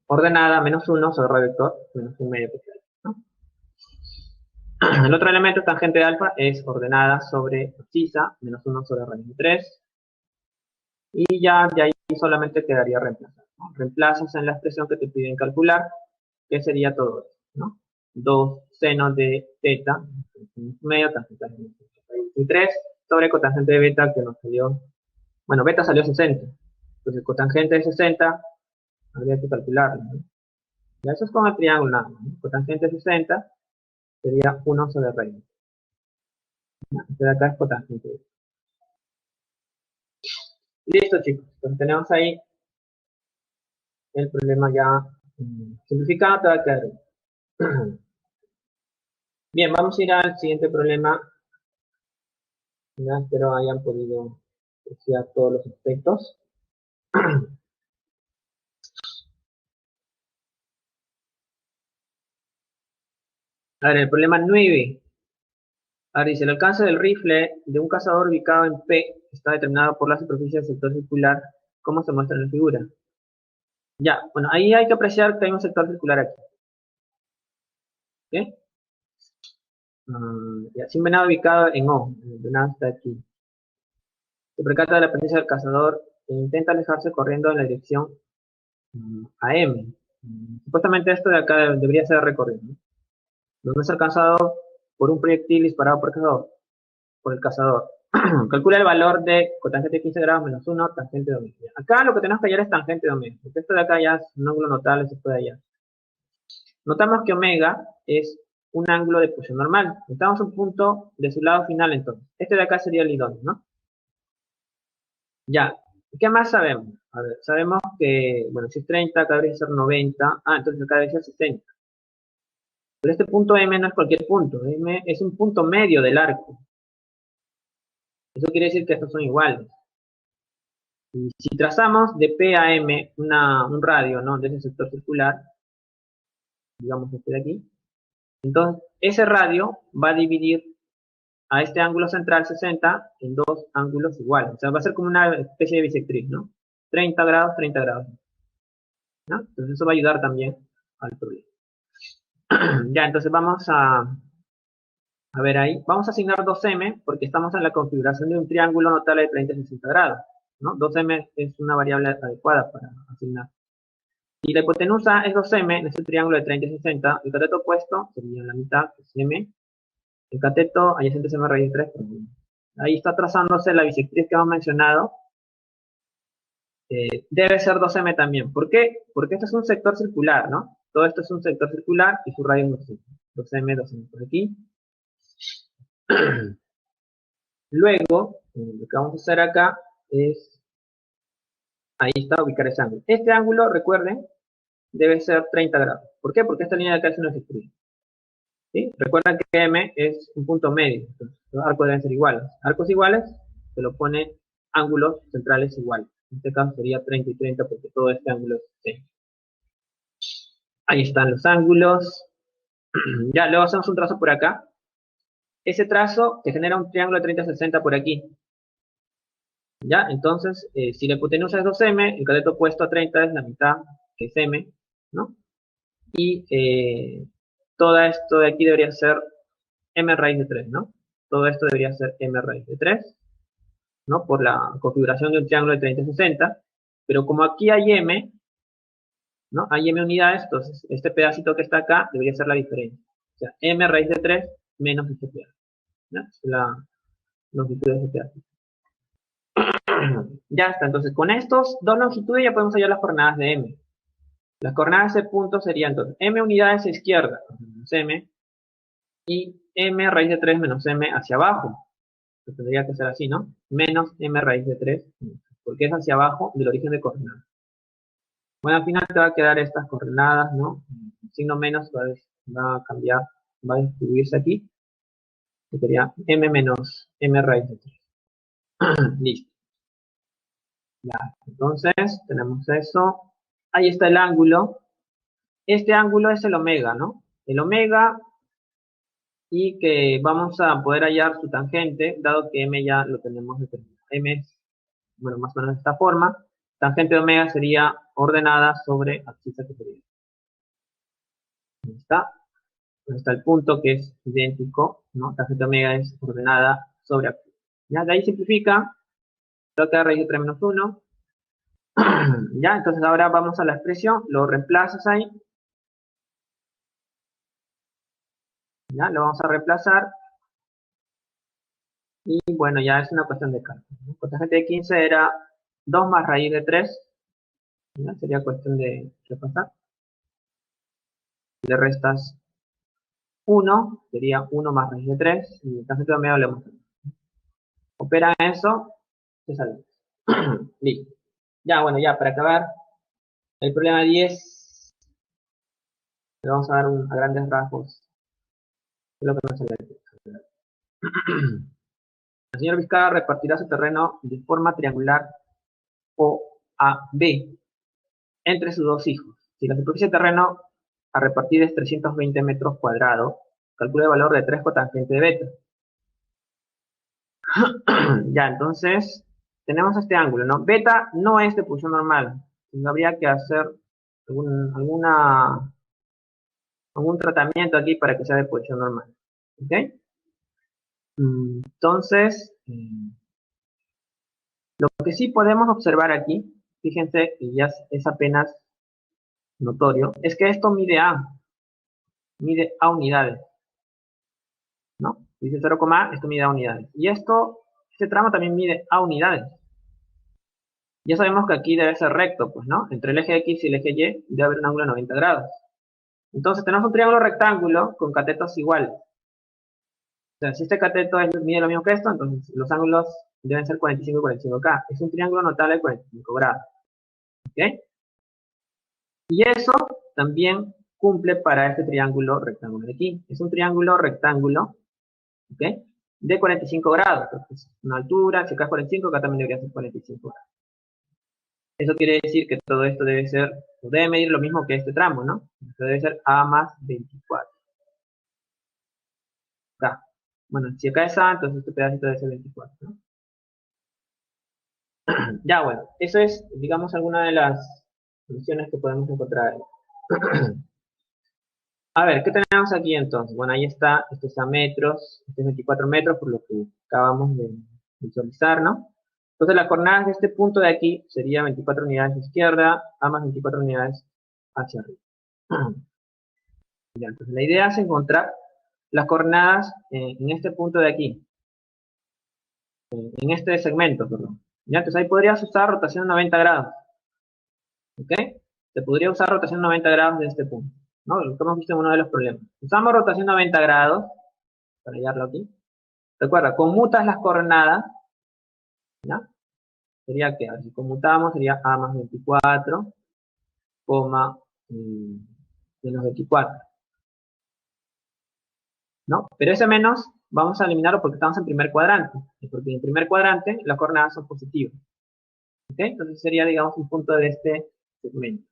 ordenada menos 1 sobre radio vector menos 1 medio posición, ¿no? El otro elemento, tangente de alfa, es ordenada sobre abscisa menos 1 sobre raíz de 3. Y ya de ahí solamente quedaría reemplazar, ¿no? Reemplazas en la expresión que te piden calcular, que sería todo esto, ¿no? 2 seno de teta, medio tangente de 3 sobre cotangente de beta que nos salió, bueno, beta salió 60. Entonces cotangente de 60 habría que calcularlo, ¿no? Ya eso es con el triángulo, ¿no? Cotangente de 60 sería 1 sobre raíz. Este de acá es cotangente. Listo, chicos. Entonces tenemos ahí el problema ya simplificado, te va a quedar. Bien, vamos a ir al siguiente problema. Ya, espero hayan podido apreciar todos los aspectos. A ver, el problema 9. Ahora dice, el alcance del rifle de un cazador ubicado en P está determinado por la superficie del sector circular, como se muestra en la figura. Ya, bueno, ahí hay que apreciar que hay un sector circular aquí. ¿Ok? Ya, sin venado ubicado en O, el venado está aquí. Se percata de la presencia del cazador e intenta alejarse corriendo en la dirección a M. Supuestamente esto de acá debería ser recorrido, ¿no? Donde es alcanzado por un proyectil disparado por el cazador. Calcula el valor de cotangente de 15 grados menos 1, tangente de omega. Acá lo que tenemos que hallar es tangente de omega, porque esto de acá ya es un ángulo notable, se puede hallar. Notamos que omega es un ángulo de posición normal. Necesitamos un punto de su lado final entonces. Este de acá sería el idóneo, ¿no? Ya. ¿Qué más sabemos? A ver, sabemos que, bueno, si es 30, acá debería ser 90. Ah, entonces acá debería ser 60. Pero este punto M no es cualquier punto. M es un punto medio del arco. Eso quiere decir que estos son iguales. Y si trazamos de P a M un radio, ¿no? De ese sector circular, digamos este de aquí, entonces ese radio va a dividir a este ángulo central 60 en dos ángulos iguales. O sea, va a ser como una especie de bisectriz, ¿no? 30 grados, 30 grados, ¿no? Entonces eso va a ayudar también al problema. Ya, entonces vamos a ver ahí. Vamos a asignar 2m porque estamos en la configuración de un triángulo notable de 30 y 60 grados, ¿no? 2m es una variable adecuada para asignar. Y la hipotenusa es 2m en este triángulo de 30 y 60. El cateto opuesto sería la mitad, que es m. El cateto adyacente es m raíz de 3. Ahí está trazándose la bisectriz que hemos mencionado. Debe ser 2m también. ¿Por qué? Porque esto es un sector circular, ¿no? Todo esto es un sector circular y su radio es 2m, 2m por aquí. Luego, lo que vamos a hacer acá es, ahí está, ubicar ese ángulo. Este ángulo, recuerden, debe ser 30 grados. ¿Por qué? Porque esta línea de acá es una bisectriz. ¿Sí? Recuerden que M es un punto medio. Entonces, los arcos deben ser iguales. Arcos iguales, se lo pone ángulos centrales iguales. En este caso sería 30 y 30 porque todo este ángulo es 60. Ahí están los ángulos. Ya, luego hacemos un trazo por acá. Ese trazo que genera un triángulo de 30 y 60 por aquí. Ya, entonces, si la hipotenusa es 2m, el cateto opuesto a 30 es la mitad, que es m, ¿no? Y todo esto de aquí debería ser m raíz de 3, ¿no? Todo esto debería ser m raíz de 3, ¿no? Por la configuración de un triángulo de 30 y 60. Pero como aquí hay m, ¿no? Hay m unidades, entonces este pedacito que está acá debería ser la diferencia. O sea, m raíz de 3 menos este pedacito, ¿no? Es la longitud de este pedacito. Ya está, entonces con estos dos longitudes ya podemos hallar las coordenadas de m. Las coordenadas de ese punto serían entonces m unidades a izquierda, menos m, y m raíz de 3 menos m hacia abajo. Que tendría que ser así, ¿no? Menos m raíz de 3, porque es hacia abajo del origen de coordenadas. Bueno, al final te va a quedar estas coordenadas, ¿no? El signo menos va a cambiar, va a distribuirse aquí. Que sería m menos m raíz de 3. Listo. Ya, entonces tenemos eso. Ahí está el ángulo. Este ángulo es el omega, ¿no? El omega, y que vamos a poder hallar su tangente, dado que m ya lo tenemos determinado. M es, bueno, más o menos de esta forma. Tangente de omega sería ordenada sobre abscisa que sería. Ahí está. Ahí está el punto que es idéntico, ¿no? Tangente de omega es ordenada sobre abscisa. Ya, de ahí simplifica. Te va a quedar raíz de 3 menos 1. Ya, entonces ahora vamos a la expresión, lo reemplazas ahí. Ya, lo vamos a reemplazar. Y bueno, ya es una cuestión de cálculo, ¿no? Cotangente de 15 era 2 más raíz de 3. ¿Ya? Sería cuestión de repasar. Le restas 1, sería 1 más raíz de 3. Y el tangente de omega le hemos. Opera eso, te sale. Listo. Ya, bueno, ya para acabar, el problema 10, le vamos a dar a grandes rasgos Es lo que nos sale aquí. El señor Vizcarra repartirá su terreno de forma triangular OAB entre sus dos hijos. Si la superficie de terreno a repartir es 320 metros cuadrados, calcula el valor de 3 cotangente de beta. Ya, entonces, tenemos este ángulo, ¿no? Beta no es de posición normal. Entonces, habría que hacer algún tratamiento aquí para que sea de posición normal. ¿Ok? Entonces, lo que sí podemos observar aquí, fíjense que ya es apenas notorio, es que esto mide A unidades, ¿no? Dice 0, esto mide A unidades. Y este tramo también mide A unidades. Ya sabemos que aquí debe ser recto, pues, ¿no? Entre el eje X y el eje Y debe haber un ángulo de 90 grados. Entonces tenemos un triángulo rectángulo con catetos iguales. O sea, si este cateto mide lo mismo que esto, entonces los ángulos deben ser 45 y 45K. Es un triángulo notable de 45 grados. ¿Ok? Y eso también cumple para este triángulo rectángulo de aquí. Es un triángulo rectángulo, ¿ok? De 45 grados. Entonces, una altura, si acá es 45, acá también debería ser 45 grados. Eso quiere decir que todo esto debe medir lo mismo que este tramo, ¿no? Esto debe ser A más 24. Acá. Bueno, si acá es A, entonces este pedacito debe ser 24, ¿no? Ya, bueno, eso es, digamos, alguna de las soluciones que podemos encontrar ahí. A ver, ¿qué tenemos aquí entonces? Bueno, ahí está, esto es a metros, este es 24 metros por lo que acabamos de visualizar, ¿no? Entonces las coordenadas de este punto de aquí sería 24 unidades a izquierda, A más 24 unidades hacia arriba. Ya, entonces la idea es encontrar las coordenadas en este punto de aquí, en este segmento, perdón. Ya, entonces ahí podrías usar rotación 90 grados, ¿ok? Se podría usar rotación 90 grados de este punto, ¿no? Lo que hemos visto en uno de los problemas. Usamos rotación 90 grados, para hallarlo aquí. Recuerda, conmutas las coordenadas, ¿ya? Sería que, a ver, si conmutamos, sería A más 24, coma, menos 24, ¿no? Pero ese menos vamos a eliminarlo porque estamos en primer cuadrante, porque en primer cuadrante las coordenadas son positivas, ¿ok? Entonces sería, digamos, un punto de este segmento.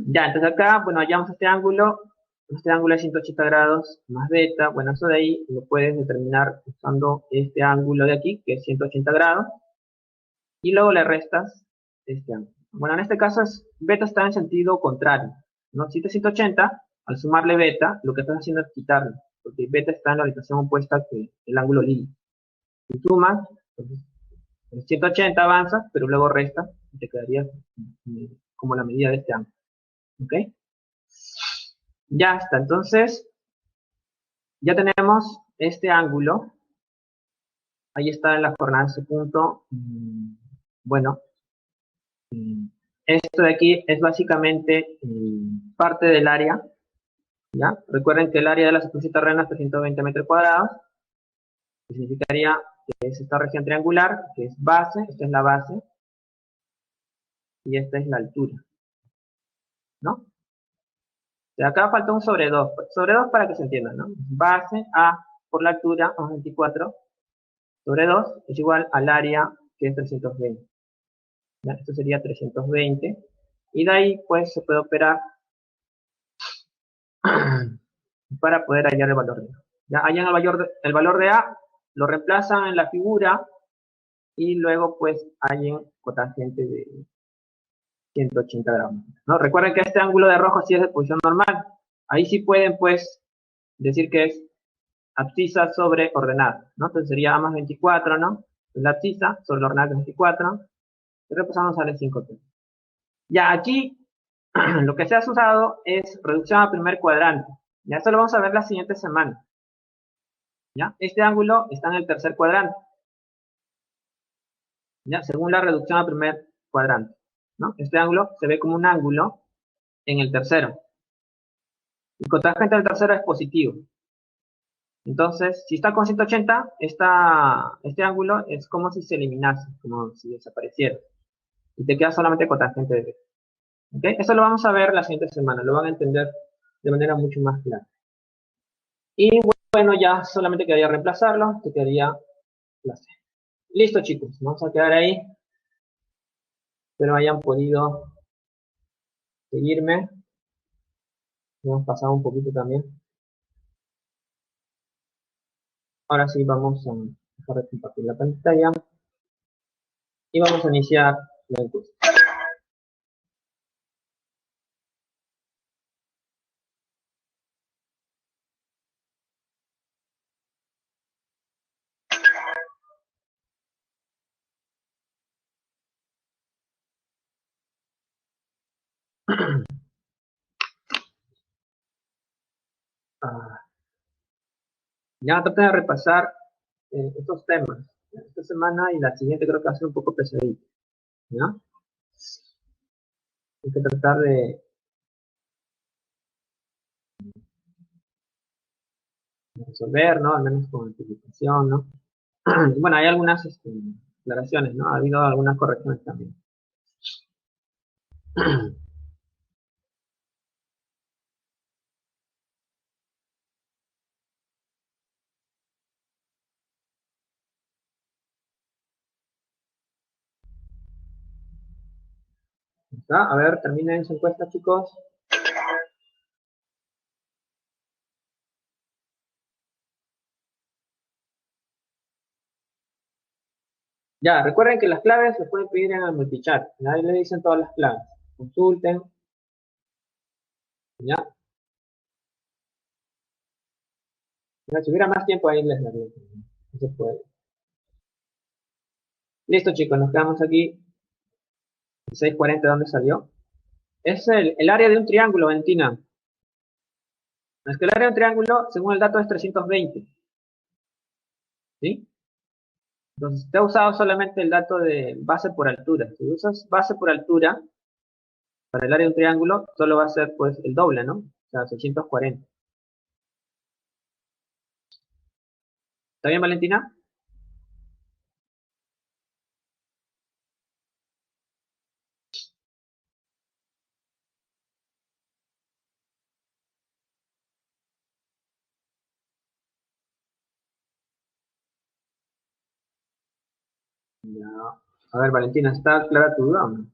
Ya, entonces acá, bueno, hallamos este ángulo es 180 grados más beta, bueno, eso de ahí lo puedes determinar usando este ángulo de aquí, que es 180 grados, y luego le restas este ángulo. Bueno, en este caso beta está en sentido contrario, ¿no? Si este es 180, al sumarle beta, lo que estás haciendo es quitarlo, porque beta está en la orientación opuesta que el ángulo lili. Si sumas, entonces, en 180 avanzas, pero luego restas y te quedaría como la medida de este ángulo. ¿Ok? Ya está, entonces ya tenemos este ángulo. Ahí está en las coordenadas de ese punto. Bueno, esto de aquí es básicamente parte del área, ¿ya? Recuerden que el área de la superficie terrena es 320 metros cuadrados, que significaría que es esta región triangular, que es base, esta es la base, y esta es la altura, ¿no? De acá falta un sobre 2 para que se entienda, ¿no? Base A por la altura, 24, sobre 2 es igual al área, que es 320. ¿Ya? Esto sería 320. Y de ahí, pues, se puede operar para poder hallar el valor de A. Ya hallan el valor de A, lo reemplazan en la figura y luego, pues, hallen cotangente de 180 grados, ¿no? Recuerden que este ángulo de rojo sí es de posición normal. Ahí sí pueden, pues, decir que es abscisa sobre ordenada, ¿no? Entonces sería A más 24, ¿no? La abscisa sobre la ordenada de 24. Y repasamos sale 5. Ya aquí lo que se ha usado es reducción a primer cuadrante. Ya esto lo vamos a ver la siguiente semana. ¿Ya? Este ángulo está en el tercer cuadrante. ¿Ya? Según la reducción a primer cuadrante, ¿no? Este ángulo se ve como un ángulo en el tercero. El cotangente del tercero es positivo. Entonces, si está con 180, este ángulo es como si se eliminase, como si desapareciera. Y te queda solamente cotangente de B. ¿Ok? Eso lo vamos a ver la siguiente semana, lo van a entender de manera mucho más clara. Y bueno, ya solamente quedaría reemplazarlo, que quedaría la C. Listo, chicos, vamos a quedar ahí. Espero hayan podido seguirme. Hemos pasado un poquito también. Ahora sí vamos a dejar de compartir la pantalla y vamos a iniciar la encuesta. Ah, ya traté de repasar estos temas. Esta semana y la siguiente creo que va a ser un poco pesadito, ¿no? Hay que tratar de resolver, ¿no? Al menos con anticipación, ¿no? Y bueno, hay algunas aclaraciones, ¿no? Ha habido algunas correcciones también. ¿Está? A ver, terminen su encuesta, chicos. Ya, recuerden que las claves se pueden pedir en el multichat. Ahí le dicen todas las claves. Consulten, ¿ya? Ya, si hubiera más tiempo ahí les daría. No se puede. Listo, chicos, nos quedamos aquí. 640, ¿dónde salió? Es el área de un triángulo, Valentina. Es que el área de un triángulo, según el dato, es 320. ¿Sí? Entonces, te ha usado solamente el dato de base por altura. Si usas base por altura para el área de un triángulo, solo va a ser pues el doble, ¿no? O sea, 640. ¿Está bien, Valentina? Ya. A ver, Valentina, ¿está clara tu duda o no?